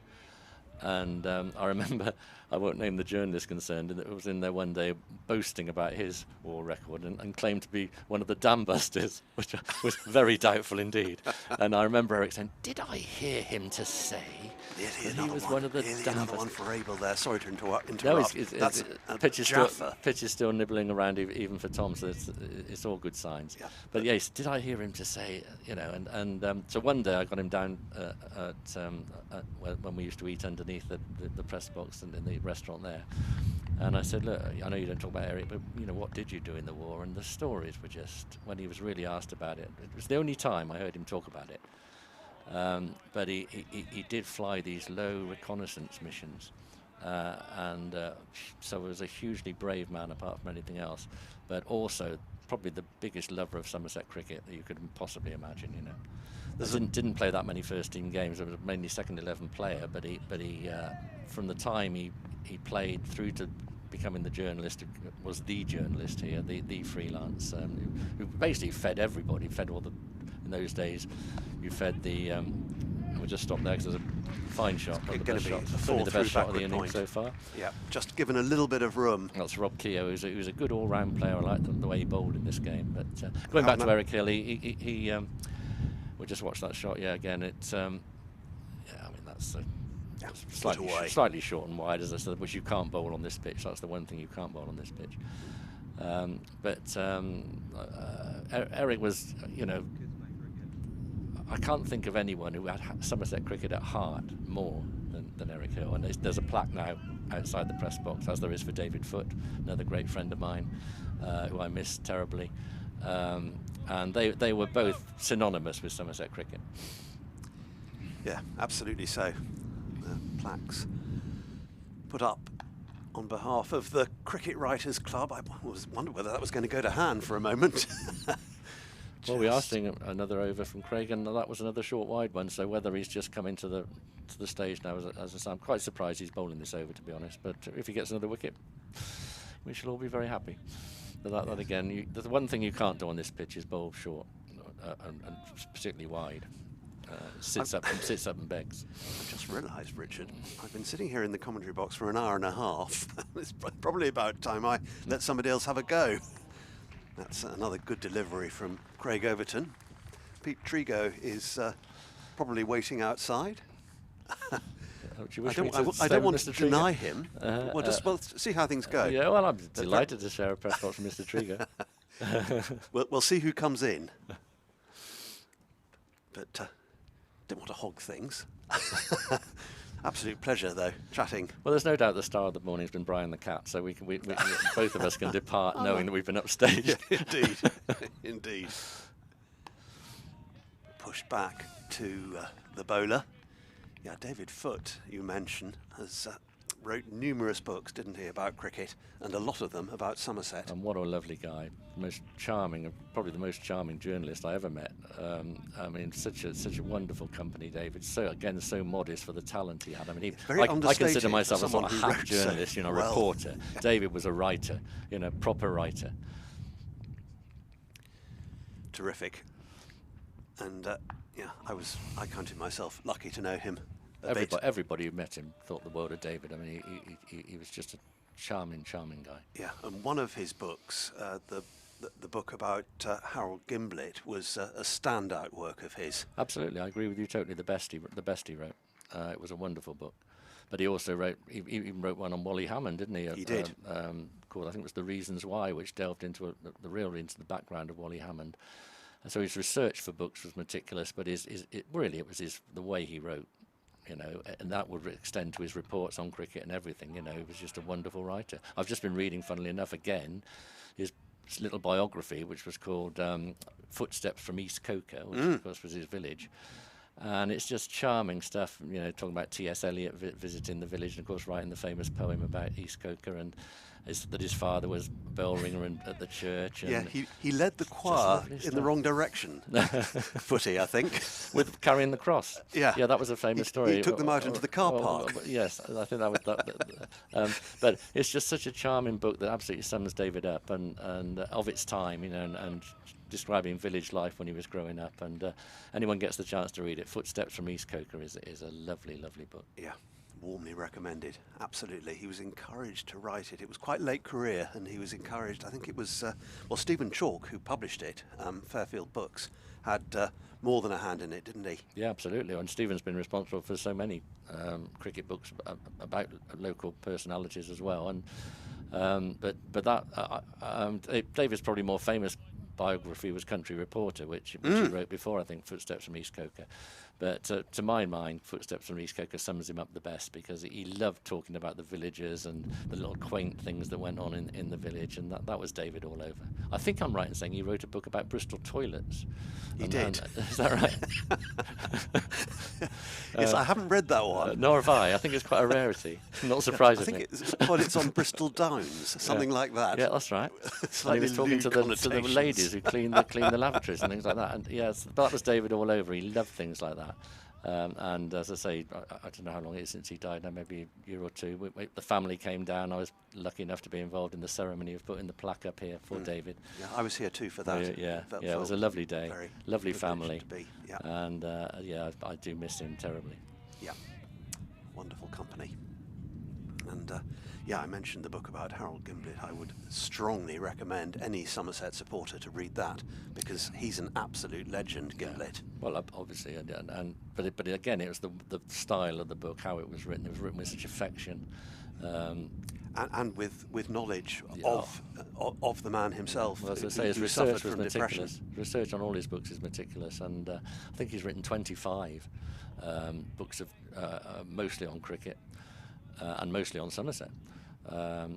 And I remember, I won't name the journalist concerned, and it was in there one day boasting about his war record and claimed to be one of the dam busters, which was very doubtful indeed. And I remember Eric saying, did I hear him to say that he was one of the dam busters? One for Abell there. Sorry to interrupt. No, pitch is still nibbling around even for Tom, so it's all good signs. Yeah, but yes, did I hear him to say, and so one day I got him down when we used to eat underneath the press box and in the restaurant there, and I said, look, I know you don't talk about Eric, but what did you do in the war? And the stories were just, when he was really asked about it was the only time I heard him talk about it. But he did fly these low reconnaissance missions, and so he was a hugely brave man apart from anything else, but also probably the biggest lover of Somerset cricket that you could possibly imagine. Didn't play that many first team games. It was mainly second 11 player, but he from the time he played through to becoming the journalist, was the journalist here, the freelance, who basically fed everybody, fed all the, in those days, you fed the, we'll just stop there because there's a fine shot, it's the best shot of the inning so far. Yeah, just given a little bit of room. That's Rob Keogh, who's a good all-round player. I like the way he bowled in this game. But going back to Eric Hill, he we just watched that shot, again, it's, I mean, that's slightly short and wide, as I said, which you can't bowl on this pitch. That's the one thing you can't bowl on this pitch. Eric was, I can't think of anyone who had Somerset cricket at heart more than Eric Hill. And there's a plaque now outside the press box, as there is for David Foote, another great friend of mine, who I miss terribly. And they were both synonymous with Somerset cricket. Yeah, absolutely so. Plaques put up on behalf of the Cricket Writers Club. I wondered whether that was going to go to hand for a moment. Well, we are seeing another over from Craig, and that was another short wide one. So whether he's just coming to the stage now, as I say, I'm quite surprised he's bowling this over, to be honest. But if he gets another wicket, we shall all be very happy. But that again, the one thing you can't do on this pitch is bowl short, and particularly wide. Sits up and begs. I just realised, Richard, I've been sitting here in the commentary box for an hour and a half. It's probably about time I let somebody else have a go. That's another good delivery from Craig Overton. Pete Trigo is probably waiting outside. I don't want to deny him. We'll see how things go. Yeah, well, I'm delighted to share a press box from Mr. Trigo. We'll see who comes in. But don't want to hog things. Absolute pleasure, though, chatting. Well, there's no doubt the star of the morning's been Brian the cat, so we both of us can depart knowing that we've been upstage. Yeah, indeed, indeed. Push back to the bowler. Yeah, David Foote, you mentioned, has wrote numerous books, didn't he, about cricket, and a lot of them about Somerset. And what a lovely guy, most charming, probably the most charming journalist I ever met. I mean, such a wonderful company, David. So again, so modest for the talent he had. I mean, I consider myself a sort of half journalist, reporter. David was a writer, proper writer. Terrific. And yeah, I counted myself lucky to know him. Everybody who met him thought the world of David. I mean, he was just a charming guy. Yeah, and one of his books, the book about Harold Gimblett, was a standout work of his. Absolutely, I agree with you totally. The best he wrote. It was a wonderful book. But he also wrote, he even wrote one on Wally Hammond, didn't he? He did. Called, I think it was The Reasons Why, which delved into the background of Wally Hammond. And so his research for books was meticulous, but it was the way he wrote. And that would extend to his reports on cricket and everything. He was just a wonderful writer. I've just been reading, funnily enough, again, his little biography, which was called Footsteps from East Coker, which of course was his village. And it's just charming stuff, talking about T.S. Eliot visiting the village, and of course writing the famous poem about East Coker, and that his father was a bell ringer at the church. And yeah, he led the choir in the wrong direction, Footy, I think. With carrying the cross. Yeah, that was a famous story. He took them out into the car park. Yes, I think that was that. But it's just such a charming book that absolutely sums David up, and of its time, and describing village life when he was growing up. And anyone gets the chance to read it, Footsteps from East Coker is a lovely, lovely book. Yeah. Warmly recommended, absolutely. He was encouraged to write it. It was quite late career, and he was encouraged. I think it was Stephen Chalk, who published it, Fairfield Books, had more than a hand in it, didn't he? Yeah, absolutely. And Stephen's been responsible for so many cricket books about local personalities as well. And David's probably more famous biography was Country Reporter, which he wrote before, I think, Footsteps from East Coker. But to my mind, Footsteps from East Coker sums him up the best, because he loved talking about the villagers and the little quaint things that went on in the village, and that was David all over. I think I'm right in saying he wrote a book about Bristol toilets. He did. Is that right? Yes, I haven't read that one. Nor have I. I think it's quite a rarity. Not surprisingly. I think it's on Bristol Downs, something like that. Yeah, that's right. And he was talking to the ladies who clean the lavatories and things like that. And yes, that was David all over. He loved things like that. And as I say, I don't know how long it is since he died now, maybe a year or two. The family came down. I was lucky enough to be involved in the ceremony of putting the plaque up here for David. Yeah, I was here too for that. Yeah, it was a lovely day, lovely family. To be, yeah. And I do miss him terribly. Yeah, wonderful company. And I mentioned the book about Harold Gimblett. I would strongly recommend any Somerset supporter to read that, because he's an absolute legend, Gimblett. Well, obviously, but again, it was the style of the book, how it was written. It was written with such affection, and with knowledge of the man himself. Well, as I say, his research was meticulous. Research on all his books is meticulous, and I think he's written 25 books of mostly on cricket. And mostly on Somerset.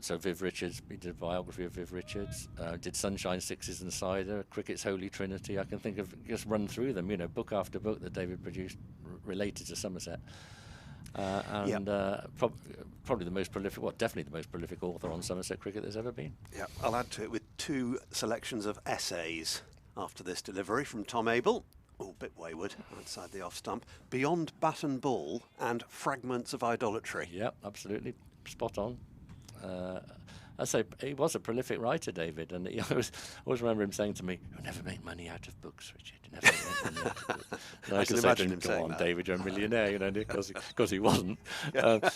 So Viv Richards, he did a biography of Viv Richards, did Sunshine Sixes and Cider, Cricket's Holy Trinity. I can think of, just run through them, book after book that David produced related to Somerset. Probably the most prolific, definitely the most prolific author on Somerset cricket there's ever been. Yeah, I'll add to it with 2 selections of essays after this delivery from Tom Abell. Oh, a bit wayward, outside the off stump. Beyond Bat and Ball and Fragments of Idolatry. Yeah, absolutely. Spot on. I say he was a prolific writer, David, and I always remember him saying to me, "You'll never make money out of books, Richard. You never make money out of books." And I used can to say to imagine him, him "Go saying on, that. David, you're a millionaire," you know, because he wasn't. But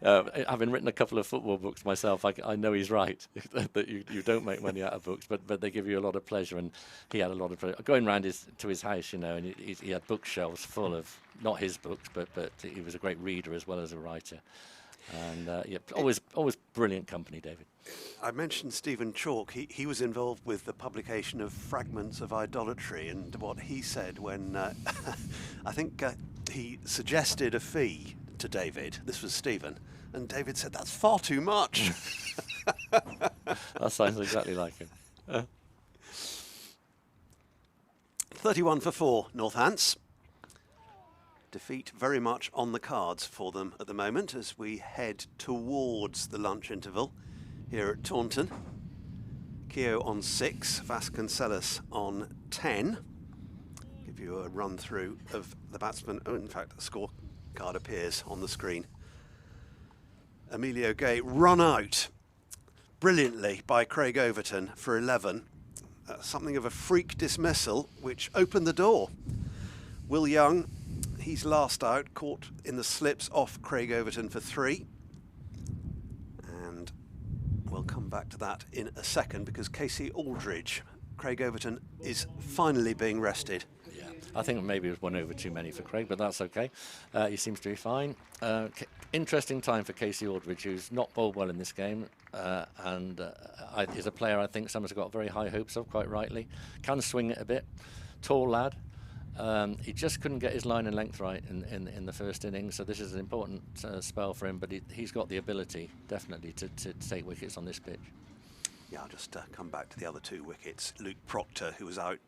having written a couple of football books myself, I know he's right that you don't make money out of books, but they give you a lot of pleasure, and he had a lot of pleasure going round to his house, you know, and he had bookshelves full of not his books, but he was a great reader as well as a writer. And yeah, always brilliant company, David. I mentioned Stephen Chalk. He was involved with the publication of Fragments of Idolatry, and what he said when I think he suggested a fee to David. This was Stephen, and David said, "That's far too much." That sounds exactly like him. 31 for 4, Northants. Defeat very much on the cards for them at the moment as we head towards the lunch interval here at Taunton. Keogh on 6, Vasconcelos on 10. Give you a run through of the batsmen. Oh, in fact, the scorecard appears on the screen. Emilio Gay run out brilliantly by Craig Overton for 11. Something of a freak dismissal which opened the door. Will Young, he's last out, caught in the slips off Craig Overton for 3. And we'll come back to that in a second because Casey Aldridge, Craig Overton is finally being rested. Yeah, I think maybe it was one over too many for Craig, but that's okay. He seems to be fine. Interesting time for Casey Aldridge, who's not bowled well in this game, and is a player I think Somerset got very high hopes of, quite rightly. Can swing it a bit. Tall lad. He just couldn't get his line and length right in the first innings, so this is an important spell for him, but he's got the ability, definitely, to take wickets on this pitch. Yeah, I'll just come back to the other 2 wickets. Luke Proctor, who was out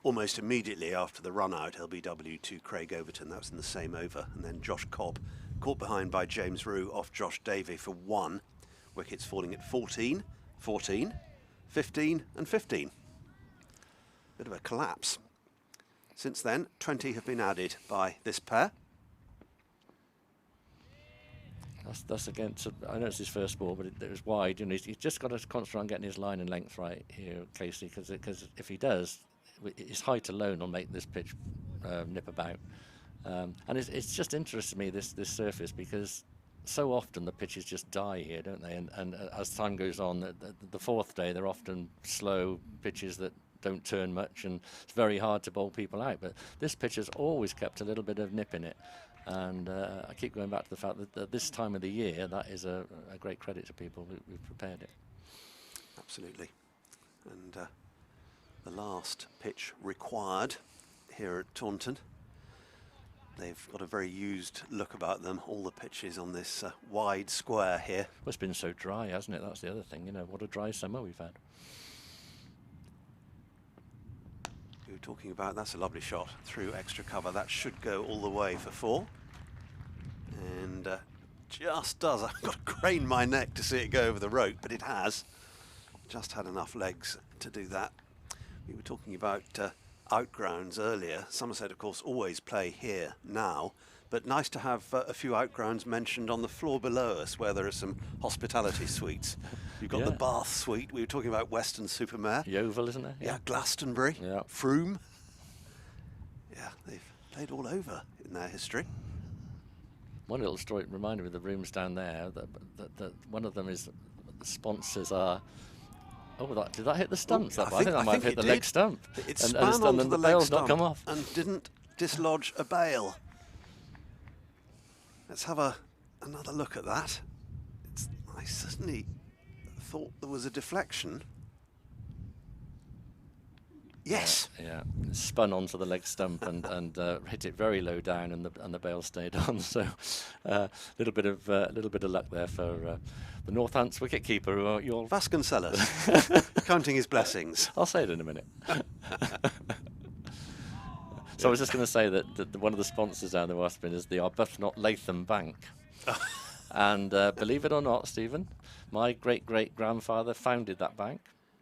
almost immediately after the run-out, LBW to Craig Overton. That was in the same over. And then Josh Cobb, caught behind by James Rue off Josh Davey for 1. Wickets falling at 14, 14, 15 and 15. Bit of a collapse. Since then, 20 have been added by this pair. That's against. I know it's his first ball, but it was wide. You know, he's just got to concentrate on getting his line and length right here, Casey, because if he does, his height alone will make this pitch nip about. And it's just interesting to me, this surface, because so often the pitches just die here, don't they? And as time goes on, the 4th day they're often slow pitches that don't turn much, and it's very hard to bowl people out. But this pitch has always kept a little bit of nip in it. And I keep going back to the fact that this time of the year, that is a great credit to people who've prepared it. Absolutely. And the last pitch required here at Taunton. They've got a very used look about them, all the pitches on this wide square here. Well, it's been so dry, hasn't it? That's the other thing, you know, what a dry summer we've had. We were talking about, that's a lovely shot through extra cover. That should go all the way for 4. And just does. I've got to crane my neck to see it go over the rope, but it has. Just had enough legs to do that. We were talking about outgrounds earlier. Somerset, of course, always play here now, but nice to have a few outgrounds mentioned on the floor below us where there are some hospitality suites. You've got the Bath suite. We were talking about Weston-super-Mare. Yeovil, isn't it? Yeah, Glastonbury, yeah. Frome. Yeah, they've played all over in their history. One little story reminded me of the rooms down there. That one of them is the sponsors are. Oh, did that hit the stumps? I think that might have hit the leg stump. It span onto the leg bail's stump not come off. and didn't dislodge a bail. Let's have another look at that. I certainly thought there was a deflection. Yes. Yeah, it spun onto the leg stump and hit it very low down, and the bail stayed on. So, little bit of luck there for the Northants wicketkeeper, who are your Vasconcelos, counting his blessings. I'll say it in a minute. So I was just going to say that one of the sponsors down the Westbin is the Arbuthnot Latham Bank. And believe it or not, Stephen, my great-great-grandfather founded that bank.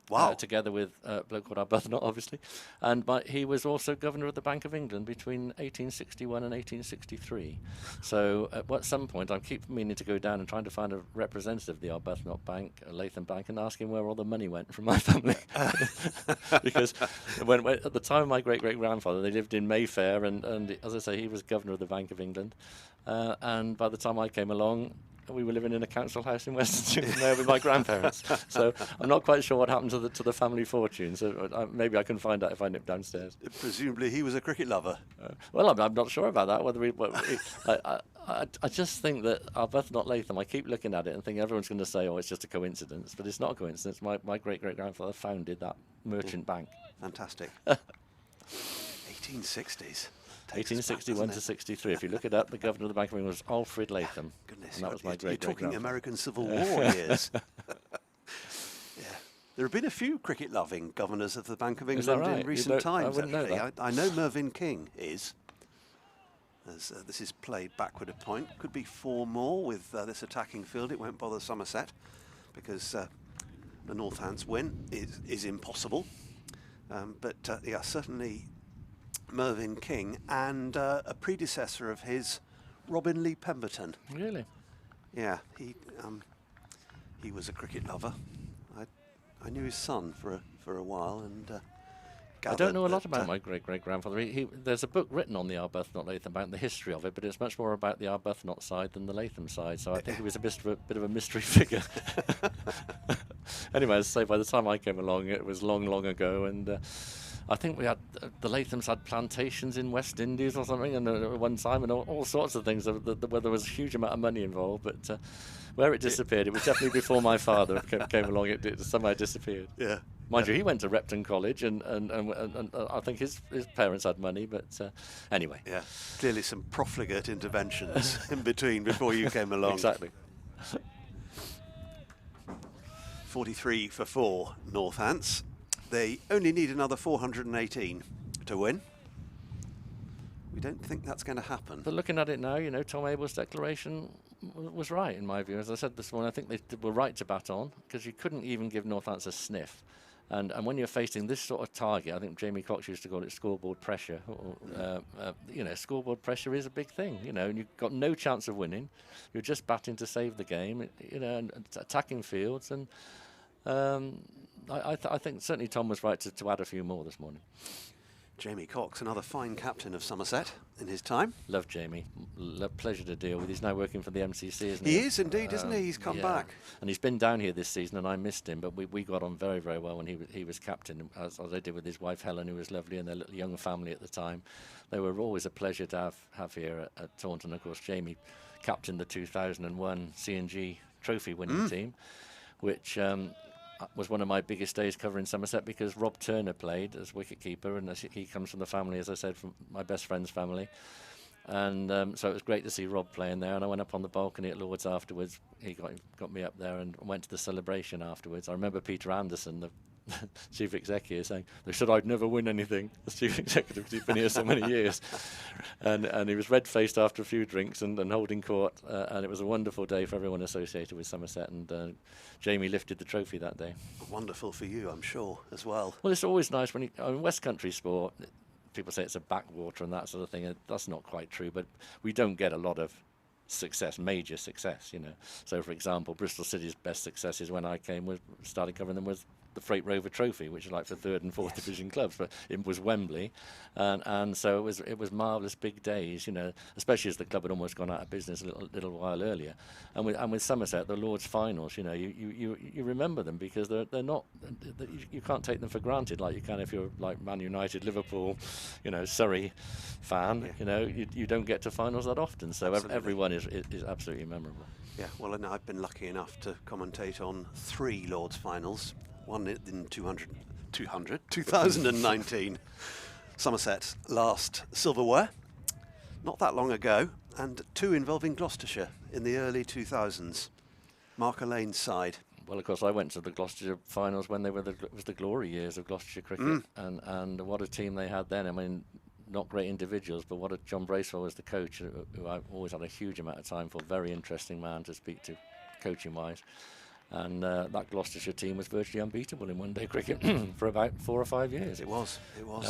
Wow. Together with a bloke called Arbuthnot, obviously. And he was also governor of the Bank of England between 1861 and 1863. So at some point, I keep meaning to go down and trying to find a representative of the Arbuthnot Bank, Latham Bank, and ask him where all the money went from my family. Because when at the time of my great-great-grandfather, they lived in Mayfair, and as I say, he was governor of the Bank of England. And by the time I came along, we were living in a council house in Weston there with my grandparents. So I'm not quite sure what happened to the family fortune. So maybe I can find out if I nip downstairs. Presumably he was a cricket lover. Well, I'm not sure about that. I just think that Arbuthnot Latham, I keep looking at it and thinking everyone's going to say, oh, it's just a coincidence. But it's not a coincidence. My great-great-grandfather founded that merchant bank. Fantastic. 1860s. 1861 to 63. If you look it up, the governor of the Bank of England was Alfred Latham. Goodness, and that was my you're talking great-great-grandfather. American Civil War years. Yeah. There have been a few cricket-loving governors of the Bank of Is that England right? in recent times. I wouldn't know actually. that. I know Mervyn King is. As this is played backward a point. Could be 4 more with this attacking field. It won't bother Somerset because the Northants win is impossible. But yeah, certainly Mervyn King and a predecessor of his, Robin Lee Pemberton. Really? Yeah, he was a cricket lover. I knew his son for a while, and I don't know a lot about my great-great-grandfather. There's a book written on the Arbuthnot Latham Bank, the history of it, but it's much more about the Arbuthnot side than the Latham side. So I think he was a bit of a mystery figure. Anyway, as I say, by the time I came along, it was long, long ago, and I think we had the Lathams had plantations in West Indies or something, and at one time, and all sorts of things where there was a huge amount of money involved. But where it disappeared, it was definitely before my father came along. It somehow disappeared. Yeah. Mind you, he went to Repton College, and I think his parents had money. But anyway. Yeah. Clearly some profligate interventions in between before you came along. Exactly. 43 for 4 Northants. They only need another 418 to win. We don't think that's going to happen. But looking at it now, you know, Tom Abell's declaration was right, in my view. As I said this morning, I think they were right to bat on, because you couldn't even give Northants a sniff. And when you're facing this sort of target, I think Jamie Cox used to call it scoreboard pressure. You know, scoreboard pressure is a big thing, you know, and you've got no chance of winning. You're just batting to save the game, you know, and attacking fields. And I think certainly Tom was right to add a few more this morning. Jamie Cox, another fine captain of Somerset in his time. Love Jamie. Pleasure to deal with. He's now working for the MCC, isn't he? He is indeed, isn't he? He's come back. And he's been down here this season, and I missed him, but we got on very, very well when he was captain, as I did with his wife Helen, who was lovely, and their little young family at the time. They were always a pleasure to have here at Taunton. Of course, Jamie captained the 2001 C&G trophy winning team, which was one of my biggest days covering Somerset, because Rob Turner played as wicketkeeper, and he comes from the family, as I said, from my best friend's family. And so it was great to see Rob playing there. And I went up on the balcony at Lord's afterwards. He got me up there and went to the celebration afterwards. I remember Peter Anderson, the chief executive, saying they said I'd never win anything as chief executive, because he'd been here so many years. And he was red-faced after a few drinks and holding court. And it was a wonderful day for everyone associated with Somerset. And Jamie lifted the trophy that day. Wonderful for you, I'm sure, as well. Well, it's always nice when in West Country sport, people say it's a backwater and that sort of thing. And that's not quite true, but we don't get a lot of success, major success, you know. So, for example, Bristol City's best successes when I started covering them was the Freight Rover Trophy, which is like for 3rd and 4th division clubs, but it was Wembley, and so it was marvellous big days, you know, especially as the club had almost gone out of business a little while earlier. And with Somerset, the Lord's finals, you know, you remember them, because they're not, you can't take them for granted like you can if you're like Man United, Liverpool, you know, Surrey fan. You know, you don't get to finals that often, so everyone is absolutely memorable. Yeah, well, and I've been lucky enough to commentate on 3 Lord's finals. One in 2019. Somerset's last silverware, not that long ago, and 2 involving Gloucestershire in the early 2000s. Mark Alain's side. Well, of course, I went to the Gloucestershire finals when it was the glory years of Gloucestershire cricket, and what a team they had then. I mean, not great individuals, but John Bracewell was the coach, who I've always had a huge amount of time for. Very interesting man to speak to, coaching-wise. And that Gloucestershire team was virtually unbeatable in one-day cricket for about 4 or 5 years. It was.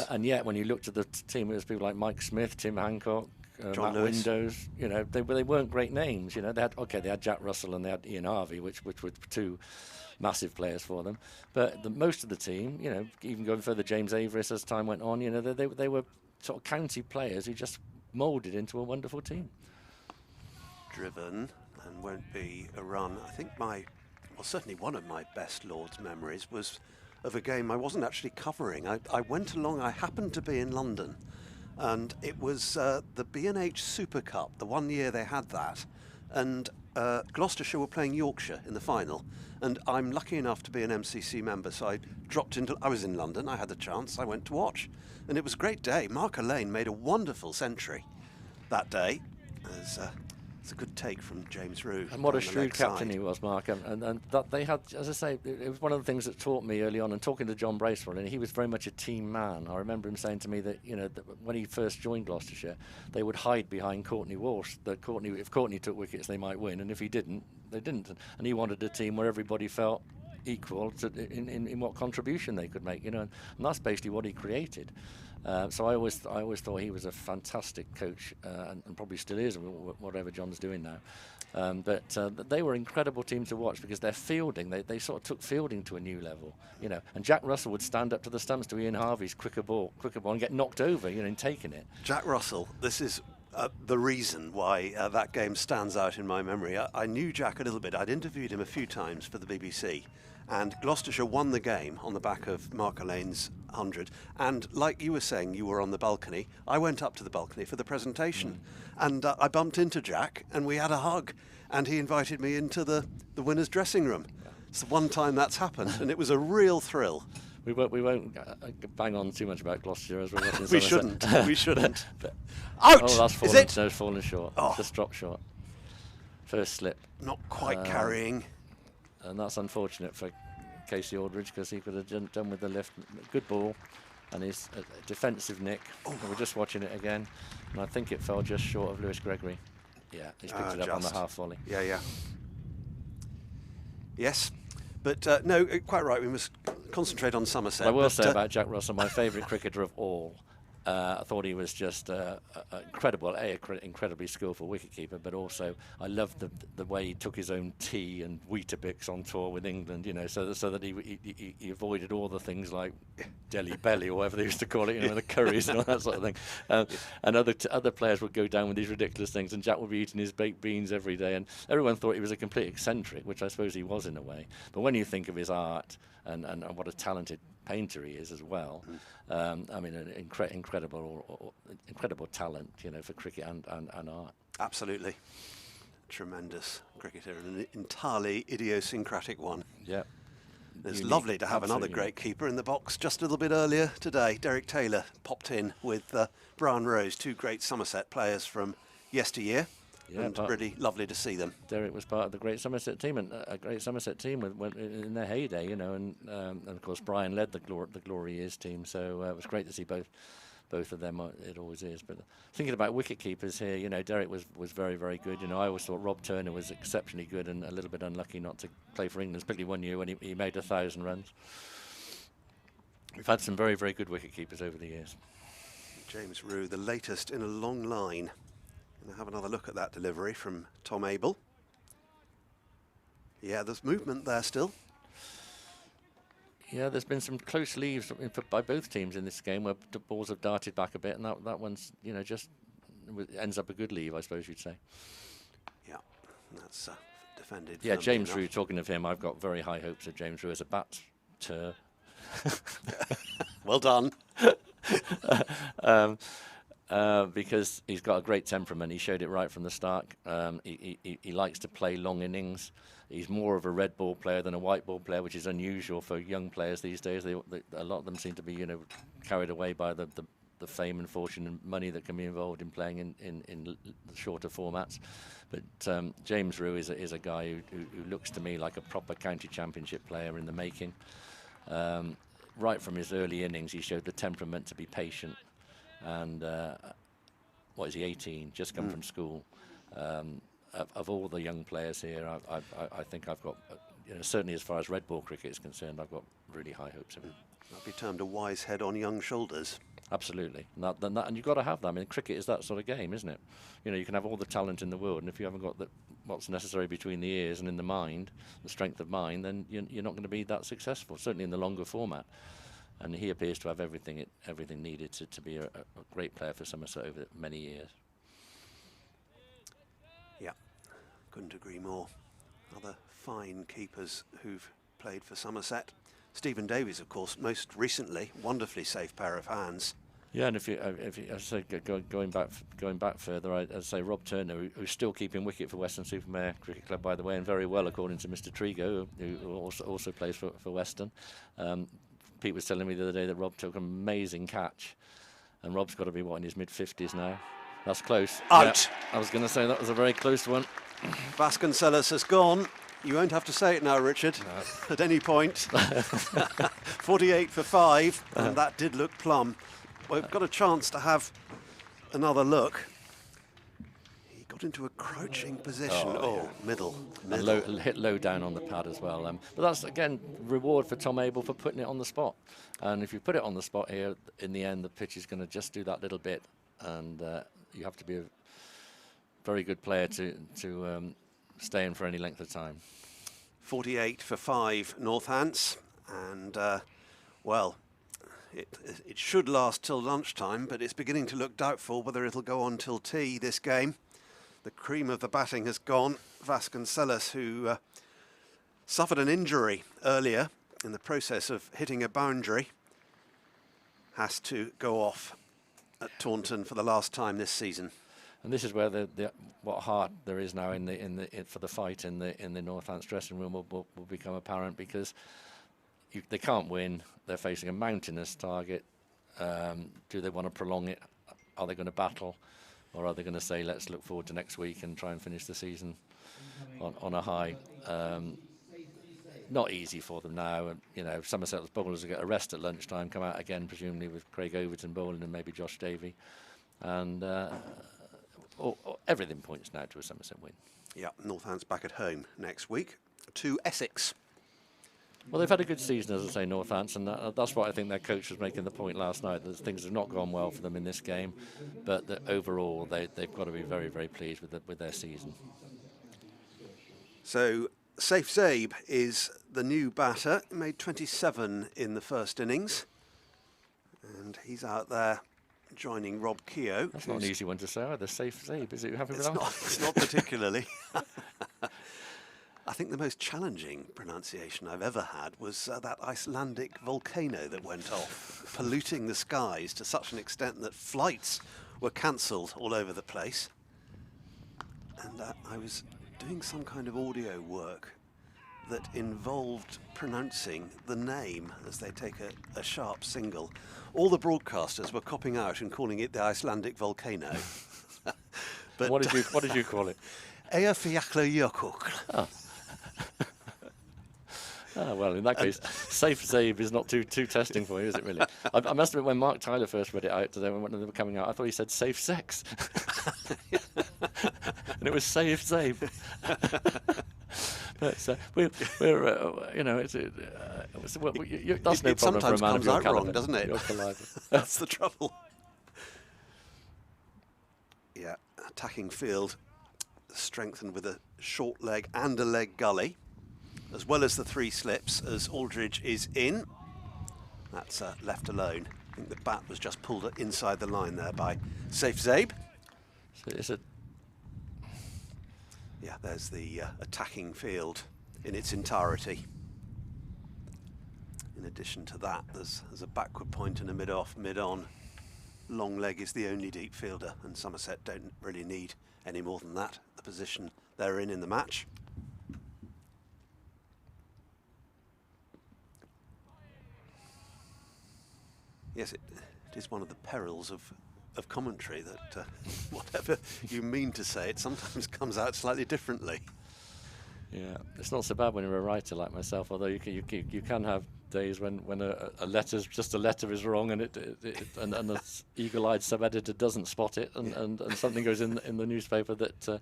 And yet, when you looked at the team, it was people like Mike Smith, Tim Hancock, John Matt Lewis. Windows. You know, they weren't great names. You know, they had Jack Russell and they had Ian Harvey, which were two massive players for them. But most of the team, you know, even going further, James Averis as time went on, you know, they were sort of county players who just moulded into a wonderful team. Driven, and won't be a run. I think certainly one of my best Lord's memories was of a game I wasn't actually covering. I went along, I happened to be in London, and it was the B&H Super Cup, the one year they had that, and Gloucestershire were playing Yorkshire in the final, and I'm lucky enough to be an MCC member, so I was in London, I had the chance, I went to watch, and it was a great day. Mark Lane made a wonderful century that day. It's a good take from James Rue. And what a shrewd captain he was, Mark. And that they had, as I say, it was one of the things that taught me early on. And talking to John Bracewell, and he was very much a team man. I remember him saying to me that, you know, that when he first joined Gloucestershire, they would hide behind Courtney Walsh. That if Courtney took wickets, they might win, and if he didn't, they didn't. And he wanted a team where everybody felt equal in what contribution they could make, you know. And that's basically what he created. So I always thought he was a fantastic coach, and probably still is, whatever John's doing now. But they were an incredible team to watch because their fielding, they sort of took fielding to a new level, you know. And Jack Russell would stand up to the stumps to Ian Harvey's quicker ball, and get knocked over, you know, in taking it. Jack Russell, this is the reason why that game stands out in my memory. I knew Jack a little bit. I'd interviewed him a few times for the BBC. And Gloucestershire won the game on the back of Mark Lane's 100. And like you were saying, you were on the balcony. I went up to the balcony for the presentation. And I bumped into Jack and we had a hug. And he invited me into the winner's dressing room. It's the one time that's happened. And it was a real thrill. We won't bang on too much about Gloucestershire as we're watching. We shouldn't. We shouldn't. Out! Oh, that's fallen. Is it? No, it's fallen short. Oh. Just dropped short. First slip. Not quite carrying. And that's unfortunate for Casey Aldridge because he could have done with the lift. Good ball, and his defensive nick. Oh. We're just watching it again, and I think it fell just short of Lewis Gregory. Yeah, he's picked it up on the half volley. Yeah. Yes, but no, quite right. We must concentrate on Somerset. I will say about Jack Russell, my favourite cricketer of all. I thought he was just incredible, incredibly skillful wicketkeeper, but also I loved the way he took his own tea and Weetabix on tour with England, you know, so that he avoided all the things like Delhi Belly or whatever they used to call it, you know, the curries and all that sort of thing. And other players would go down with these ridiculous things, and Jack would be eating his baked beans every day, and everyone thought he was a complete eccentric, which I suppose he was in a way. But when you think of his art and what a talented painter he is as well. I mean, an incredible talent, you know, for cricket and art. Absolutely. Tremendous cricketer, and an entirely idiosyncratic one. Yeah. It's lovely to have another great keeper in the box. Just a little bit earlier today, Derek Taylor popped in with Brian Rose, two great Somerset players from yesteryear. Yeah, and really lovely to see them. Derek was part of the great Somerset team, and a great Somerset team in their heyday, you know, and of course Brian led the Glory Years team, so it was great to see both of them. It always is. But thinking about wicket keepers here, you know, Derek was very, very good. You know, I always thought Rob Turner was exceptionally good and a little bit unlucky not to play for England, particularly one year when he made 1,000 runs. We've had some very, very good wicket keepers over the years. James Rue, the latest in a long line. Going to have another look at that delivery from Tom Abell. Yeah, there's movement there still. Yeah, there's been some close leaves by both teams in this game where the balls have darted back a bit, and that one's, you know, just ends up a good leave, I suppose you'd say. Yeah, that's defended. Yeah, James Rue, talking of him, I've got very high hopes of James Rue as a batter. Well done. Because he's got a great temperament. He showed it right from the start. He likes to play long innings. He's more of a red ball player than a white ball player, which is unusual for young players these days. A lot of them seem to be, you know, carried away by the fame and fortune and money that can be involved in playing in shorter formats. But James Rue is a guy who looks to me like a proper county championship player in the making. Right from his early innings, he showed the temperament to be patient. And what is he, 18, just come from school. Of all the young players here, I think I've got you know, certainly as far as red ball cricket is concerned, I've got really high hopes of him. That'd be termed a wise head on young shoulders. Absolutely, and you've got to have that. I mean, cricket is that sort of game, isn't it? You know, you can have all the talent in the world, and if you haven't got what's necessary between the ears and in the mind, the strength of mind, then you're not going to be that successful. Certainly in the longer format. And he appears to have everything needed to be a great player for Somerset over many years. Yeah, couldn't agree more. Other fine keepers who've played for Somerset. Stephen Davies, of course, most recently, wonderfully safe pair of hands. Yeah, and if you I say going back further, I'd say Rob Turner, who's still keeping wicket for Weston-super-Mare Cricket Club, by the way, and very well according to Mr. Trigo, who also plays for Weston. Pete was telling me the other day that Rob took an amazing catch, and Rob's got to be, what, in his mid-50s now? That's close. Out! Yeah, I was going to say that was a very close one. Vasconcelos has gone. You won't have to say it now, Richard, at any point. 48 for 5, and that did look plumb. We've got a chance to have another look. He got into a crouching position. Oh, middle. And hit low down on the pad as well. But that's, again, reward for Tom Abell for putting it on the spot. And if you put it on the spot here, in the end, the pitch is going to just do that little bit. And you have to be a very good player to stay in for any length of time. 48 for 5, Northants. And, well, it should last till lunchtime, but it's beginning to look doubtful whether it'll go on till tea, this game. The cream of the batting has gone. Vasconcelos, who suffered an injury earlier in the process of hitting a boundary, has to go off at Taunton for the last time this season. And this is where what heart there is now for the fight in the Northants dressing room will become apparent, because they can't win. They're facing a mountainous target. Do they want to prolong it? Are they going to battle? Or are they going to say, let's look forward to next week and try and finish the season on a high? Not easy for them now. And, you know, Somerset's bowlers will get a rest at lunchtime, come out again, presumably with Craig Overton bowling and maybe Josh Davey. And everything points now to a Somerset win. Yeah, Northants back at home next week to Essex. Well, they've had a good season, as I say, Northants, and that's what I think their coach was making the point last night, that things have not gone well for them in this game, but that overall they've got to be very, very pleased with their season. So, Saif Zaib is the new batter. He made 27 in the first innings, and he's out there joining Rob Keogh. That's not an easy one to say either. Saif Zaib, is it? You happy with that? It's not particularly. I think the most challenging pronunciation I've ever had was that Icelandic volcano that went off, polluting the skies to such an extent that flights were cancelled all over the place. And I was doing some kind of audio work that involved pronouncing the name as they take a sharp single. All the broadcasters were copping out and calling it the Icelandic volcano. But what did you call it? Eyjafjallajökull. Oh. Well, in that case, Saif Zaib is not too testing for you, is it really? I must admit, when Mark Tyler first read it out today, when they were coming out, I thought he said safe sex. And it was Saif Zaib. But we're you know, that's no problem for a man of your caliber. Wrong, doesn't it? That's the trouble. Yeah, attacking field strengthened with a short leg and a leg gully, as well as the 3 slips, as Aldridge is in. That's left alone. I think the bat was just pulled inside the line there by Saif Zaib. So yeah, there's the attacking field in its entirety. In addition to that, there's a backward point and a mid-off, mid-on. Long leg is the only deep fielder, and Somerset don't really need any more than that, the position they're in the match. Yes, it is one of the perils of commentary that whatever you mean to say, it sometimes comes out slightly differently. Yeah, it's not so bad when you're a writer like myself, although you can have days when a letter's just a letter is wrong and and the eagle-eyed sub-editor doesn't spot it and something goes in the newspaper that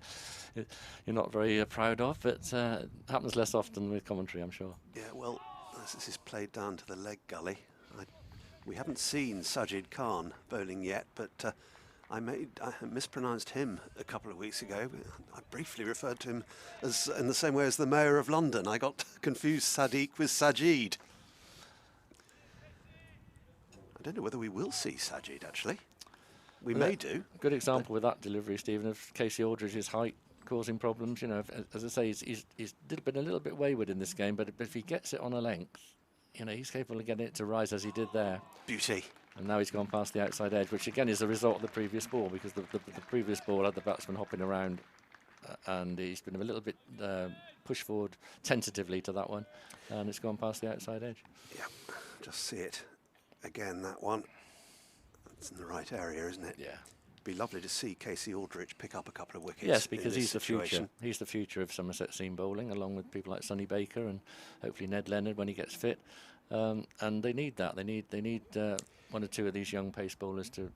you're not very proud of. But it happens less often with commentary, I'm sure. Yeah, well, this is played down to the leg gully. We haven't seen Sajid Khan bowling yet, but I mispronounced him a couple of weeks ago. I briefly referred to him as in the same way as the Mayor of London. I got confused Sadiq with Sajid. I don't know whether we will see Sajid, actually. We may do. Good example with that delivery, Stephen, of Casey Aldridge's height causing problems. You know, as I say, he's been a little bit wayward in this game, but if he gets it on a length, you know, he's capable of getting it to rise as he did there. Beauty. And now he's gone past the outside edge, which again is a result of the previous ball, because the previous ball had the batsman hopping around, and he's been a little bit pushed forward tentatively to that one, and it's gone past the outside edge. Yeah, just see it again, that one. It's in the right area, isn't it? Yeah. Be lovely to see Casey Aldridge pick up a couple of wickets. Yes, because he's situation. the future. He's the future of Somerset seam bowling, along with people like Sonny Baker and hopefully Ned Leonard when he gets fit. And they need that. They need one or two of these young pace bowlers to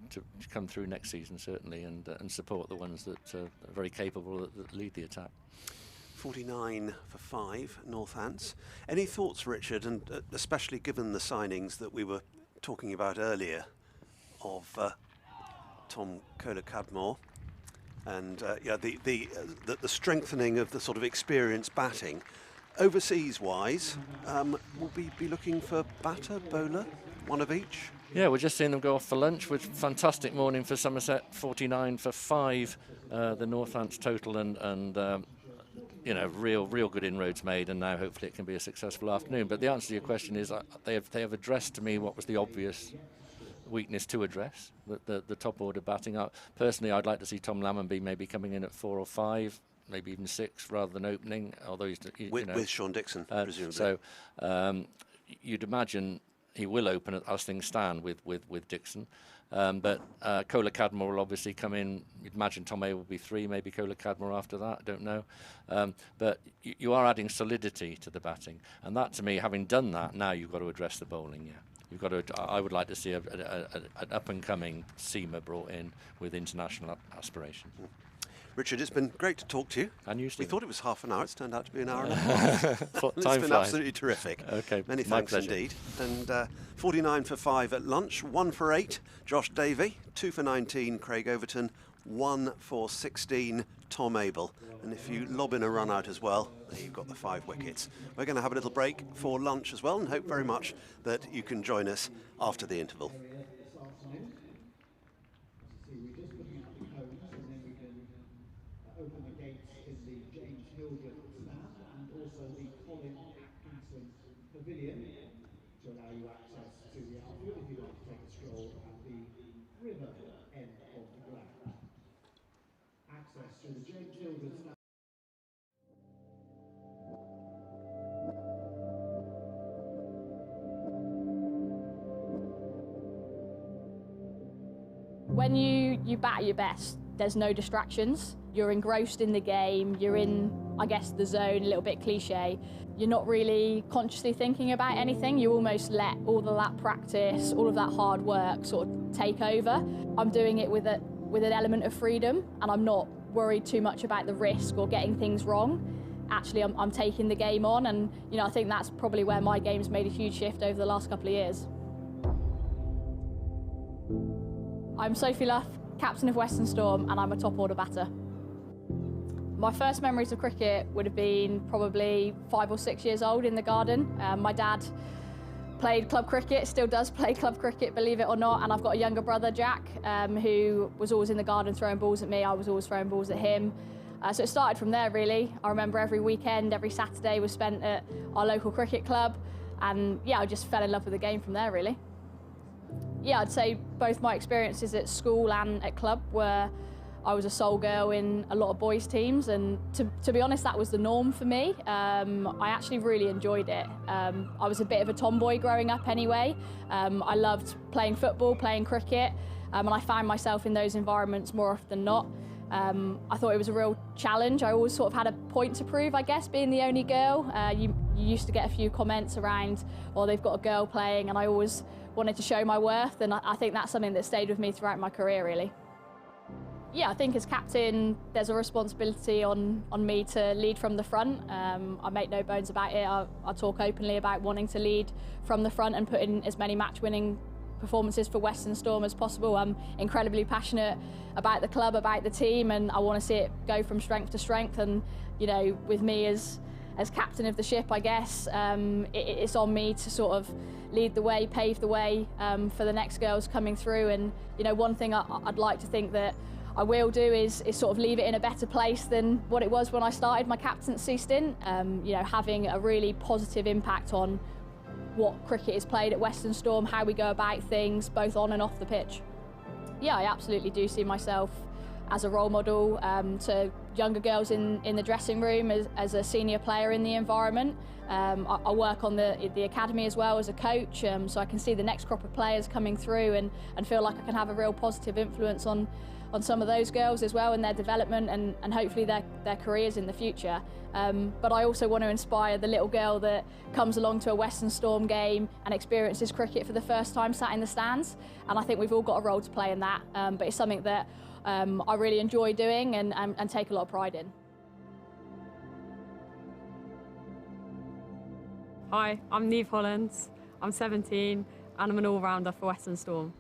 come through next season, certainly, and support the ones that are very capable that lead the attack. 49 for 5, Northants. Any thoughts, Richard, and especially given the signings that we were talking about earlier of Tom Kohler-Cadmore and the strengthening of the sort of experienced batting. Overseas-wise, will we be looking for batter, bowler, one of each? Yeah, we're just seeing them go off for lunch, with fantastic morning for Somerset, 49 for 5, the Northants total, and you know, real good inroads made, and now hopefully it can be a successful afternoon. But the answer to your question is they have addressed to me what was the obvious weakness to address, the top order batting up. Personally, I'd like to see Tom Lammonby maybe coming in at 4 or 5, maybe even 6 rather than opening, although he's with Sean Dixon, presumably. So you'd imagine he will open as things stand with Dixon. But Kohler-Cadmore will obviously come in. You'd imagine Tom A will be 3, maybe Kohler-Cadmore after that, I don't know. But you are adding solidity to the batting. And that, to me, having done that, now you've got to address the bowling, yeah. You've got to. I would like to see an up-and-coming seamer brought in with international aspirations. Richard, it's been great to talk to you. And you, Stephen. We thought it was half an hour. It's turned out to be an hour and a half. It's been absolutely terrific. Okay, many thanks indeed. And 49 for 5 at lunch, 1 for 8, Josh Davey, 2 for 19, Craig Overton, 1 for 16, Tom Abell. And if you lob in a run out as well, there you've got the 5 wickets. We're going to have a little break for lunch as well, and hope very much that you can join us after the interval. Open the gates in the James Hilgard stand and also the Colin Atkinson Pavilion to allow you access to the outfield if you'd like to take a stroll at the river end of the ground. Access to the James Hilgard stand. When you bat at your best, there's no distractions. You're engrossed in the game, you're in, I guess, the zone, a little bit cliche. You're not really consciously thinking about anything. You almost let all of that practice, all of that hard work sort of take over. I'm doing it with an element of freedom, and I'm not worried too much about the risk or getting things wrong. Actually, I'm taking the game on, and I think that's probably where my game's made a huge shift over the last couple of years. I'm Sophie Luff, captain of Western Storm, and I'm a top order batter. My first memories of cricket would have been probably 5 or 6 years old in the garden. My dad played club cricket, still does play club cricket, believe it or not, and I've got a younger brother, Jack, who was always in the garden throwing balls at me. I was always throwing balls at him. So it started from there, really. I remember every weekend, every Saturday was spent at our local cricket club, and yeah, I just fell in love with the game from there, really. Yeah, I'd say both my experiences at school and at club were I was a sole girl in a lot of boys' teams, and to be honest, that was the norm for me. I actually really enjoyed it. I was a bit of a tomboy growing up anyway. I loved playing football, playing cricket, and I found myself in those environments more often than not. I thought it was a real challenge. I always sort of had a point to prove, I guess, being the only girl. You used to get a few comments around, oh, they've got a girl playing, and I always wanted to show my worth, and I think that's something that stayed with me throughout my career, really. Yeah, I think as captain, there's a responsibility on me to lead from the front. I make no bones about it. I talk openly about wanting to lead from the front and put in as many match-winning performances for Western Storm as possible. I'm incredibly passionate about the club, about the team, and I want to see it go from strength to strength. And you know, with me as captain of the ship, I guess it's on me to sort of lead the way, pave the way for the next girls coming through. And you know, one thing I'd like to think that I will do is sort of leave it in a better place than what it was when I started my captaincy stint. You know, having a really positive impact on what cricket is played at Western Storm, how we go about things, both on and off the pitch. Yeah, I absolutely do see myself as a role model to younger girls in the dressing room, as a senior player in the environment. I work on the academy as well as a coach, so I can see the next crop of players coming through and feel like I can have a real positive influence on some of those girls as well in their development and hopefully their careers in the future. But I also want to inspire the little girl that comes along to a Western Storm game and experiences cricket for the first time sat in the stands. And I think we've all got a role to play in that, but it's something that I really enjoy doing and take a lot of pride in. Hi, I'm Neve Hollands, I'm 17 and I'm an all-rounder for Western Storm.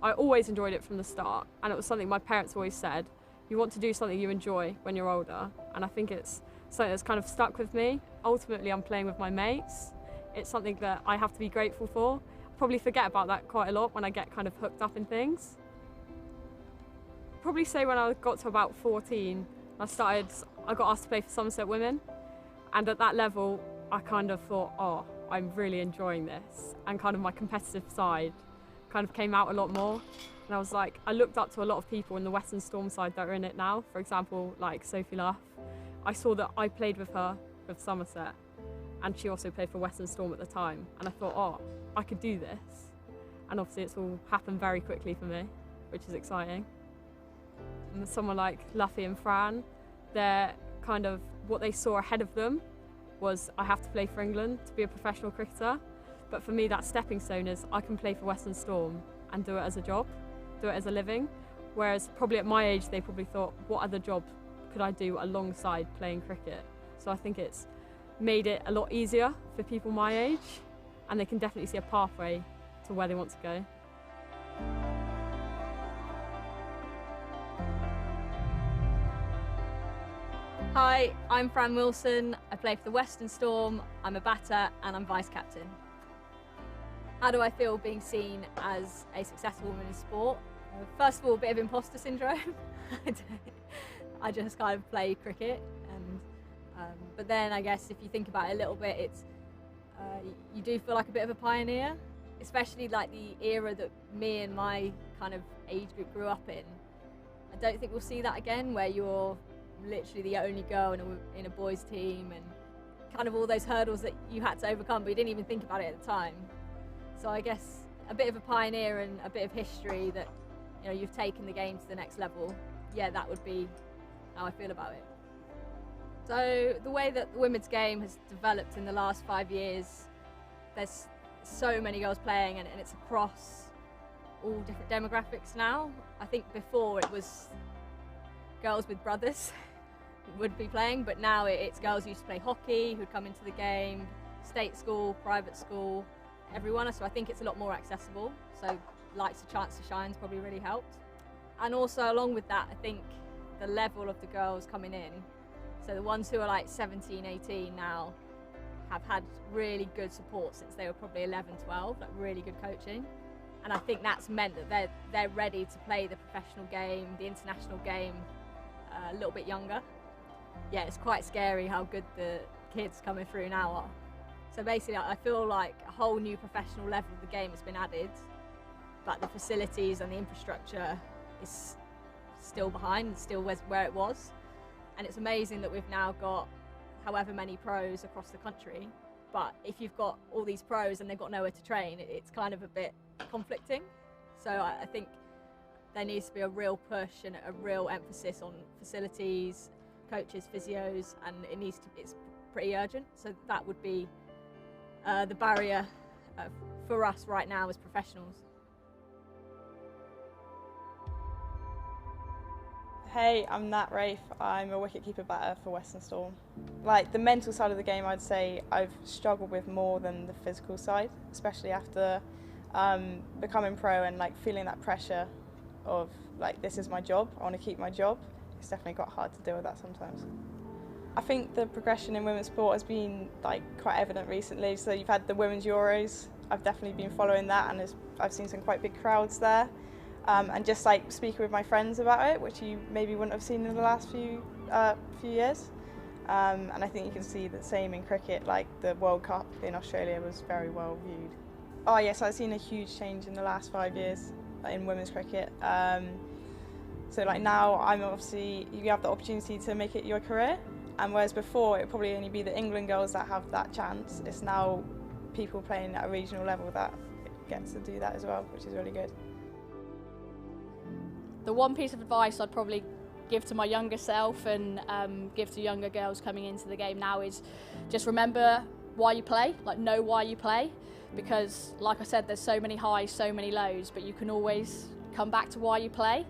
I always enjoyed it from the start, and it was something my parents always said, you want to do something you enjoy when you're older, and I think it's something that's kind of stuck with me. Ultimately, I'm playing with my mates. It's something that I have to be grateful for. I probably forget about that quite a lot when I get kind of hooked up in things. Probably say when I got to about 14, I got asked to play for Somerset women, and at that level, I kind of thought, oh, I'm really enjoying this, and kind of my competitive side kind of came out a lot more. And I was like, I looked up to a lot of people in the Western Storm side that are in it now. For example, like Sophie Latham. I saw that I played with her with Somerset, and she also played for Western Storm at the time. And I thought, oh, I could do this. And obviously it's all happened very quickly for me, which is exciting. And someone like Luffy and Fran, they're kind of, what they saw ahead of them was I have to play for England to be a professional cricketer. But for me, that stepping stone is I can play for Western Storm and do it as a job, do it as a living. Whereas probably at my age, they probably thought, what other job could I do alongside playing cricket? So I think it's made it a lot easier for people my age, and they can definitely see a pathway to where they want to go. Hi, I'm Fran Wilson. I play for the Western Storm. I'm a batter and I'm vice captain. How do I feel being seen as a successful woman in sport? First of all, a bit of imposter syndrome. I just kind of play cricket, but then I guess if you think about it a little bit, it's you do feel like a bit of a pioneer, especially like the era that me and my kind of age group grew up in. I don't think we'll see that again, where you're literally the only girl in a boys' team, and kind of all those hurdles that you had to overcome, but you didn't even think about it at the time. So I guess a bit of a pioneer and a bit of history that, you know, you've taken the game to the next level. Yeah, that would be how I feel about it. So the way that the women's game has developed in the last 5 years, there's so many girls playing, and it's across all different demographics now. I think before it was girls with brothers would be playing, but now it's girls who used to play hockey who'd come into the game, state school, private school, everyone. So I think it's a lot more accessible. So Lights a Chance to Shine's probably really helped. And also along with that, I think the level of the girls coming in, so the ones who are like 17, 18 now, have had really good support since they were probably 11, 12, like really good coaching. And I think that's meant that they're ready to play the professional game, the international game, a little bit younger. Yeah, it's quite scary how good the kids coming through now are. So basically, I feel like a whole new professional level of the game has been added, but the facilities and the infrastructure is still behind, still where it was. And it's amazing that we've now got however many pros across the country, but if you've got all these pros and they've got nowhere to train, it's kind of a bit conflicting. So I think there needs to be a real push and a real emphasis on facilities, coaches, physios, and it's pretty urgent. So that would be the barrier for us right now as professionals. Hey, I'm Nat Rafe. I'm a wicket-keeper batter for Western Storm. Like, the mental side of the game, I'd say I've struggled with more than the physical side, especially after becoming pro and like feeling that pressure of like, this is my job, I want to keep my job. It's definitely got hard to deal with that sometimes. I think the progression in women's sport has been like quite evident recently. So you've had the Women's Euros. I've definitely been following that, and I've seen some quite big crowds there. And just like speaking with my friends about it, which you maybe wouldn't have seen in the last few years. And I think you can see the same in cricket. Like the World Cup in Australia was very well viewed. Oh yes, I've seen a huge change in the last 5 years in women's cricket. So like now, you have the opportunity to make it your career. And whereas before, it would probably only be the England girls that have that chance, it's now people playing at a regional level that gets to do that as well, which is really good. The one piece of advice I'd probably give to my younger self and give to younger girls coming into the game now is just remember why you play, like know why you play, because like I said, there's so many highs, so many lows, but you can always come back to why you play.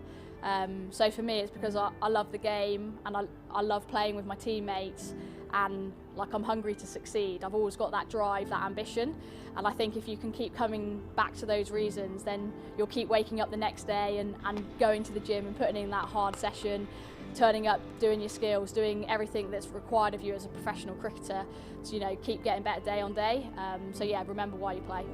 So for me, it's because I love the game and I love playing with my teammates, and like I'm hungry to succeed. I've always got that drive, that ambition, and I think if you can keep coming back to those reasons, then you'll keep waking up the next day and going to the gym and putting in that hard session, turning up, doing your skills, doing everything that's required of you as a professional cricketer to keep getting better day on day. So yeah, remember why you play.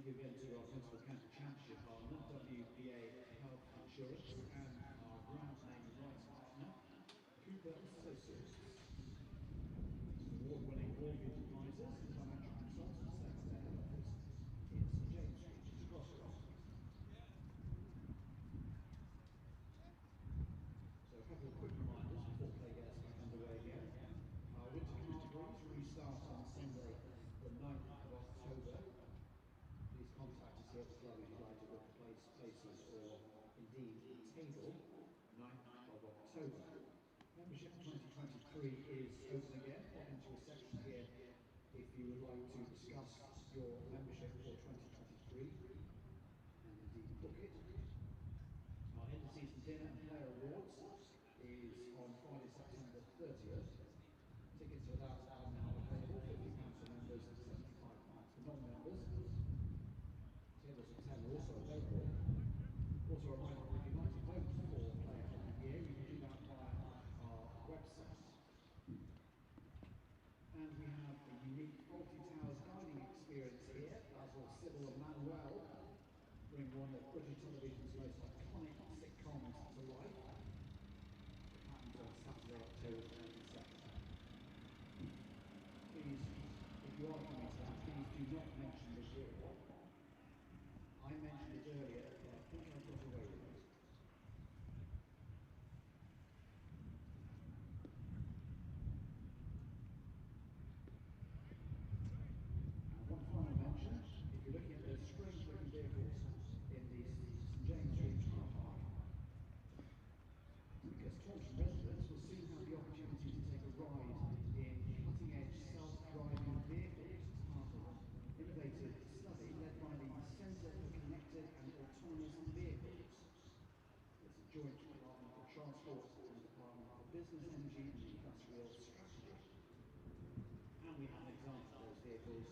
you again to our Principal County Championship partner, WBA Health Insurance, and our ground name rights partner, Cooper Associates. Award-winning mortgage advisors and financial consultants set up their head office in St James Street, just across from us. So a couple of quick reminders before play gets back underway again. Our winter carnivals restart on Sunday, the 9th of October. Please contact us here at the club if you'd like to book places or indeed the table, 9th of October. Membership 2023 is open again. Pop into reception here if you would like to discuss your membership for 2023 and indeed book it. Our end of season dinner and player awards is on Friday, September 30th. Tickets are now available, £50 for members and £75 for non-members. Tables of 10 are also available. Also a reminder, if you'd like to vote for Player of the Year, you can do that via our website. And we have a unique Faulty Towers dining experience here. Basil, Sybil and Manuel bring one of British television's most iconic sitcoms to life. It happens on Saturday, October 22nd. Please, if you are coming to that, please do not mention the war. I mentioned it earlier, but I think I got away with it. And one final mention, if you're looking at those strange-looking vehicles in the St James Street car park, because Taunton residents will soon have the opportunity to take a ride in cutting-edge self-driving vehicles as part of an innovative study led by the Centre for Connected and Autonomous Vehicles. It's a joint Department for Transport and Department for Business, Energy and Industrial Strategy. And we have an example of those vehicles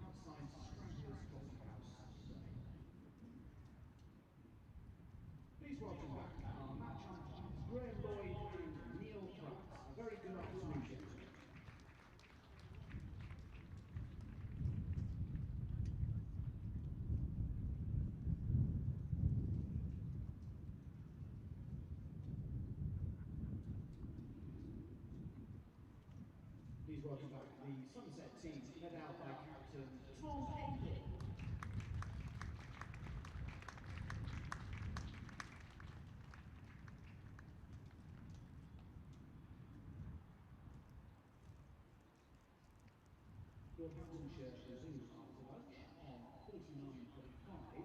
outside Scragglers Coffee House today. Please welcome back our match umpires, Graham Lloyd and Neil Pratt. A very good afternoon, gentlemen. Please welcome back the Somerset team, led out by Captain Tom Abell. Northamptonshire resumes after lunch on 49.5.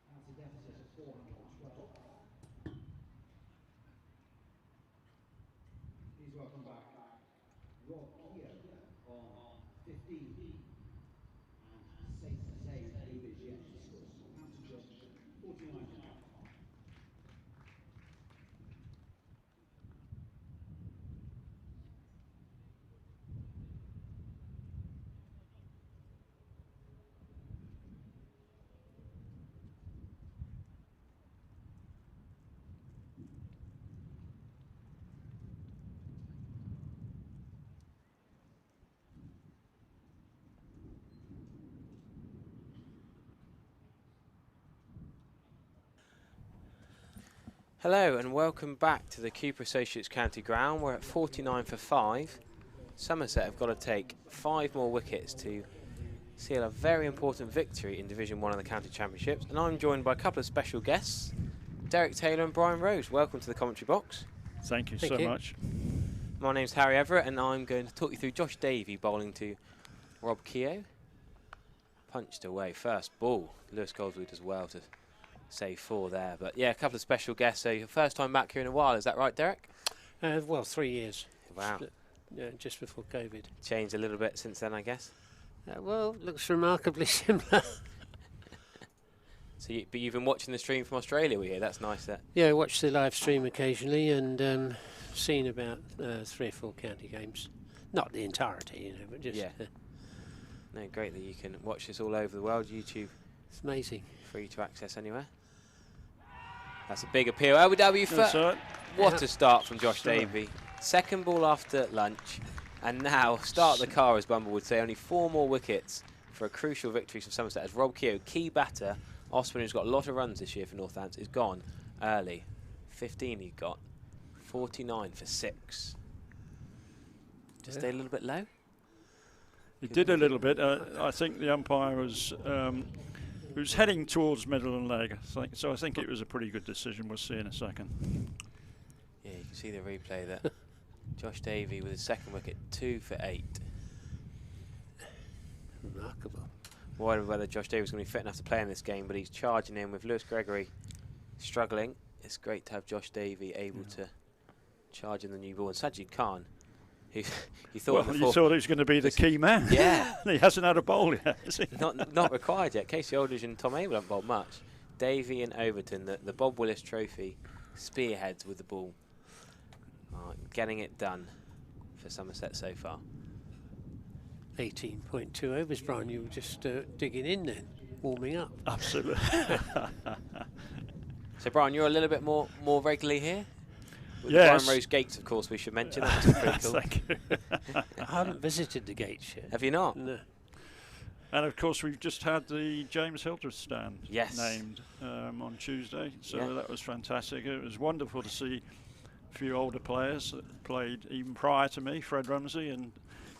That's a deficit of 412. Please welcome back Rob Keogh on 15. And safe to say who is yet to score. Northamptonshire 49.5. Hello and welcome back to the Cooper Associates County Ground. We're at 49 for 5. Somerset have got to take 5 more wickets to seal a very important victory in Division 1 of the County Championships. And I'm joined by a couple of special guests, Derek Taylor and Brian Rose. Welcome to the commentary box. Thank you so much. My name's Harry Everett and I'm going to talk you through Josh Davey bowling to Rob Keogh. Punched away, first ball. Lewis Goldswood as well to save 4 there. But yeah, a couple of special guests. So your first time back here in a while, is that right, Derek? Well, 3 years. Wow. Just before COVID. Changed a little bit since then, I guess. Well, looks remarkably similar. So, but you've been watching the stream from Australia, we hear. That's nice. That. Yeah, I watch the live stream occasionally and seen about 3 or 4 county games. Not the entirety, but just. Yeah. No, great that you can watch this all over the world. YouTube. It's amazing. Free to access anywhere. That's a big appeal. LBW first. What a start from Josh Davey. Second ball after lunch. And now, start the car, as Bumble would say. Only 4 more wickets for a crucial victory for Somerset as Rob Keogh, key batter, off-spinner who's got a lot of runs this year for Northampton, is gone early. 15 he got, 49 for 6. Just stay a little bit low? He did a little bit. I think the umpire was heading towards middle and leg. So I think it was a pretty good decision. We'll see in a second. Yeah, you can see the replay there. Josh Davey with his second wicket, 2 for 8. Remarkable. Wonder whether Josh Davey was going to be fit enough to play in this game, but he's charging in with Lewis Gregory struggling. It's great to have Josh Davey able to charge in the new ball. And Sajid Khan, who you thought he thought he was going to be the key man. Yeah. He hasn't had a bowl yet, has he? Not required yet. Casey Aldridge and Tom Abell haven't bowled much. Davey and Overton, the Bob Willis Trophy spearheads with the ball. Getting it done for Somerset so far. 18.2 overs, Brian. You were just digging in then, warming up. Absolutely. So, Brian, you're a little bit more regularly here? With yes. Brian Rose Gates, of course, we should mention. That was pretty cool. Thank you. I haven't visited the gates yet. Have you not? No. And of course, we've just had the James Hildreth stand named on Tuesday, so that was fantastic. It was wonderful to see a few older players that played even prior to me, Fred Rumsey and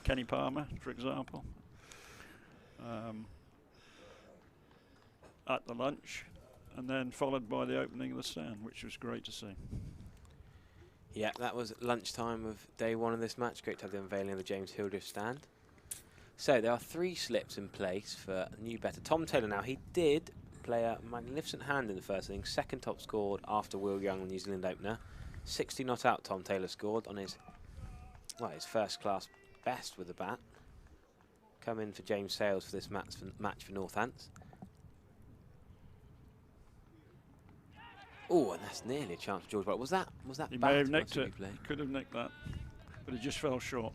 Kenny Palmer, for example, at the lunch, and then followed by the opening of the stand, which was great to see. Yeah, that was lunchtime of day 1 of this match. Great to have the unveiling of the James Hildreth stand. So there are 3 slips in place for new batter. Tom Taylor now, he did play a magnificent hand in the first innings, second top scored after Will Young, the New Zealand opener. 60 not out Tom Taylor scored on his first class best with the bat. Come in for James Sales for this match for Northants. Oh, and that's nearly a chance for George Bartlett. Was that He bat? may have nicked it. He could have nicked that, but he just fell short.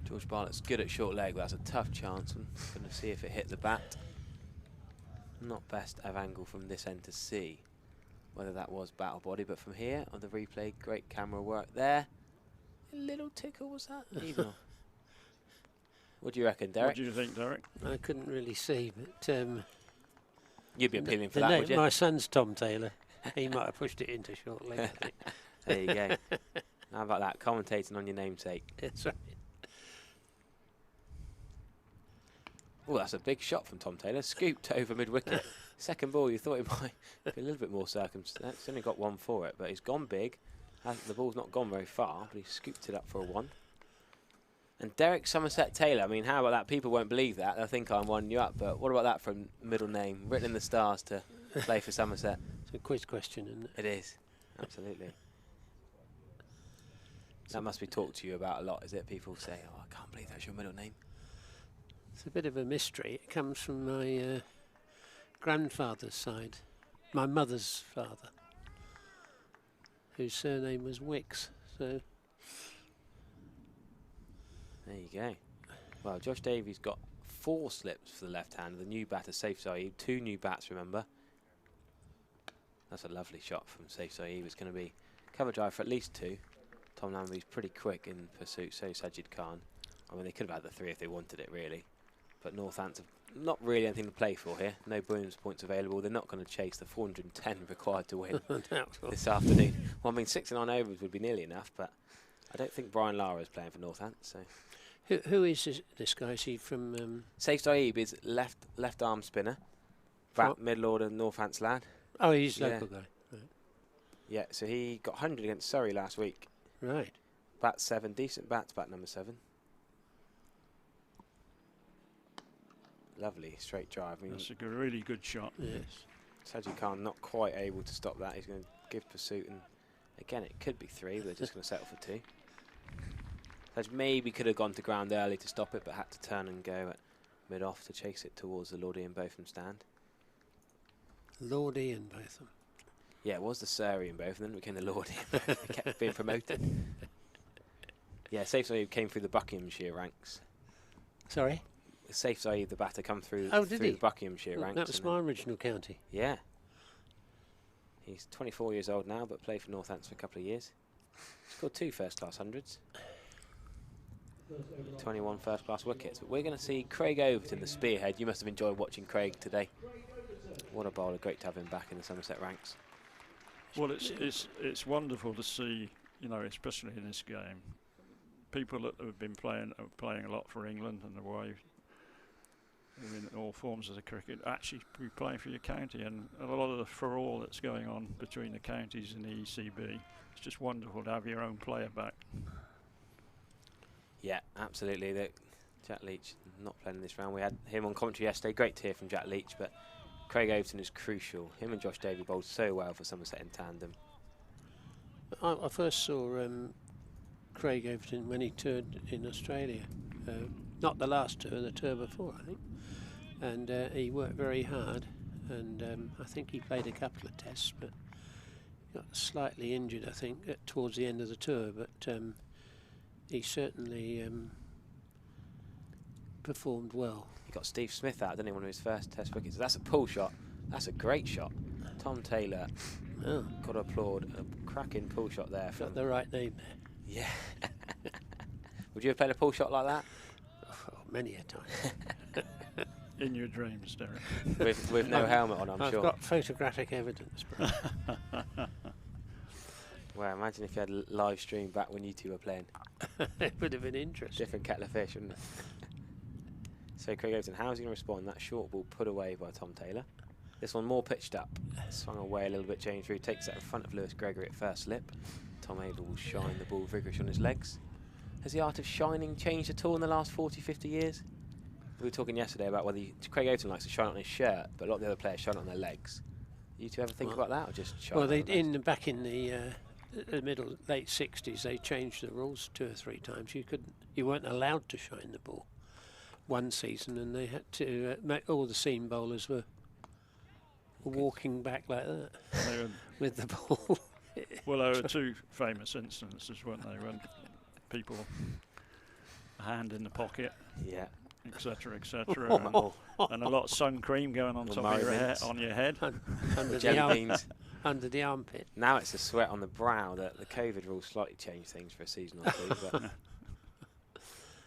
George Bartlett's good at short leg, but that's a tough chance. I'm going to see if it hit the bat. Not best of angle from this end to see whether that was bat or body, but from here on the replay, great camera work there. A little tickle, was that? Even. What do you reckon, Derek? What do you think, Derek? I couldn't really see, but you'd be appealing for that, would you? My son's Tom Taylor. He might have pushed it into short leg. There you go. How about that? Commentating on your namesake. That's right. Oh, that's a big shot from Tom Taylor. Scooped over mid-wicket. Second ball, you thought he might be a little bit more circumspect. He's only got 1 for it, but he's gone big. The ball's not gone very far, but he scooped it up for a 1. And Derek Somerset Taylor, I mean, how about that? People won't believe that. They'll think I'm winding you up, but what about that from middle name? Written in the stars to play for Somerset. It's a quiz question, isn't it? It is, absolutely. That must be talked to you about a lot, is it? People say, oh, I can't believe that's your middle name. It's a bit of a mystery. It comes from my grandfather's side, my mother's father, whose surname was Wicks. So there you go. Well, Josh Davies got 4 slips for the left hand. The new batter, Saif Saeed. 2 new bats, remember. That's a lovely shot from Saif Saeed. Was going to be cover drive for at least 2. Tom Lamby's pretty quick in pursuit, so Sajid Khan. I mean, they could have had the 3 if they wanted it, really. But Northampton have not really anything to play for here. No bonus points available. They're not going to chase the 410 required to win this afternoon. Well, I mean, 69 overs would be nearly enough, but I don't think Brian Lara is playing for Northampton. So, who is this guy? Is he from? Saif Saeed is left arm spinner, middle order Northampton lad. Oh, he's local guy. Right. Yeah, so he got 100 against Surrey last week. Right. Bat 7, decent bat, bat number 7. Lovely straight drive. I mean, that's a really good shot. Yes. Sajid Khan not quite able to stop that. He's going to give pursuit, and again, it could be 3, but they're just going to settle for 2. Sajid maybe could have gone to ground early to stop it, but had to turn and go at mid-off to chase it towards the Lordy and Botham stand. Lordy and Botham. Yeah, it was the Surrey and Botham, then it became the Lordy. It kept being promoted. Yeah, Saif Saeed came through the Buckinghamshire ranks. Sorry? Saif Saeed, the batter, come through, through the Buckinghamshire ranks. That was my original county. Yeah. He's 24 years old now, but played for Northampton for a couple of years. Scored 2 first-class hundreds. 21 first-class wickets. But we're going to see Craig Overton, the spearhead. You must have enjoyed watching Craig today. What a bowler. Great to have him back in the Somerset ranks. Well, it's wonderful to see, you know, especially in this game, people that have been playing a lot for England and away in all forms of the cricket actually be playing for your county, and a lot of the furore that's going on between the counties and the ECB. It's just wonderful to have your own player back. Yeah, absolutely. Jack Leach not playing this round. We had him on commentary yesterday. Great to hear from Jack Leach, but Craig Overton is crucial. Him and Josh Davey bowled so well for Somerset in tandem. I first saw Craig Overton when he toured in Australia. Not the last tour, the tour before, I think. And he worked very hard, and I think he played a couple of tests, but got slightly injured, I think, towards the end of the tour. But he certainly performed well. He got Steve Smith out, didn't he, one of his first test wickets. That's a pull shot. That's a great shot. Tom Taylor, got to applaud. A cracking pull shot there. Got the right name there. Yeah. Would you have played a pull shot like that? Oh, many a time. In your dreams, Derek. with no helmet on, I'm sure. I've got photographic evidence, bro. Well, imagine if you had a live stream back when you two were playing. It would have been interesting. Different kettle of fish, wouldn't it? So Craig Overton, how's he going to respond? That short ball put away by Tom Taylor. This one more pitched up. Swung away a little bit, changed through. Takes it in front of Lewis Gregory at first slip. Tom Abell will shine the ball vigorous on his legs. Has the art of shining changed at all in the last 40, 50 years? We were talking yesterday about whether Craig Overton likes to shine on his shirt, but a lot of the other players shine on their legs. You two ever think about that, or just shine? Well, back in the late 60s, they changed the rules 2 or 3 times. You weren't allowed to shine the ball one season, and they had to make all the seam bowlers were walking back like that with the ball. Well, there were 2 famous instances, weren't they, when people a hand in the pocket, yeah, etc., etc., and a lot of sun cream going on top of your head, under the armpit. Now it's the sweat on the brow. That the COVID rules slightly changed things for a season or 2.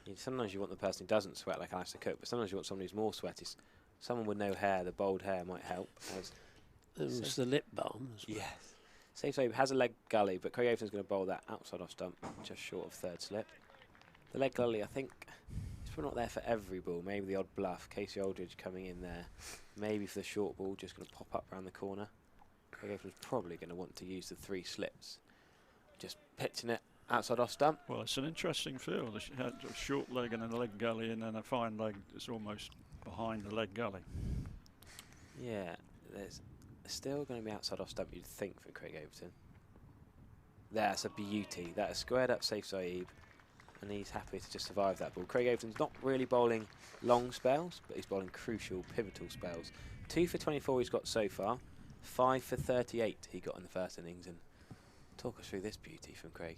But sometimes you want the person who doesn't sweat, like Alistair Cook, but sometimes you want someone who's more sweaty. Someone with no hair, the bald hair might help. There was the lip balm as well. Yes. Safe save has a leg gully, but Craig Overton's going to bowl that outside off stump, just short of third slip. The leg gully, I think, is probably not there for every ball. Maybe the odd bluff. Casey Aldridge coming in there. Maybe for the short ball, just going to pop up around the corner. Craig Overton's probably going to want to use the 3 slips. Just pitching it outside off stump. Well, it's an interesting field. She had a short leg and a leg gully, and then a fine leg that's almost behind the leg gully. Yeah, there's still going to be outside off stump, you'd think, for Craig Overton. That's a beauty. That is squared up Saif Saeed, and he's happy to just survive that ball. Craig Overton's not really bowling long spells, but he's bowling crucial, pivotal spells. 2 for 24 he's got so far. 5 for 38 he got in the first innings. And talk us through this beauty from Craig.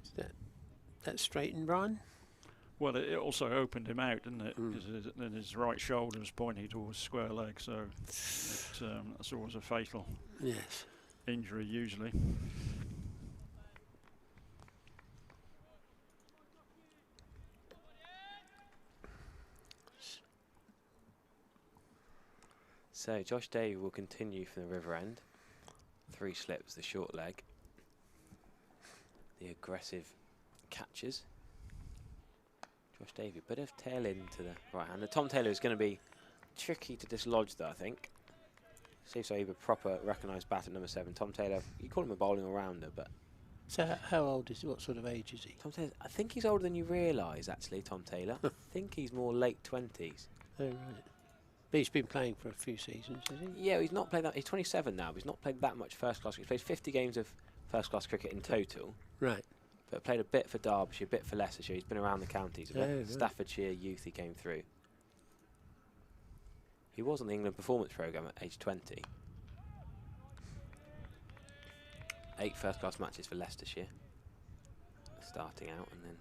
Is that straight and Brian? Well, it also opened him out, didn't it? Because his right shoulder was pointing towards square leg, so that's always a fatal injury usually. So Josh Davey will continue from the river end. 3 slips, the short leg. The aggressive catches. Josh Davey, bit of tail into the right hander. Tom Taylor is going to be tricky to dislodge, though, I think. Safe Saeed, a proper recognised bat at number 7. Tom Taylor, you call him a bowling all-rounder, but... So how old is he? What sort of age is he? Tom Taylor, I think he's older than you realise, actually, Tom Taylor. I think he's more late 20s. Oh, right. But he's been playing for a few seasons, has he? Yeah, he's not played that. He's 27 now, but he's not played that much first-class. He's played 50 games of first-class cricket in total. Right. But played a bit for Derbyshire, a bit for Leicestershire. He's been around the counties a bit. Right. Staffordshire youth he came through. He was on the England performance programme at age 20. 8 first-class matches for Leicestershire, starting out, and then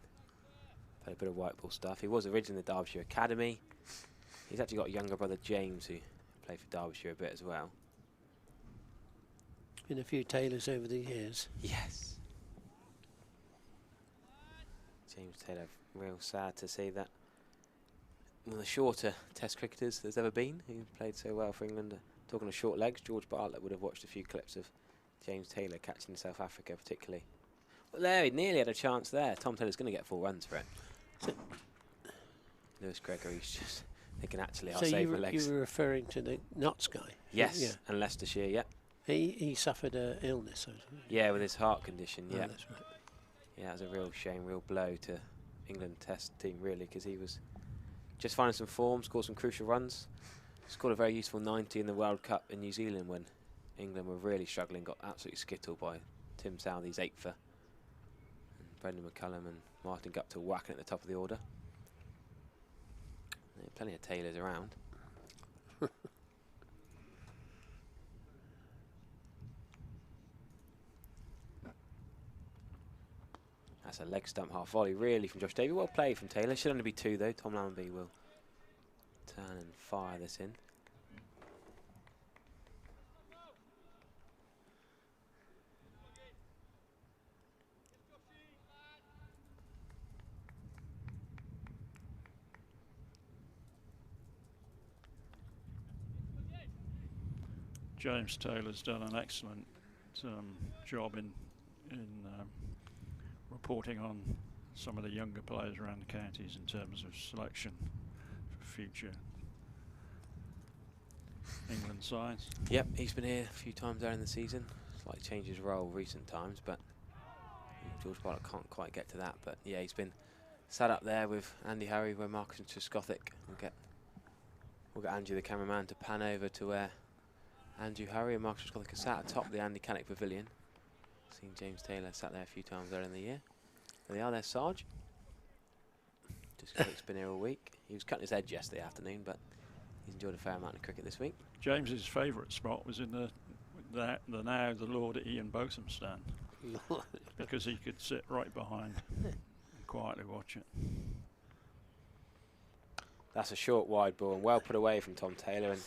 played a bit of white ball stuff. He was originally in the Derbyshire Academy. He's actually got a younger brother, James, who played for Derbyshire a bit as well. Been a few Taylors over the years. Yes. James Taylor, real sad to see that one of the shorter Test cricketers there's ever been, who played so well for England. Talking of short legs, George Bartlett would have watched a few clips of James Taylor catching in South Africa particularly. But there, he nearly had a chance there. Tom Taylor's going to get 4 runs for it. Lewis Gregory's just thinking, actually, I'll save the legs. You were referring to the Notts guy? Yes, yeah. and Leicestershire, yeah. He suffered an illness. Yeah, with his heart condition, yeah. Oh, that's right. Yeah, it was a real shame, real blow to England Test team, really, because he was just finding some form, scored some crucial runs. Scored a very useful 90 in the World Cup in New Zealand when England were really struggling, got absolutely skittled by Tim Southey's 8 for. And Brendan McCullum and Martin Guptill whacking at the top of the order. There are plenty of Taylors around. That's a leg stump half volley, really, from Josh Davey. Well played from Taylor. Should only be 2, though. Tom Lamby will turn and fire this in. James Taylor's done an excellent job in reporting on some of the younger players around the counties in terms of selection for future England sides. Yep, he's been here a few times during the season. Slightly changed his role recent times, but George Bartlett can't quite get to that. But yeah, he's been sat up there with Andy Harry, where Marcus Trescothick. We'll get Andrew, the cameraman, to pan over to where Andrew Harry and Marcus Trescothick are sat atop the Andy Cannock Pavilion. Seen James Taylor sat there a few times earlier in the year. There they are, there's Sarge. Just Quick's been here all week. He was cutting his edge yesterday afternoon, but he's enjoyed a fair amount of cricket this week. James's favourite spot was in the Lord Ian Botham stand, because he could sit right behind and quietly watch it. That's a short wide ball and well put away from Tom Taylor, and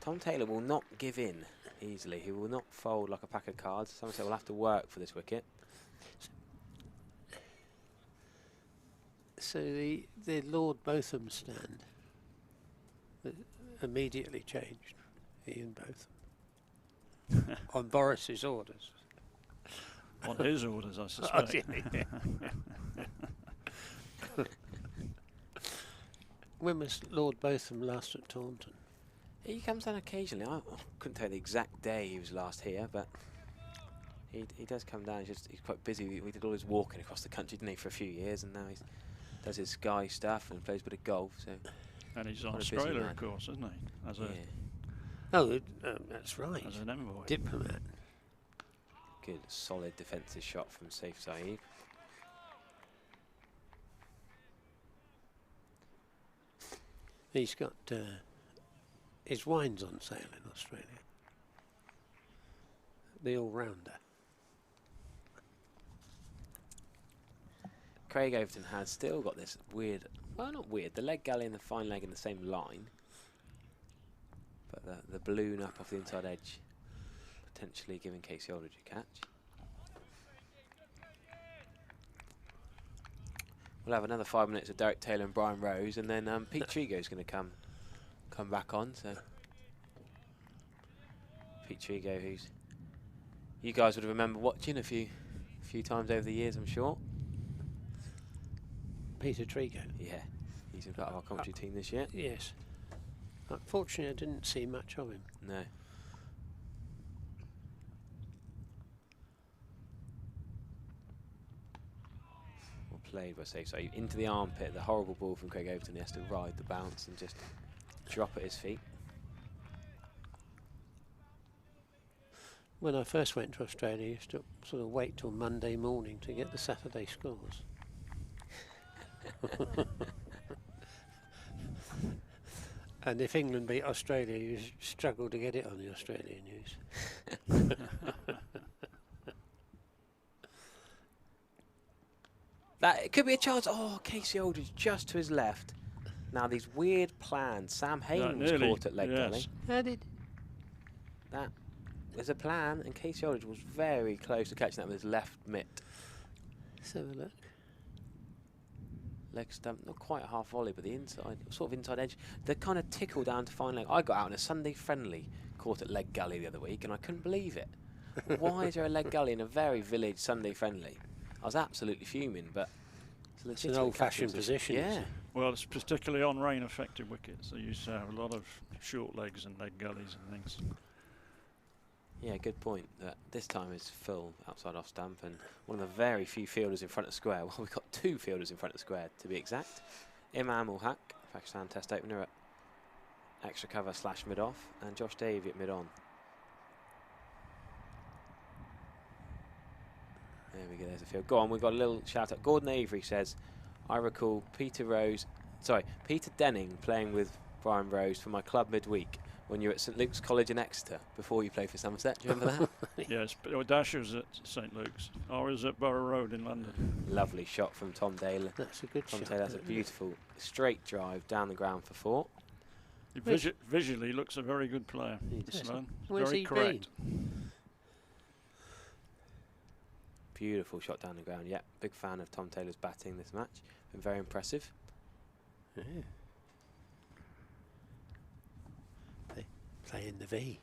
Tom Taylor will not give in easily. He will not fold like a pack of cards. Somerset will have to work for this wicket. So the Lord Botham stand immediately changed, Ian Botham, on Boris's orders. On his orders, I suspect. When was Lord Botham last at Taunton? He comes down occasionally. I couldn't tell you the exact day he was last here, but he does come down. He's quite busy. We did all his walking across the country, didn't he, for a few years, and now he does his Sky stuff and plays a bit of golf. So. And he's on Australia, of course, isn't he? As that's right. As an envoy. Diplomat. Good, solid defensive shot from Saif Saeed. He's got his wine's on sale in Australia. The all-rounder. Craig Overton has still got this weird, well, not weird, the leg galley and the fine leg in the same line, but the balloon up off the inside edge, potentially giving Casey Aldridge a catch. We'll have another 5 minutes of Derek Taylor and Brian Rose, and then Pete Trigo's going to come back on. So Pete Trigo, who's you guys would have remembered watching a few times over the years, I'm sure. Peter Trigo. Yeah, he's a part of our commentary team this year. Yes. Unfortunately, I didn't see much of him. No. Well played by Safe. So into the armpit, the horrible ball from Craig Overton. He has to ride the bounce and just drop at his feet. When I first went to Australia, I used to sort of wait till Monday morning to get the Saturday scores. And if England beat Australia, you struggle to get it on the Australian news. That it could be a chance. Oh, Casey Aldridge just to his left. Now these weird plans. Sam Hayden was caught at leg galley. How did that? There's a plan, and Casey Aldridge was very close to catching that with his left mitt. Let's have a look. leg stump, not quite a half volley, but the inside, sort of inside edge. The kind of tickle down to fine leg. I got out in a Sunday friendly, caught at leg gully the other week, and I couldn't believe it. Why is there a leg gully in a very village Sunday friendly? I was absolutely fuming, but it's an old-fashioned position. Yeah. Well, it's particularly on rain-affected wickets. They used to have a lot of short legs and leg gullies and things. Yeah, good point. That this time is full outside off stump, and one of the very few fielders in front of square. Well, we've got 2 fielders in front of square to be exact. Imam ul Haq, Pakistan Test opener at extra cover / mid off, and Josh Davey at mid on. There we go, there's a field. Go on, we've got a little shout out. Gordon Avery says, I recall Peter Denning playing with Brian Rose for my club midweek when you were at St Luke's College in Exeter before you played for Somerset. Do you remember that? Yes, Dash was at St Luke's. I was at Borough Road in London. Lovely shot from Tom Dale. That's a good shot. Tom Taylor has a beautiful straight drive down the ground for 4. He visually looks a very good player. Where's very he correct. Beautiful shot down the ground. Yeah, big fan of Tom Taylor's batting this match. Been very impressive. Yeah. Play in the V.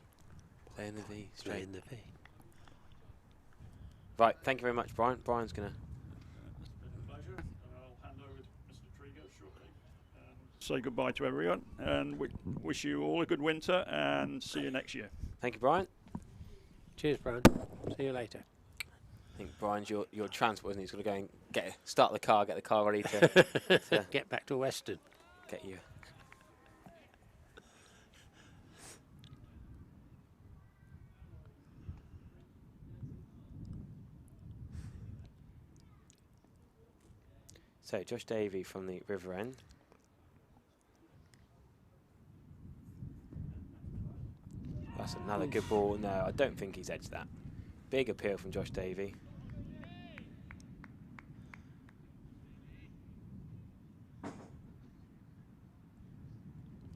Play in the V. Straight. Play in the V. Right, thank you very much, Brian. Brian's going to... It's been a pleasure, and I'll hand over to Mr. Trigo shortly. Say goodbye to everyone, and we wish you all a good winter, and see you next year. Thank you, Brian. Cheers, Brian. See you later. I think Brian's your transport, isn't he? He's going to go and start the car, get the car ready to get back to Weston. Get you. So Josh Davey from the River End. That's another good ball. No, I don't think he's edged that. Big appeal from Josh Davey.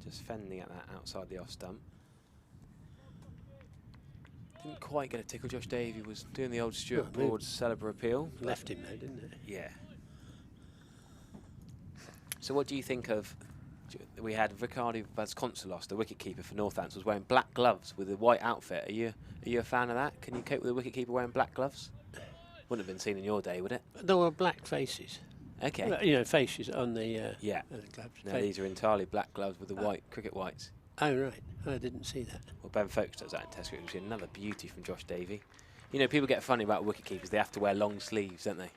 Just fending at that outside the off stump. Didn't quite get a tickle. Josh Davey was doing the old Stuart Broad Celebre appeal. Left him though, didn't it? Yeah. So what do you think of... We had Ricardo Vasconcelos, the wicketkeeper for Northampton, was wearing black gloves with a white outfit. Are you a fan of that? Can you cope with a wicketkeeper wearing black gloves? Wouldn't have been seen in your day, would it? There were black faces. Okay. Well, you know, faces on the yeah. gloves. No, these are entirely black gloves with the white cricket whites. Oh, right. I didn't see that. Well, Ben Folkes does that in Test cricket. Another beauty from Josh Davey. You know, people get funny about wicketkeepers. They have to wear long sleeves, don't they?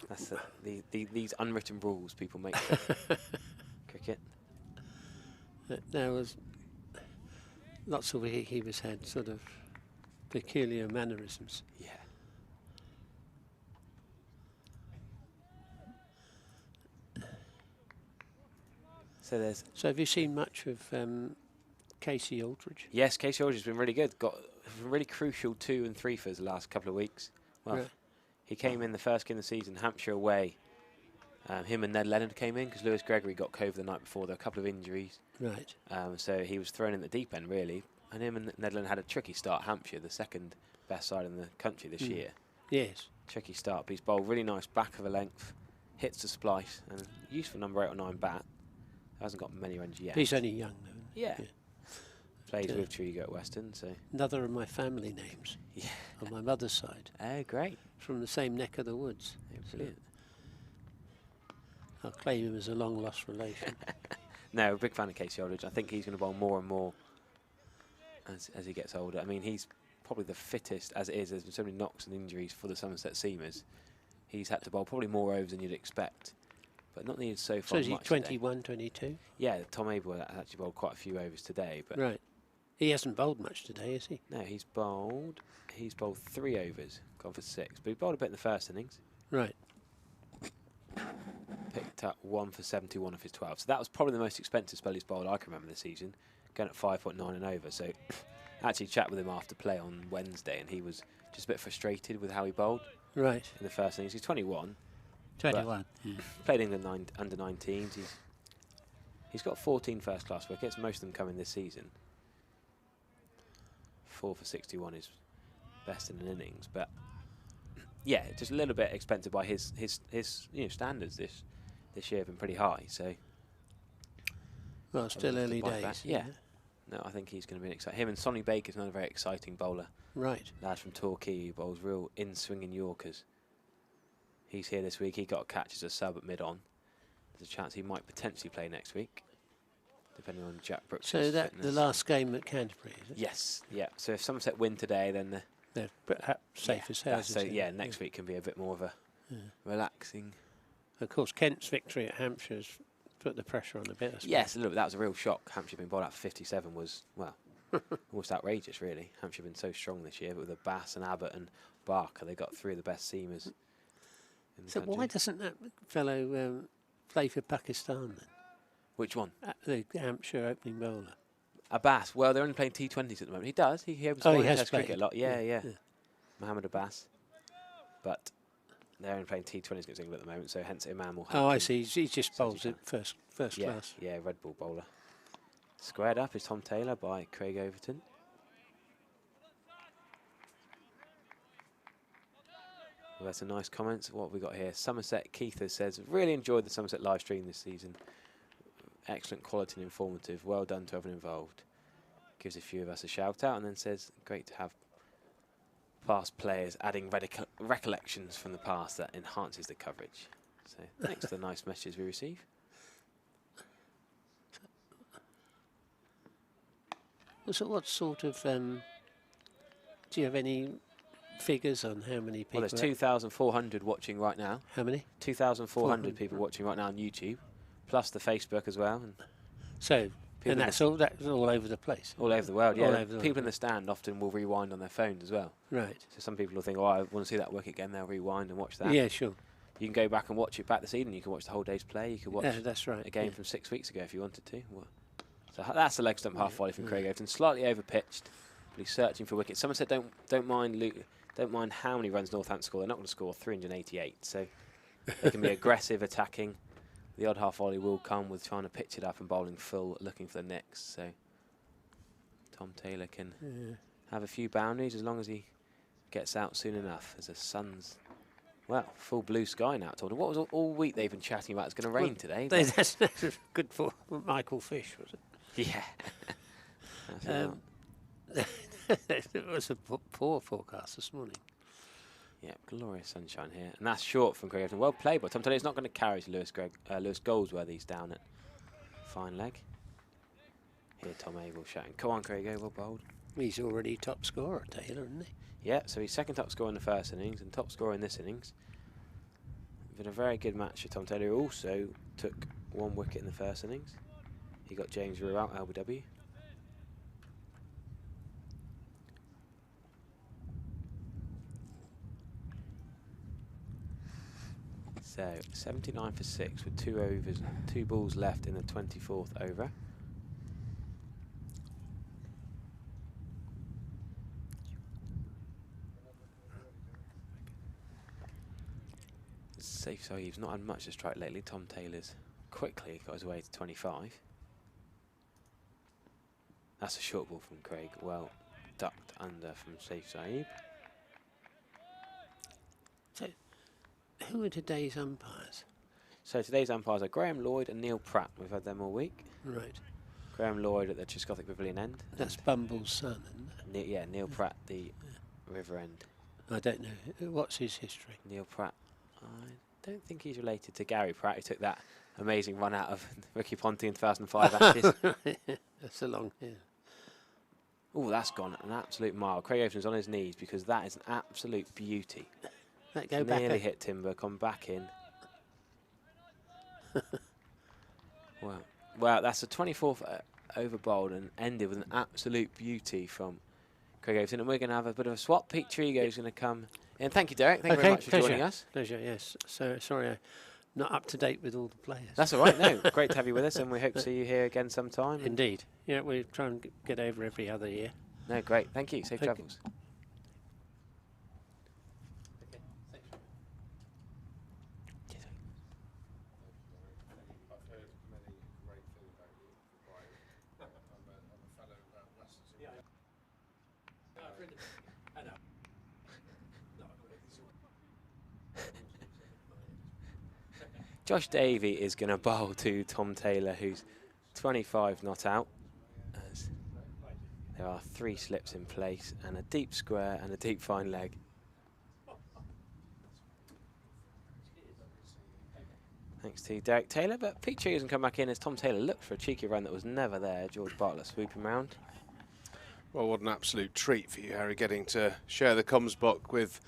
That's these unwritten rules people make for cricket. There was lots of wicketkeepers had sort of peculiar mannerisms. Yeah. So have you seen much of Casey Aldridge? Yes, Casey Aldridge has been really good. Got a really crucial 2 and 3 for the last couple of weeks. Well, right. He came in the first game of the season, Hampshire away. Him and Ned Leonard came in because Lewis Gregory got COVID the night before. There were a couple of injuries. Right. So he was thrown in the deep end, really. And him and Ned Leonard had a tricky start. Hampshire, the second best side in the country this year. Yes. Tricky start, but he's bowled really nice back of a length, hits the splice, and useful number 8 or 9 bat. Hasn't got many runs yet. He's only young, though. Yeah. Plays with Trigo at Weston, so. Another of my family names. Yeah. On my mother's side. Oh, great. From the same neck of the woods. Brilliant. I'll claim him as a long-lost relation. No, a big fan of Casey Aldridge. I think he's going to bowl more and more as he gets older. I mean, he's probably the fittest as it is. There's been so many knocks and injuries for the Somerset Seamers. He's had to bowl probably more overs than you'd expect, but not needed so far. So is he 21, 22? Yeah, Tom Abell actually bowled quite a few overs today. But right. He hasn't bowled much today, has he? No, he's bowled 3 overs, gone for 6. But he bowled a bit in the first innings. Right. Picked up 1 for 71 of his 12. So that was probably the most expensive spell he's bowled I can remember this season, going at 5.9 and over. So I actually chat with him after play on Wednesday, and he was just a bit frustrated with how he bowled. Right. In the first innings. He's 21. 21. Yeah. Played England under 19s. He's got 14 first-class wickets, most of them coming this season. 4 for 61 is best in an innings, but yeah, just a little bit expensive by his standards this this year have been pretty high. So, well, still early days. Yeah. No, I think he's going to be exciting. Him and Sonny Baker's another very exciting bowler. Right. Lad from Torquay who bowls real in-swinging Yorkers. He's here this week. He got a catch as a sub at mid-on. There's a chance he might potentially play next week, depending on Jack Brooks' So that fitness. the last game at Canterbury, is it? Yes, yeah. So if Somerset win today, then they're perhaps safe as houses. So yeah, next week can be a bit more of a relaxing. Of course, Kent's victory at Hampshire's put the pressure on a bit. I suppose. Yes, a little bit. That was a real shock. Hampshire being bowled out for 57 was, well, almost outrageous, really. Hampshire been so strong this year, but with Bass and Abbott and Barker, they got 3 of the best seamers in the So country. why doesn't that fellow play for Pakistan then? Which one? The Hampshire opening bowler. Abbas. Well, they're only playing T20s at the moment. He does. He has played cricket a lot. Yeah. Yeah. Mohammed Abbas. But they're only playing T20s against England at the moment, so hence Imam will have Oh, I him. see. He just bowls it first Yeah, class. yeah, red ball bowler. Squared up is Tom Taylor by Craig Overton. Well, that's a nice comments. What have we got here? Somerset Keither says, really enjoyed the Somerset live stream this season. Excellent quality and informative. Well done to everyone involved. Gives a few of us a shout out and then says, great to have past players adding recollections from the past that enhances the coverage. So thanks to the nice messages we receive. So what sort of, do you have any figures on how many people? Well, there's 2,400 watching right now. How many? 2,400 people watching right now on YouTube, plus the Facebook as well. And so, and that's all over the place? All over the world, yeah. All over the People in the stand often will rewind on their phones as well. Right. So some people will think, oh, I want to see that wicket again, they'll rewind and watch that. Yeah, sure. You can go back and watch it back this evening. You can watch the whole day's play. You can watch that's right, a game from 6 weeks ago if you wanted to. Well, so that's the leg stump half volley from Craig Overton. Slightly over pitched, but he's searching for wickets. Somerset don't mind how many runs Northampton score. They're not going to score 388, so they can be aggressive attacking. The odd half volley will come with trying to pitch it up and bowling full, looking for the nicks. So Tom Taylor can have a few boundaries as long as he gets out soon enough. As the sun's, well, full blue sky now. Told him what was all week they've been chatting about. It's going to rain today. That's good for Michael Fish, was it? Yeah. It was a poor forecast this morning. Yeah, glorious sunshine here. And that's short from Craig Overton. Well played, but Tom Taylor's not going to carry Lewis Goldsworthy's down at fine leg. Here, Tom Abell shouting, come on, Craig, well bowled. He's already top scorer, Taylor, isn't he? Yeah, so he's second top scorer in the first innings and top scorer in this innings. Been a very good match for Tom Taylor, who also took 1 wicket in the first innings. He got James Rew out, LBW. So 79 for 6 with 2 balls left in the 24th over. Safe so he's not had much to strike lately. Tom Taylor's quickly got his way to 25. That's a short ball from Craig. Well ducked under from Saif Saeed. So, who are today's umpires? So today's umpires are Graham Lloyd and Neil Pratt. We've had them all week. Right. Graham Lloyd at the Triscothic Pavilion end. That's Bumble's son, isn't it? Yeah, Neil Pratt, the River End. I don't know. What's his history? Neil Pratt. I don't think he's related to Gary Pratt, who took that amazing run out of Ricky Ponting in 2005 Ashes. That's a long, yeah. Oh, that's gone an absolute mile. Craig Overton's on his knees because that is an absolute beauty. That go back. Nearly hit timber, come back in. Well, that's a 24th over bowled and ended with an absolute beauty from Craig Overton. And we're going to have a bit of a swap. Pete Trigo's going to come in. Thank you, Derek. Thank you very much for joining us. Pleasure, yes. So, sorry, I'm not up to date with all the players. That's all right. No, great to have you with us, and we hope to see you here again sometime. Indeed. Yeah, we try and get over every other year. No, great. Thank you. Safe travels. Josh Davey is going to bowl to Tom Taylor, who's 25 not out. As there are 3 slips in place and a deep square and a deep fine leg. Thanks to Derek Taylor, but Pete Tree hasn't come back in as Tom Taylor looked for a cheeky run that was never there. George Bartlett swooping round. Well, what an absolute treat for you, Harry, getting to share the comms box with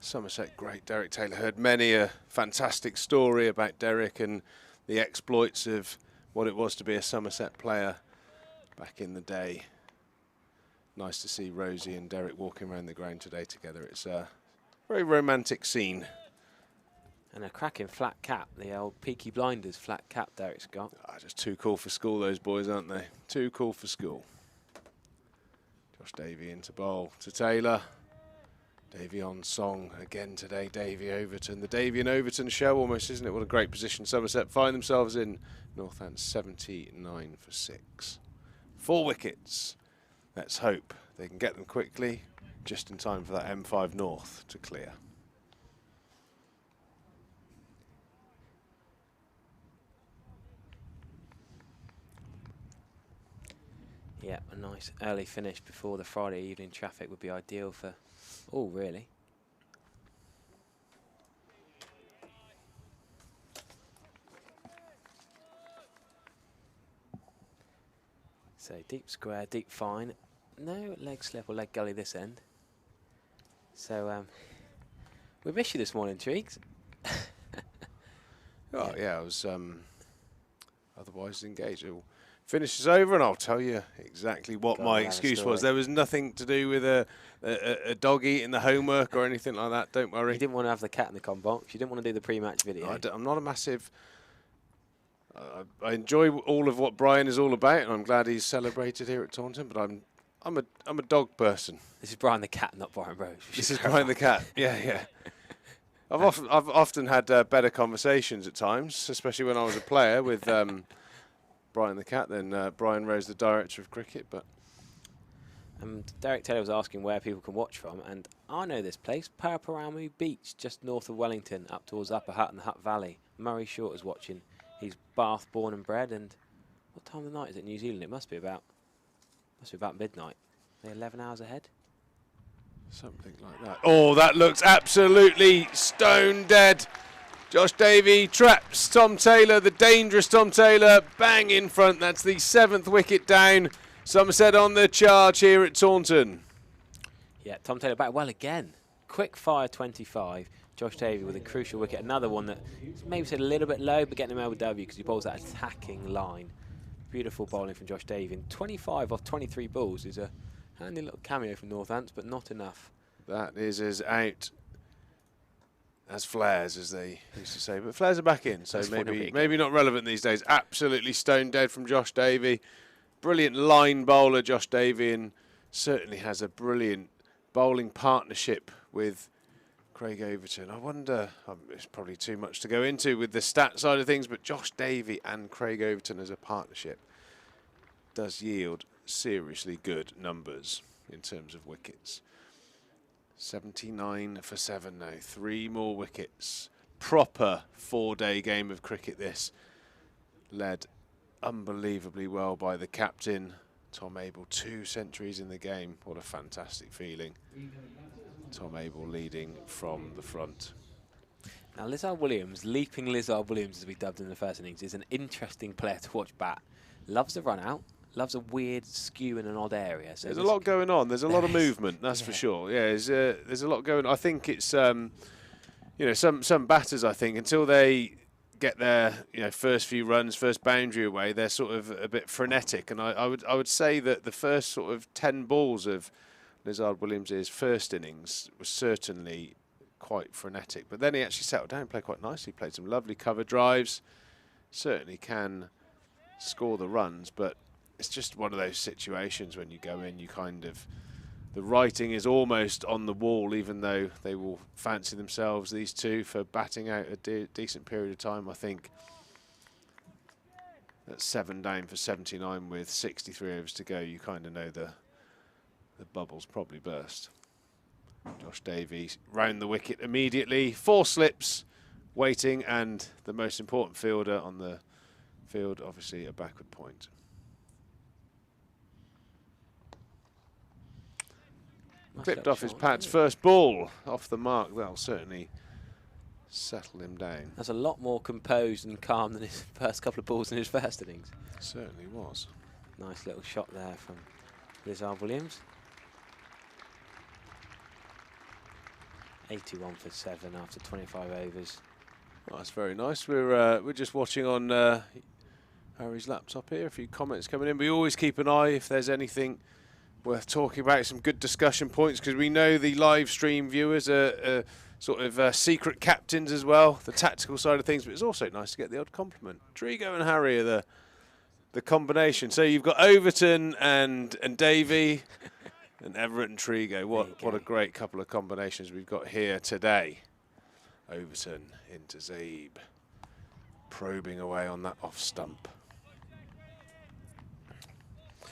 Somerset great Derek Taylor. Heard many a fantastic story about Derek and the exploits of what it was to be a Somerset player back in the day. Nice to see Rosie and Derek walking around the ground today together. It's a very romantic scene. And a cracking flat cap, the old Peaky Blinders flat cap Derek's got. Just too cool for school, those boys, aren't they? Too cool for school. Josh Davey into bowl to Taylor. Davey on song again today, Davey Overton. The Davey and Overton show almost, isn't it? What a great position Somerset find themselves in. Northampton 79 for 6. 4 wickets. Let's hope they can get them quickly, just in time for that M5 North to clear. Yeah, a nice early finish before the Friday evening traffic would be ideal for all, really. So deep square, deep fine. No leg slip or leg gully this end. So we miss you this morning, Treeks. Oh yeah, I was otherwise engaged. Finish is over and I'll tell you exactly what my excuse was. There was nothing to do with a dog eating the homework or anything like that, don't worry. You didn't want to have the cat in the comm box. You didn't want to do the pre-match video. No, I'm not a massive... I enjoy all of what Brian is all about, and I'm glad he's celebrated here at Taunton, but I'm a dog person. This is Brian the cat, not Brian Rose. This is Brian the cat, yeah. I've often had better conversations at times, especially when I was a player with... Brian the cat, then Brian Rose, the director of cricket. But Derek Taylor was asking where people can watch from, and I know this place, Paraparamu Beach, just north of Wellington, up towards Upper Hutt and the Hutt Valley. Murray Short is watching. He's Bath born and bred, and what time of the night is it in New Zealand? It must be about midnight. They're 11 hours ahead. Something like that. Oh, that looks absolutely stone dead. Josh Davey traps Tom Taylor, the dangerous Tom Taylor, bang in front. That's the 7th wicket down. Somerset on the charge here at Taunton. Yeah, Tom Taylor back well again. Quick fire 25. Josh Davey with a crucial wicket. Another one that maybe said a little bit low, but getting him LBW because he bowls that attacking line. Beautiful bowling from Josh Davey. And 25 off 23 balls is a handy little cameo from Northants, but not enough. That is as out as flares, as they used to say, but flares are back in, so maybe not relevant these days. Absolutely stone dead from Josh Davey. Brilliant line bowler, Josh Davey, and certainly has a brilliant bowling partnership with Craig Overton. I wonder, it's probably too much to go into with the stat side of things, but Josh Davey and Craig Overton as a partnership does yield seriously good numbers in terms of wickets. 79 for 7 now, 3 more wickets. Proper 4-day game of cricket this. Led unbelievably well by the captain, Tom Abell. 2 centuries in the game. What a fantastic feeling. Tom Abell leading from the front. Now Lizard Williams, Leaping Lizard Williams as we dubbed in the first innings, is an interesting player to watch bat. Loves the run out. Loves a weird skew in an odd area. So there's a lot going on. There's a lot of movement, that's for sure. Yeah, there's a lot going on. I think it's, some batters, I think, until they get their first few runs, first boundary away, they're sort of a bit frenetic. And I would say that the first sort of 10 balls of Lizard Williams' first innings was certainly quite frenetic. But then he actually settled down and played quite nicely. Played some lovely cover drives. Certainly can score the runs, but it's just one of those situations when you go in, the writing is almost on the wall, even though they will fancy themselves, these two, for batting out a decent period of time. I think that's 7 down for 79 with 63 overs to go. You kind of know the bubble's probably burst. Josh Davey round the wicket immediately. 4 slips, waiting, and the most important fielder on the field, obviously a backward point. Clipped off his Pat's first ball off the mark. That'll certainly settle him down. That's a lot more composed and calm than his first couple of balls in his first innings. Certainly was. Nice little shot there from Lizard Williams. 81 for 7 after 25 overs. Oh, that's very nice. We're just watching on Harry's laptop here. A few comments coming in. We always keep an eye if there's anything worth talking about, some good discussion points, because we know the live stream viewers are sort of secret captains as well, the tactical side of things, but it's also nice to get the odd compliment. Trigo and Harry are the combination. So you've got Overton and Davey and Everett and Trigo. What a great couple of combinations we've got here today. Overton into Zabe, probing away on that off stump.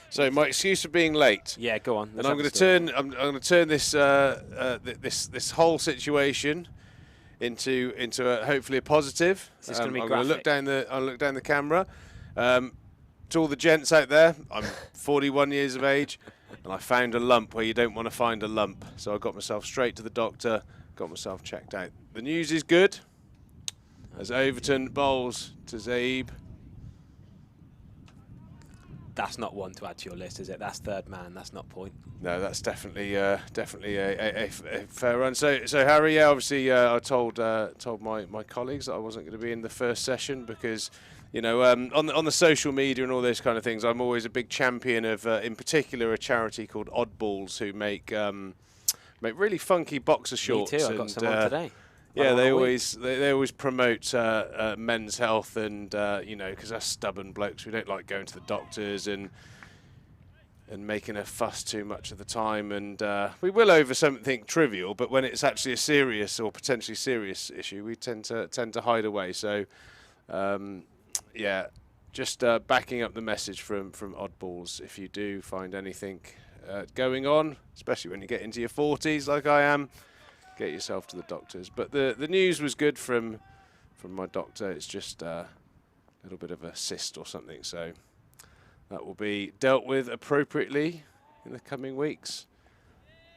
So my excuse for being late. Yeah, go on. And I'm going to turn. I'm going to turn this this whole situation into hopefully a positive. This is going to be I'm graphic. going to look down the camera. To all the gents out there, I'm 41 years of age, and I found a lump where you don't want to find a lump. So I got myself straight to the doctor, got myself checked out. The news is good, as Overton bowls to Zabe. That's not one to add to your list, is it? That's third man. That's not point. No, that's definitely a fair run. So Harry, yeah, obviously I told my colleagues that I wasn't going to be in the first session because, you know, on the social media and all those kind of things, I'm always a big champion of, in particular, a charity called Oddballs who make really funky boxer shorts. Me too. I got some on today. Yeah, they always promote men's health, and you know, because us stubborn blokes, we don't like going to the doctors and making a fuss too much of the time, and we will over something trivial, but when it's actually a serious or potentially serious issue, we tend to hide away. So yeah, just backing up the message from Oddballs. If you do find anything going on, especially when you get into your 40s like I am, get yourself to the doctors. But the news was good from my doctor. It's just a little bit of a cyst or something, so that will be dealt with appropriately in the coming weeks.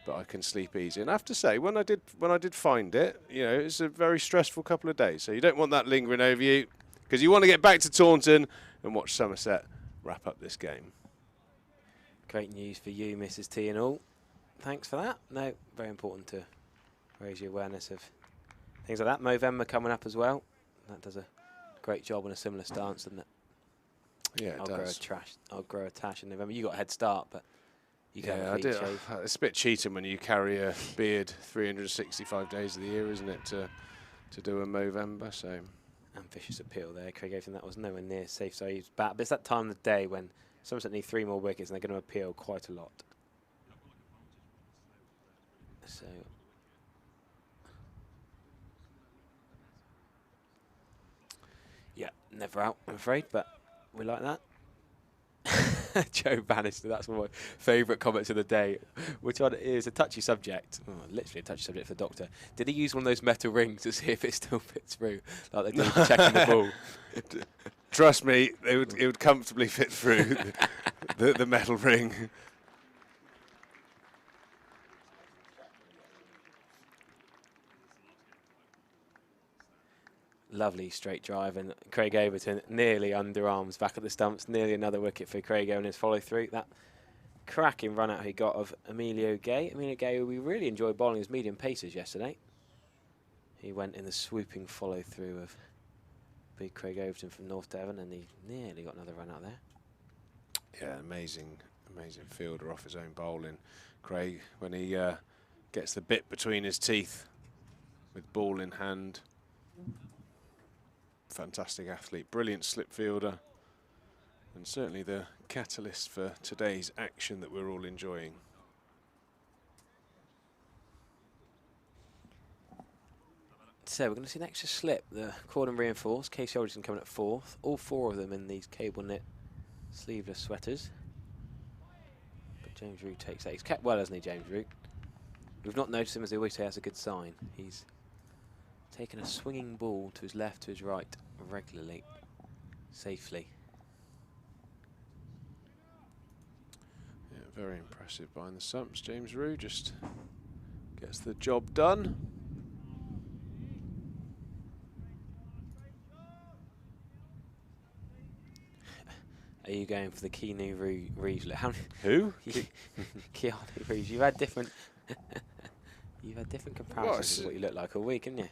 But I can sleep easy. And I have to say, when I did find it, you know, it's a very stressful couple of days. So you don't want that lingering over you, because you want to get back to Taunton and watch Somerset wrap up this game. Great news for you, Mrs. T and all. Thanks for that. No, very important to raise your awareness of things like that. Movember coming up as well. That does a great job on a similar stance, doesn't it? Yeah, it does. I'll grow a tash in November. You got a head start, but you can have a I clean did. shave. It's a bit cheating when you carry a beard 365 days of the year, isn't it, to do a Movember? So ambitious appeal there, Craig Overton. That was nowhere near safe, so he's back. But it's that time of the day when Somerset need 3 more wickets, and they're going to appeal quite a lot. So yeah, never out, I'm afraid, but we like that. Joe Bannister, that's one of my favourite comments of the day. Which one is a touchy subject? Oh, literally a touchy subject for the doctor. Did he use one of those metal rings to see if it still fits through, like they do for checking the ball? Trust me, it would comfortably fit through the metal ring. Lovely straight drive, and Craig Overton nearly underarms back at the stumps. Nearly another wicket for Craig on his follow through. That cracking run out he got of Emilio Gay. Emilio Gay, who we really enjoyed bowling his medium paces yesterday. He went in the swooping follow through of big Craig Overton from North Devon, and he nearly got another run out there. Yeah, amazing fielder off his own bowling. Craig, when he gets the bit between his teeth with ball in hand. Fantastic athlete, brilliant slip fielder, and certainly the catalyst for today's action that we're all enjoying. So we're going to see an extra slip. The cordon reinforced. Casey Alderson coming at 4th. All 4 of them in these cable knit sleeveless sweaters. But James Root takes that. He's kept well, hasn't he, James Root? We've not noticed him, as they always say, that's a good sign. He's taking a swinging ball to his left, to his right, regularly, safely. Yeah, very impressive behind the stumps. James Rue just gets the job done. Are you going for the Keanu Reeves look? Who? Keanu Reeves. You've had different. You've had different comparisons of what you look like all week, haven't you?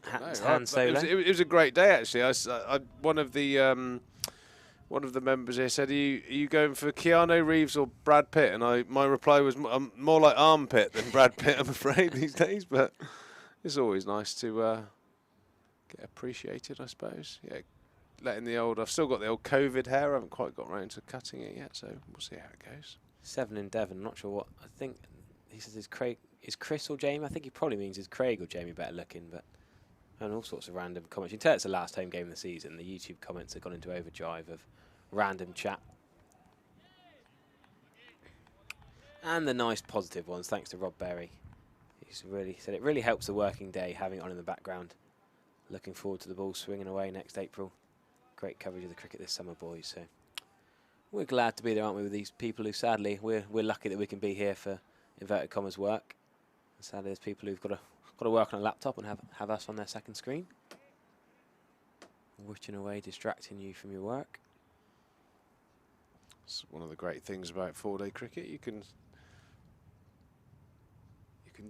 Han Solo. It was a great day actually. One of the members here said, "Are you going for Keanu Reeves or Brad Pitt?" And my reply was, "I'm more like armpit than Brad Pitt, I'm afraid these days." But it's always nice to get appreciated, I suppose. Yeah. I've still got the old COVID hair. I haven't quite got around to cutting it yet, so we'll see how it goes. 7 in Devon. I'm not sure what. I think he says is Chris or Jamie? I think he probably means is Craig or Jamie better looking, but and all sorts of random comments. You can tell it's the last home game of the season. The YouTube comments have gone into overdrive of random chat. And the nice positive ones, thanks to Rob Berry. He's really said it really helps the working day having it on in the background. Looking forward to the ball swinging away next April. Great coverage of the cricket this summer, boys. So we're glad to be there, aren't we, with these people who sadly we're lucky that we can be here for inverted commas work. And sadly, there's people who've got to work on a laptop and have us on their second screen, witching away, distracting you from your work. It's one of the great things about 4-day cricket. You can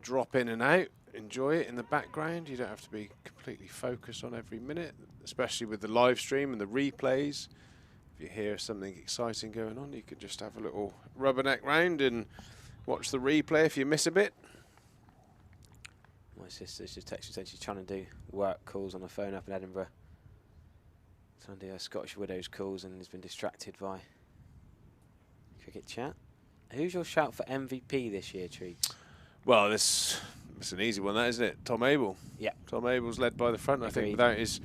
drop in and out, enjoy it in the background. You don't have to be completely focused on every minute, especially with the live stream and the replays. If you hear something exciting going on, you can just have a little rubberneck round and watch the replay if you miss a bit. My sister's just texted saying she's trying to do work calls on the phone up in Edinburgh. Trying to do her Scottish Widows calls and has been distracted by cricket chat. Who's your shout for MVP this year, Treats? Well, it's an easy one, that, isn't it? Tom Abell. Yeah. Tom Abell's led by the front. Agreed. I think without his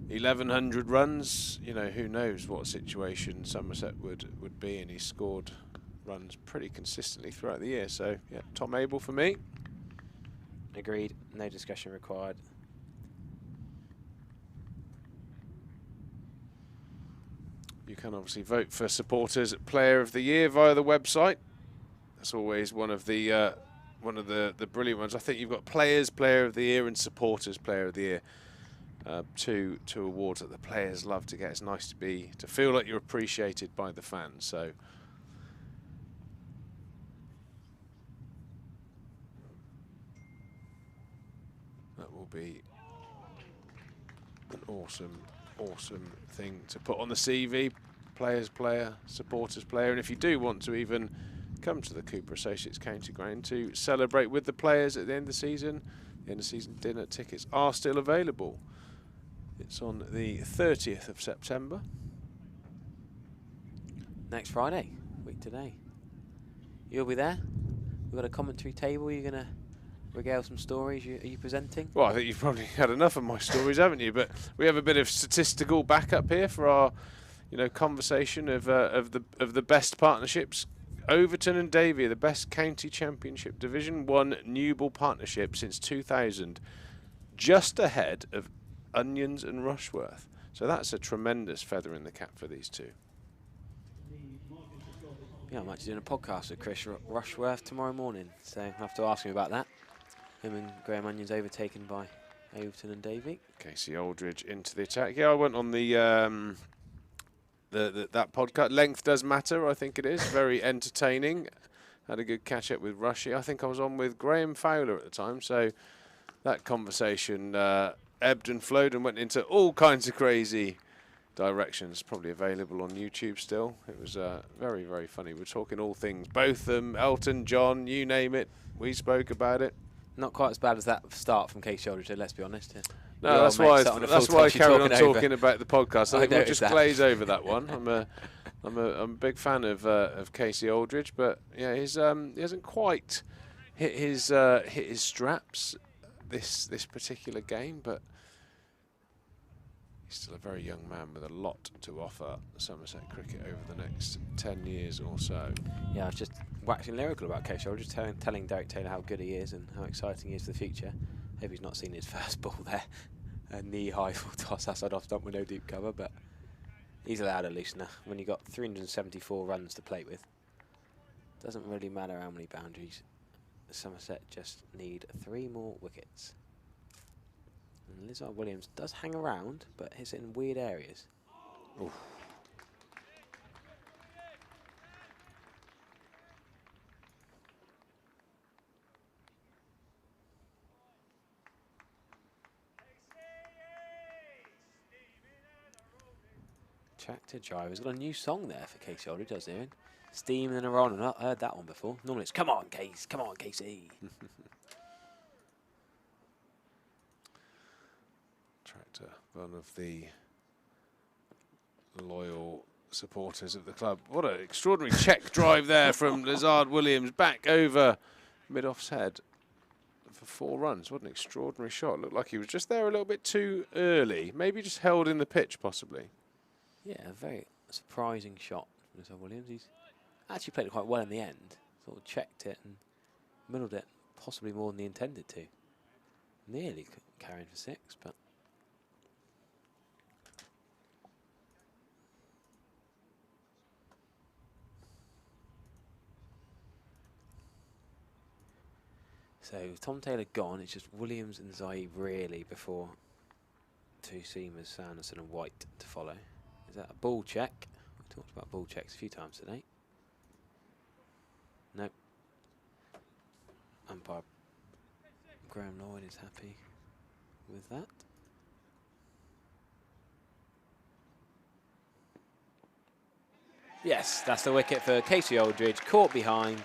1,100 runs, you know, who knows what situation Somerset would be, and he scored runs pretty consistently throughout the year. So, yeah, Tom Abell for me. Agreed. No discussion required. You can obviously vote for Supporters Player of the Year via the website. That's always one of the brilliant ones. I think you've got Players Player of the Year and Supporters Player of the Year. Two awards that the players love to get. It's nice to feel like you're appreciated by the fans. So that will be an awesome thing to put on the CV. Players Player, Supporters Player, and if you do want to even come to the Cooper Associates County Ground to celebrate with the players at the end of the season dinner tickets are still available. It's on the 30th of September. Next Friday, week today. You'll be there. We've got a commentary table. You're going to regale some stories. Are you presenting? Well, I think you've probably had enough of my stories, haven't you? But we have a bit of statistical backup here for our, conversation of the best partnerships. Overton and Davy are the best county championship Division 1 Newball partnership since 2000, just ahead of Onions and Rushworth. So that's a tremendous feather in the cap for these two. Yeah, I'm actually doing a podcast with Chris Rushworth tomorrow morning, so I'll have to ask him about that. Him and Graham Onions overtaken by Overton and Davy. Casey Aldridge into the attack. Yeah, I went on that podcast. Length does matter, I think it is. Very entertaining. Had a good catch up with Rushy. I think I was on with Graham Fowler at the time, so that conversation ebbed and flowed and went into all kinds of crazy directions. Probably available on YouTube still. It was very, very funny. We're talking all things, Botham, Elton John, you name it. We spoke about it. Not quite as bad as that start from Casey Aldridge, let's be honest. No, that's why I carried on talking about the podcast. I think we'll just glaze over that one. I'm a big fan of Casey Aldridge, but yeah, he hasn't quite hit his straps this particular game, but he's still a very young man with a lot to offer Somerset cricket over the next 10 years or so. Yeah, I was just waxing lyrical about Casey Aldridge, telling Derek Taylor how good he is and how exciting he is for the future. Hope he's not seen his first ball there. A knee-high full toss outside off stump with no deep cover, but he's allowed a loosener when you've got 374 runs to play with. Doesn't really matter how many boundaries. Somerset just need 3 more wickets. And Lizard Williams does hang around, but hits it in weird areas. Oof. Tractor Driver's got a new song there for Casey Oldridge, does he? Steam and a roll. I've not heard that one before. Normally it's come on, Case, come on, Casey. Tractor, one of the loyal supporters of the club. What an extraordinary check drive there from Lizard Williams back over mid-off's head for 4 runs. What an extraordinary shot. Looked like he was just there a little bit too early. Maybe just held in the pitch, possibly. Yeah, a very surprising shot from Lizard Williams. He's actually played it quite well in the end. Sort of checked it and middled it possibly more than he intended to. Nearly carrying for 6, but... So Tom Taylor gone, it's just Williams and Zaid really before 2 seamers, Sanderson and White to follow. Is that a ball check? We talked about ball checks a few times today. Nope. Umpire Graham Lloyd is happy with that. Yes, that's the wicket for Casey Oldridge, caught behind.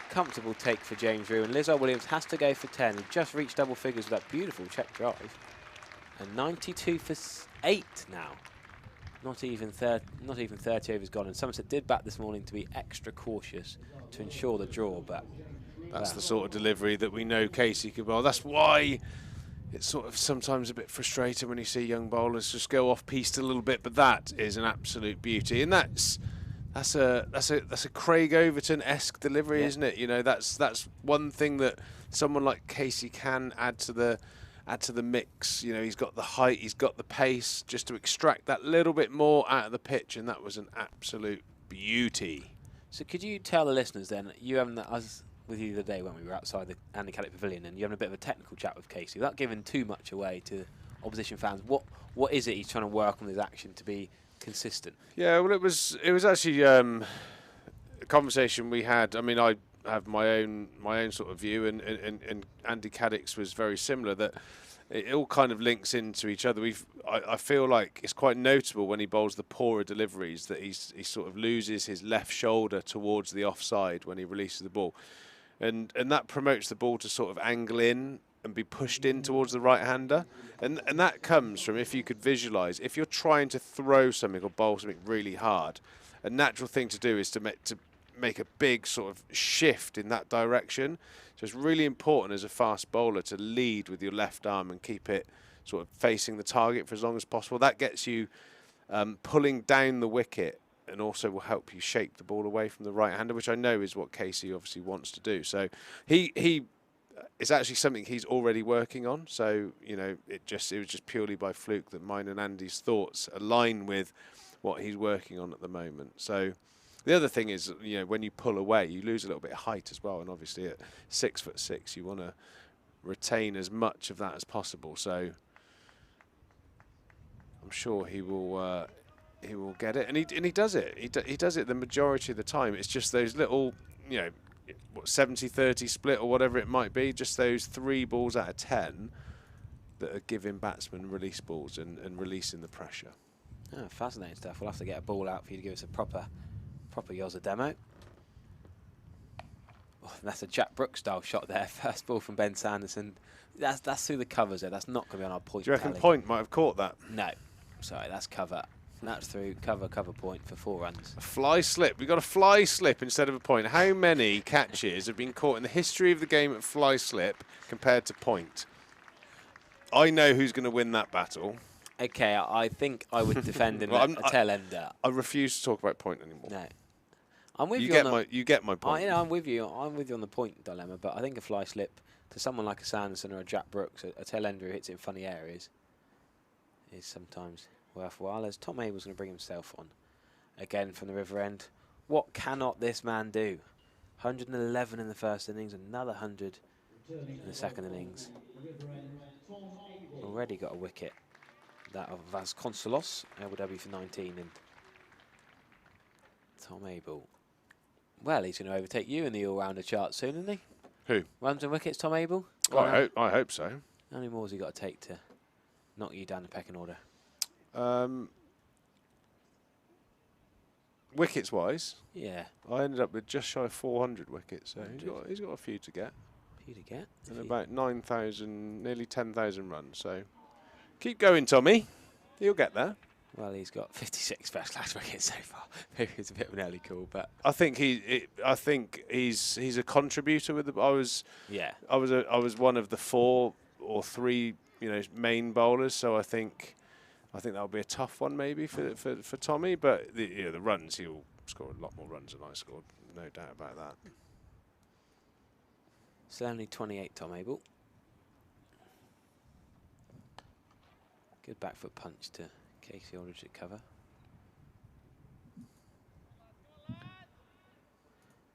Comfortable take for James Rew, and Lizard Williams has to go for 10. He just reached double figures with that beautiful check drive. And 92 for 8 now. Not even 30 overs gone. And Somerset did bat this morning to be extra cautious to ensure the draw, but that's the sort of delivery that we know Casey can bowl. That's why it's sort of sometimes a bit frustrating when you see young bowlers just go off piste a little bit. But that is an absolute beauty, and that's a Craig Overton-esque delivery, isn't it? You know, that's one thing that someone like Casey can add to the mix. You know, he's got the height, he's got the pace, just to extract that little bit more out of the pitch, and that was an absolute beauty. So could you tell the listeners then, I was with you the day when we were outside the Andy Caddick Pavilion, and you're having a bit of a technical chat with Casey, without giving too much away to opposition fans. What is it he's trying to work on his action to be consistent? Yeah, well, it was actually a conversation we had. I mean, I have my own sort of view, and Andy Caddick's was very similar. That it all kind of links into each other. I feel like it's quite notable when he bowls the poorer deliveries that he sort of loses his left shoulder towards the offside when he releases the ball, and that promotes the ball to sort of angle in and be pushed in towards the right-hander, and that comes from, if you could visualise, if you're trying to throw something or bowl something really hard, a natural thing to do is to make a big sort of shift in that direction. So it's really important as a fast bowler to lead with your left arm and keep it sort of facing the target for as long as possible. That gets you pulling down the wicket, and also will help you shape the ball away from the right-hander, which I know is what Casey obviously wants to do. So it's actually something he's already working on. So, you know, it was just purely by fluke that mine and Andy's thoughts align with what he's working on at the moment. So the other thing is, you know, when you pull away, you lose a little bit of height as well. And obviously at 6'6", you want to retain as much of that as possible. So I'm sure he will get it, and he does it. He does it the majority of the time. It's just those little, you know, 70-30 split or whatever it might be, just those 3 balls out of 10 that are giving batsmen release balls and releasing the pressure. Oh, fascinating stuff. We'll have to get a ball out for you to give us a proper Yoza demo. Oh, that's a Jack Brooks style shot there. First ball from Ben Sanderson. That's through the covers there. That's not going to be on our point. Do you reckon tally. Point might have caught that? No. Sorry, that's cover. That's through cover point for 4 runs. A fly slip. We got a fly slip instead of a point. How many catches have been caught in the history of the game at fly slip compared to point? I know who's going to win that battle. Okay, I think I would defend him Well, a tail ender. I refuse to talk about point anymore. No. I'm with you you. You get my point. I'm with you. I'm with you on the point dilemma, but I think a fly slip to someone like a Sanderson or a Jack Brooks, a tail ender who hits it in funny areas is sometimes worthwhile. As Tom Abell's going to bring himself on again from the River End. What cannot this man do? 111 in the first innings, another 100 in the second innings. Already got a wicket. That of Vasconcelos, LW for 19, and Tom Abell. Well, he's going to overtake you in the all-rounder chart soon, isn't he? Who? Runs and wickets, Tom Abell. I hope so. How many more has he got to take to knock you down the pecking order? Wickets-wise, yeah, I ended up with just shy of 400 wickets, so he's got a few to get. And about 9,000, nearly 10,000 runs. So keep going, Tommy. He'll get there. Well, he's got 56 first-class wickets so far. Maybe it's a bit of an early call, but I think he's a contributor with the. I was one of the 4 or 3 main bowlers. So I think that'll be a tough one maybe for Tommy. But the runs, he'll score a lot more runs than I scored. No doubt about that. Still only 28, Tom Abell. Good back foot punch to Casey Aldridge at cover.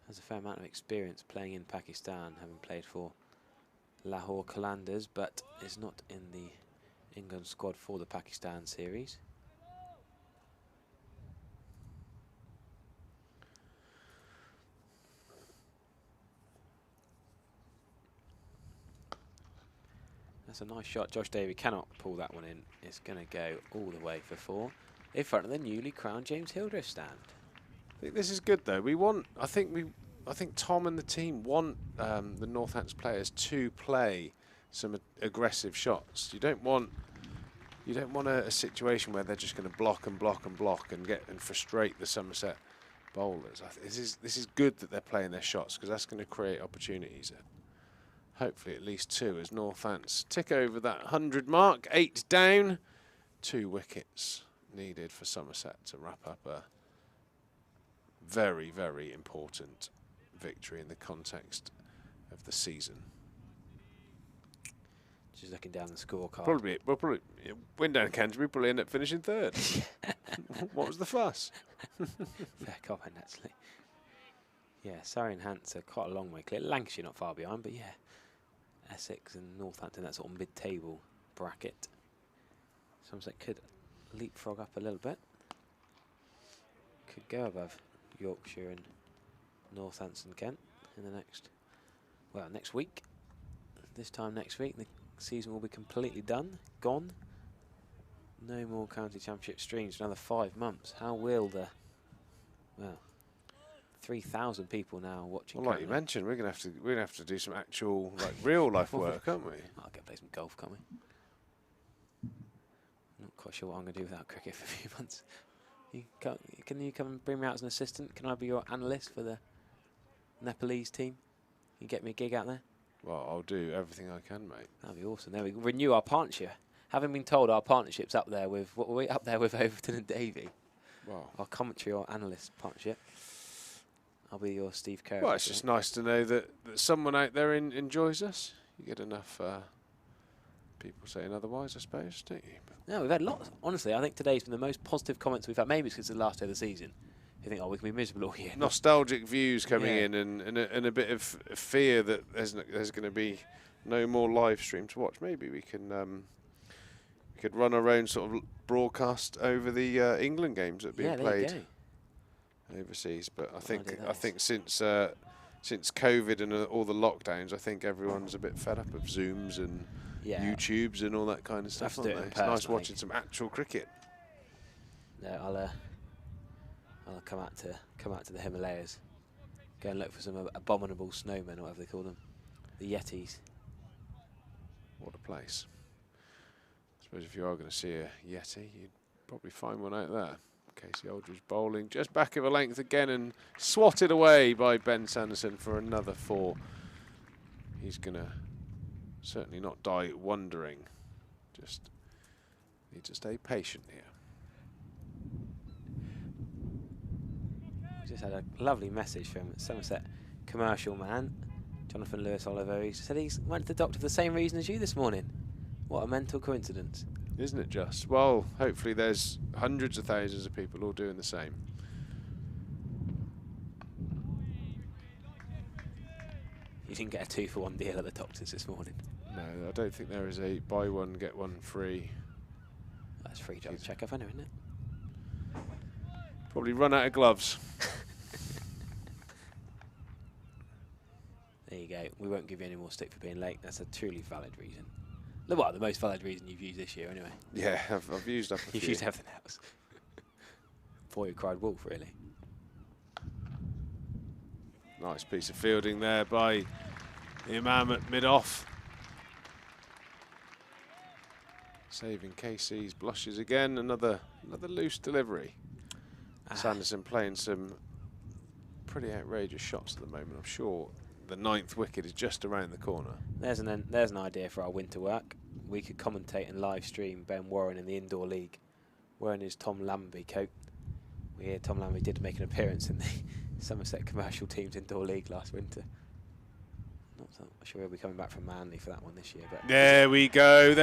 Has a fair amount of experience playing in Pakistan, having played for Lahore Qalandars, but is not in the England squad for the Pakistan series. That's a nice shot. Josh Davey cannot pull that one in. It's going to go all the way for 4 in front of the newly crowned James Hildreth stand. I think this is good though. I think Tom and the team want the Northampton players to play some aggressive shots. You don't want a situation where they're just going to block and block and block and frustrate the Somerset bowlers. This is good that they're playing their shots, because that's going to create opportunities. Hopefully at least 2 as Northampton tick over that 100 mark. 8 down, 2 wickets needed for Somerset to wrap up a very, very important victory in the context of the season. Just looking down the scorecard. We'll probably win down Canterbury, probably end up finishing 3rd. What was the fuss? Fair comment, actually. Yeah, Surrey and Hants are quite a long way clear. Lancashire not far behind, but yeah, Essex and Northampton, that sort of mid-table bracket. Somerset could leapfrog up a little bit. Could go above Yorkshire and Northampton Kent in the next week. This time next week, the season will be completely done, gone. No more county championship streams for another 5 months. How will 3,000 people now watching. Well, like you mentioned, we're gonna have to do some actual real life work, aren't we? I'll go play some golf, can't we? Not quite sure what I'm gonna do without cricket for a few months. Can you come and bring me out as an assistant? Can I be your analyst for the Nepalese team? Can you get me a gig out there? Well, I'll do everything I can, mate. That'd be awesome. There we renew our partnership. Having been told our partnership's up there with Overton and Davey. Wow. Our commentary or analyst partnership. I'll be your Steve Kerr. Well, it's just nice to know that someone out there enjoys us. You get enough people saying otherwise, I suppose, don't you? No, we've had lots. Honestly, I think today's been the most positive comments we've had. Maybe it's because it's the last day of the season. You think, oh, we can be miserable all year. Nostalgic views coming in, and a bit of fear that there's going to be no more live stream to watch. Maybe we can we could run our own sort of broadcast over the England games that are being played overseas. But I think since COVID and all the lockdowns, I think everyone's a bit fed up of Zooms and YouTubes and all that kind of stuff. It's nice watching some actual cricket. No, I'll come out to the Himalayas, go and look for some abominable snowmen, or whatever they call them, the Yetis. What a place! I suppose if you are going to see a Yeti, you'd probably find one out there. Casey Aldridge bowling just back of a length again and swatted away by Ben Sanderson for another 4. He's going to certainly not die wondering. Just need to stay patient here. Just had a lovely message from Somerset commercial man, Jonathan Lewis Oliver, he said he went to the doctor for the same reason as you this morning. What a mental coincidence. Isn't it just? Well, hopefully there's hundreds of thousands of people all doing the same. You didn't get a 2-for-1 deal at the doctor's this morning. No, I don't think there is a buy one, get one free. That's free job check-up, isn't it? Probably run out of gloves. There you go. We won't give you any more stick for being late. That's a truly valid reason. Well, the most valid reason you've used this year, anyway. Yeah, I've used up a few. You've used everything else. Boy who cried wolf, really. Nice piece of fielding there by Imam at mid-off. Saving KC's blushes again. Another loose delivery. Sanderson playing some pretty outrageous shots at the moment. I'm sure the 9th wicket is just around the corner. There's an idea for our winter work. We could commentate and live stream Ben Warren in the indoor league, wearing his Tom Lamby coat. We hear Tom Lamby did make an appearance in the Somerset commercial team's indoor league last winter. Not so sure he'll be coming back from Manly for that one this year. But there we go,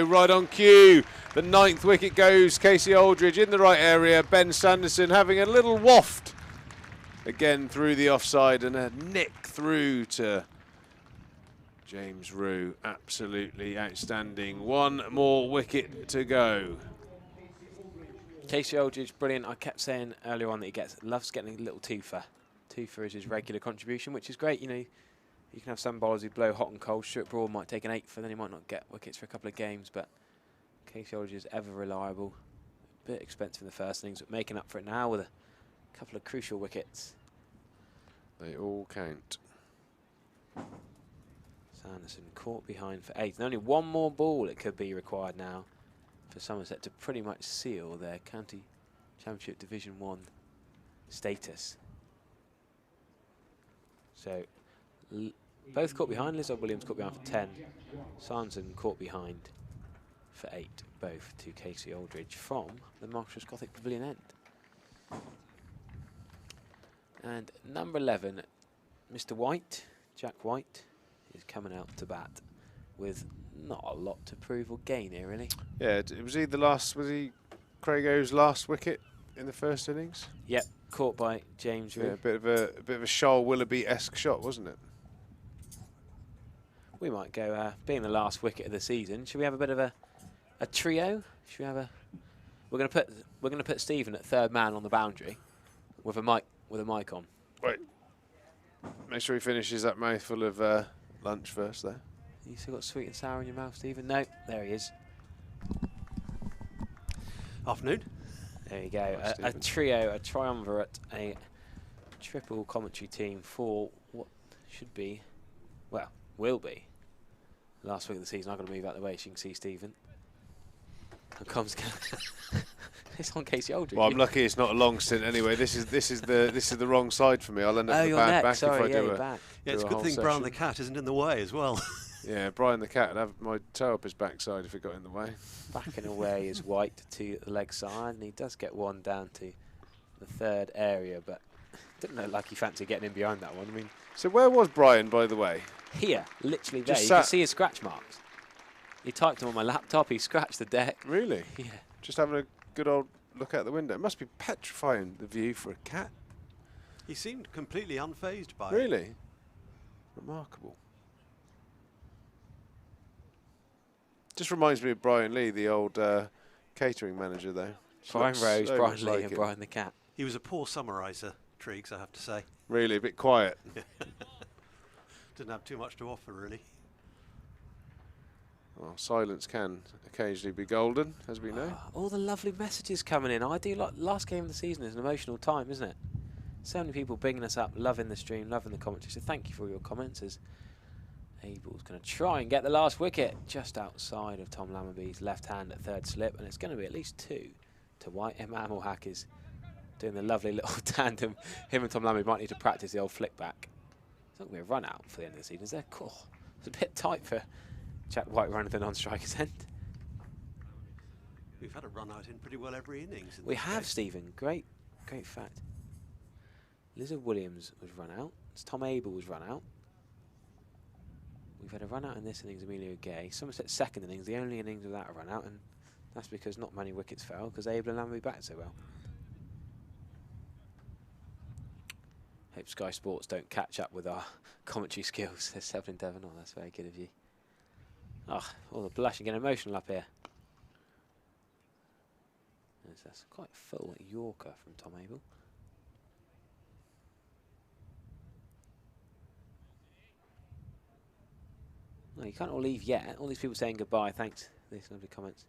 right on cue. The 9th wicket goes. Casey Aldridge in the right area. Ben Sanderson having a little waft again through the offside and a nick through to James Rue. Absolutely outstanding. One more wicket to go. Casey Aldridge, brilliant. I kept saying earlier on that he loves getting a little twofer. Twofer is his regular contribution, which is great. You know, you can have some bowlers who blow hot and cold. Stuart Broad might take an 8th, and then he might not get wickets for a couple of games. But Casey Aldridge is ever reliable. A bit expensive in the first innings, but making up for it now with a couple of crucial wickets. They all count. Sanderson caught behind for 8th. And only one more ball it could be required now for Somerset to pretty much seal their County Championship Division 1 status. So both caught behind. Liz Williams caught behind for 10. Sanderson caught behind for 8, both to Casey Aldridge from the Marshall's Gothic Pavilion end. And number 11, Mr. White, Jack White, is coming out to bat with not a lot to prove or gain here, really. Yeah, was he Craig O's last wicket in the first innings? Yep, caught by James Rue. Yeah, a bit of a Charles Willoughby-esque shot, wasn't it? We might go, being the last wicket of the season, should we have a bit of a trio? Should we have a? We're going to put Stephen at 3rd man on the boundary with a mic on. Wait. Make sure he finishes that mouthful of lunch first there. You still got sweet and sour in your mouth, Stephen? No, there he is. Afternoon. There you go. Hi, A trio, a triumvirate, a triple commentary team for what should be, well, will be, last week of the season. I'm going to move out of the way so you can see Stephen. And comes. It's on Casey Aldridge. Well, I'm lucky it's not a long stint anyway. This is the wrong side for me. I'll end up with a bad back Sorry, if I do a. back. Yeah, it's a good thing Brian the cat isn't in the way as well. Yeah, Brian the cat would have my toe up his backside if it got in the way. Backing away is White to the leg side, and he does get one down to the 3rd area, but didn't look like he fancied getting in behind that one. I mean, so where was Brian, by the way? Here, literally there. Just You can see his scratch marks. He typed them on my laptop. He scratched the deck. Really? Yeah. Just having a good old look out the window. It must be petrifying, the view for a cat. He seemed completely unfazed by it. Really? Remarkable. Just reminds me of Brian Lee, the old catering manager, though. Brian Rose, so Brian much Lee, like and him. Brian the cat. He was a poor summariser, Triggs, I have to say. Really, a bit quiet. Didn't have too much to offer, really. Well, silence can occasionally be golden, as we know. All the lovely messages coming in. I do like last game of the season is an emotional time, isn't it? So many people bringing us up, loving the stream, loving the commentary. So thank you for your comments. As Abell's going to try and get the last wicket just outside of Tom Lammerby's left hand at 3rd slip, and it's going to be at least 2 to White. Imam Hack is doing the lovely little tandem. Him and Tom Lammerby might need to practice the old flick back. It's not going to be a run out for the end of the season, is there? Cool. It's a bit tight for Jack White running the non-striker's end. We've had a run out in pretty well every innings. We have, Stephen. Great fact. Liz Williams was run out. Tom Abell was run out. we've had a run out in this innings, Emilio Gay. Somerset's second innings, the only innings without a run out, and that's because not many wickets fell, because Abell and Latham batted so well. Hope Sky Sports don't catch up with our commentary skills. There's 7 Devon. Oh, that's very good of you. Oh, all the blushing, getting emotional up here. That's quite a full Yorker from Tom Abell. No, you can't all leave yet. All these people saying goodbye. Thanks. These lovely comments.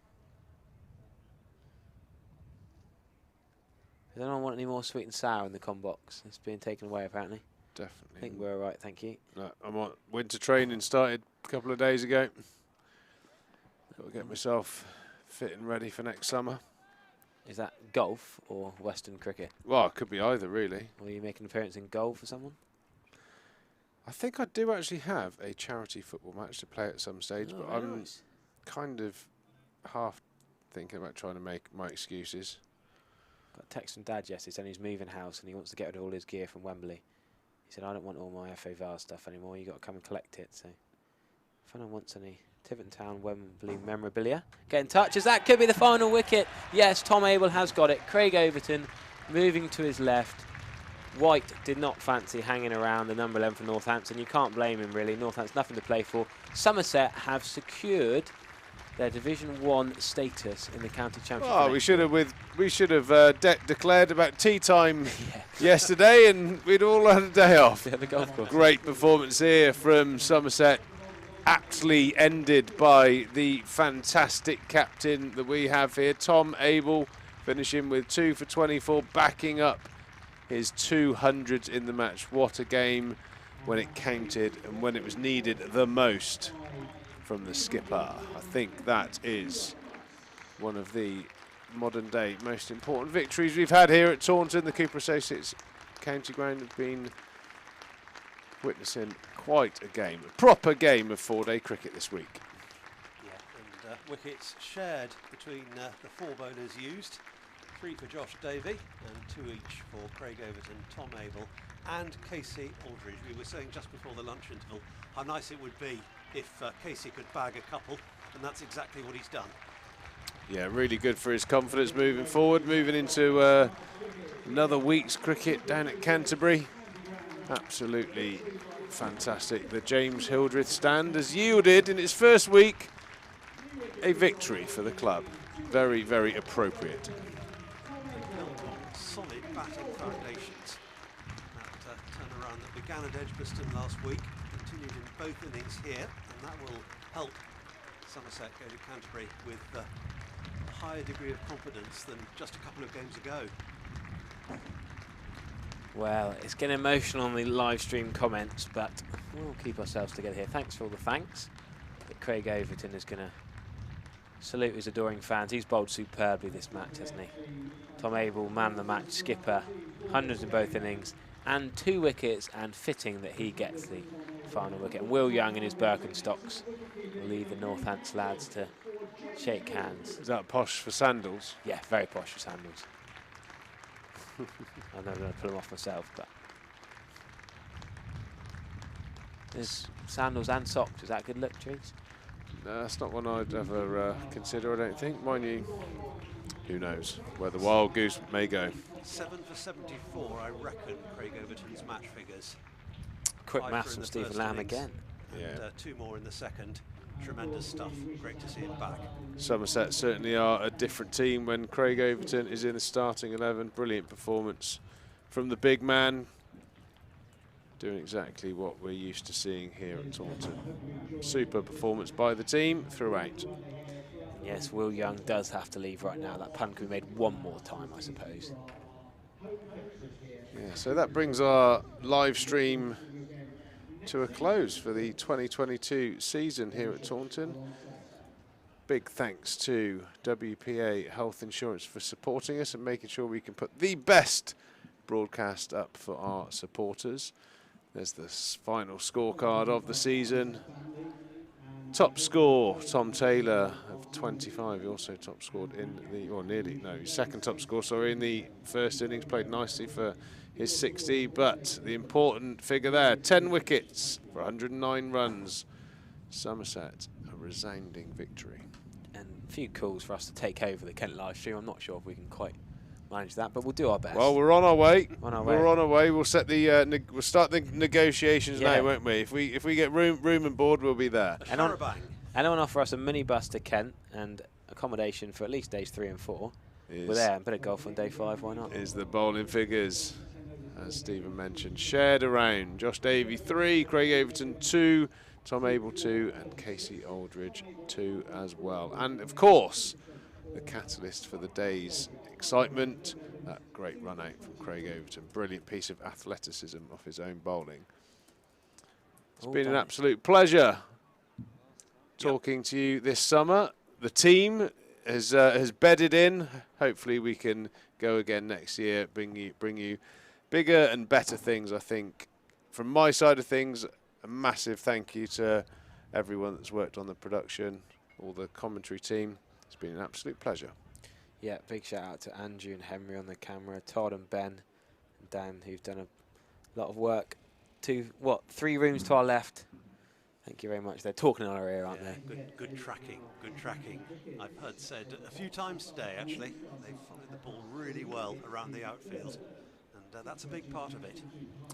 Does anyone want any more sweet and sour in the com box? It's being taken away apparently. Definitely. I think we're all right, thank you. No, I'm on winter training started a couple of days ago. Got to get myself fit and ready for next summer. Is that golf or Western cricket? Well, it could be either, really. Will you make an appearance in golf for someone? I think I do actually have a charity football match to play at some stage, but I'm kind of half thinking about trying to make my excuses. Got a text from Dad yesterday saying he's moving house and he wants to get rid of all his gear from Wembley. He said, I don't want all my FA Vase stuff anymore, you got to come and collect it. So if anyone wants any Tiverton Town Wembley memorabilia, get in touch, as that could be the final wicket. Yes, Tom Abell has got it. Craig Overton moving to his left. White did not fancy hanging around the number 11 for Northampton. You can't blame him, really. Northampton's nothing to play for. Somerset have secured their Division 1 status in the county championship. Oh, we should have declared about tea time yesterday, and we'd all had a day off. Yeah, the golf course. Great performance here from Somerset, aptly ended by the fantastic captain that we have here, Tom Abell, finishing with 2 for 24, backing up his 200s in the match. What a game when it counted and when it was needed the most from the skipper. I think that is one of the modern day most important victories we've had here at Taunton. The Cooper Associates County Ground have been witnessing quite a game, a proper game of 4-day cricket this week. Yeah, and wickets shared between the 4 bowlers used. 3 for Josh Davey and 2 each for Craig Overton, Tom Abell and Casey Aldridge. We were saying just before the lunch interval how nice it would be if Casey could bag a couple, and that's exactly what he's done. Yeah, really good for his confidence moving forward, moving into another week's cricket down at Canterbury. Absolutely fantastic. The James Hildreth stand has yielded in its first week a victory for the club. Very, very appropriate. Solid batting foundations. That turnaround that began at Edgbaston last week continued in both innings here, and that will help Somerset go to Canterbury with a higher degree of confidence than just a couple of games ago. Well, it's getting emotional on the live stream comments, but we'll keep ourselves together here. Thanks for all the thanks. But Craig Overton is going to salute his adoring fans. He's bowled superbly this match, hasn't he? Tom Abell, man of the match, skipper, 100s in both innings, and 2 wickets, and fitting that he gets the final wicket. And Will Young in his Birkenstocks will leave the Northants lads to shake hands. Is that posh for sandals? Yeah, very posh for sandals. I'm never going to pull them off myself, but there's sandals and socks. Is that a good look, Trees? No, that's not one I'd ever consider, I don't think. Mind you, who knows where the wild goose may go. 7 for 74, I reckon, Craig Overton's match figures. Quick 5 maths for in from the Stephen first Lamb innings, again. And 2 more in the second. Tremendous stuff. Great to see him back. Somerset certainly are a different team when Craig Overton is in the starting 11. Brilliant performance from the big man, doing exactly what we're used to seeing here at Taunton. Super performance by the team throughout. Yes, Will Young does have to leave right now. That pun can be made one more time, I suppose. Yeah, so that brings our live stream to a close for the 2022 season here at Taunton. Big thanks to WPA Health Insurance for supporting us and making sure we can put the best broadcast up for our supporters. There's the final scorecard of the season. Top score, Tom Taylor of 25. He also top scored in the, or nearly, no, second top score, sorry, in the first innings. Played nicely for his 60, but the important figure there, 10 wickets for 109 runs Somerset, a resounding victory. And a few calls for us to take over the Kent live stream. I'm not sure if we can quite manage that, but we'll do our best. Well, we're on our way. On our we're way. on our way. We'll set the we'll start the negotiations now, won't we? If we get room and board, we'll be there. And on offer us a minibus to Kent and accommodation for at least days 3 and 4. We're there, and a bit of golf on day 5. Why not? Is the bowling figures, as Stephen mentioned, shared around. Josh Davey 3, Craig Overton 2, Tom Abell 2, and Casey Aldridge 2 as well. And of course, the catalyst for the day's excitement, that great run out from Craig Overton. Brilliant piece of athleticism off his own bowling. It's been an absolute pleasure talking to you this summer. The team has bedded in. Hopefully we can go again next year, bring you bigger and better things. I think from my side of things, a massive thank you to everyone that's worked on the production, all the commentary team. It's been an absolute pleasure. Yeah, big shout out to Andrew and Henry on the camera, Todd and Ben and Dan, who've done a lot of work. 3 rooms to our left. Thank you very much. They're talking in our ear, aren't they? Good tracking, good tracking. I've heard said a few times today, actually. They've followed the ball really well around the outfield, and that's a big part of it.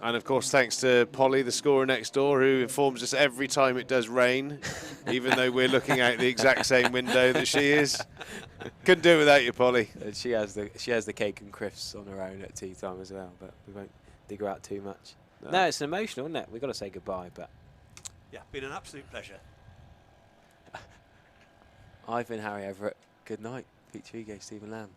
And of course, thanks to Polly, the scorer next door, who informs us every time it does rain, even though we're looking out the exact same window that she is. Couldn't do it without you, Polly. And she has the cake and crisps on her own at tea time as well, but we won't dig her out too much. No, it's emotional, isn't it? We've got to say goodbye, but. Yeah, been an absolute pleasure. I've been Harry Everett. Good night. Pete Trego, Stephen Lamb.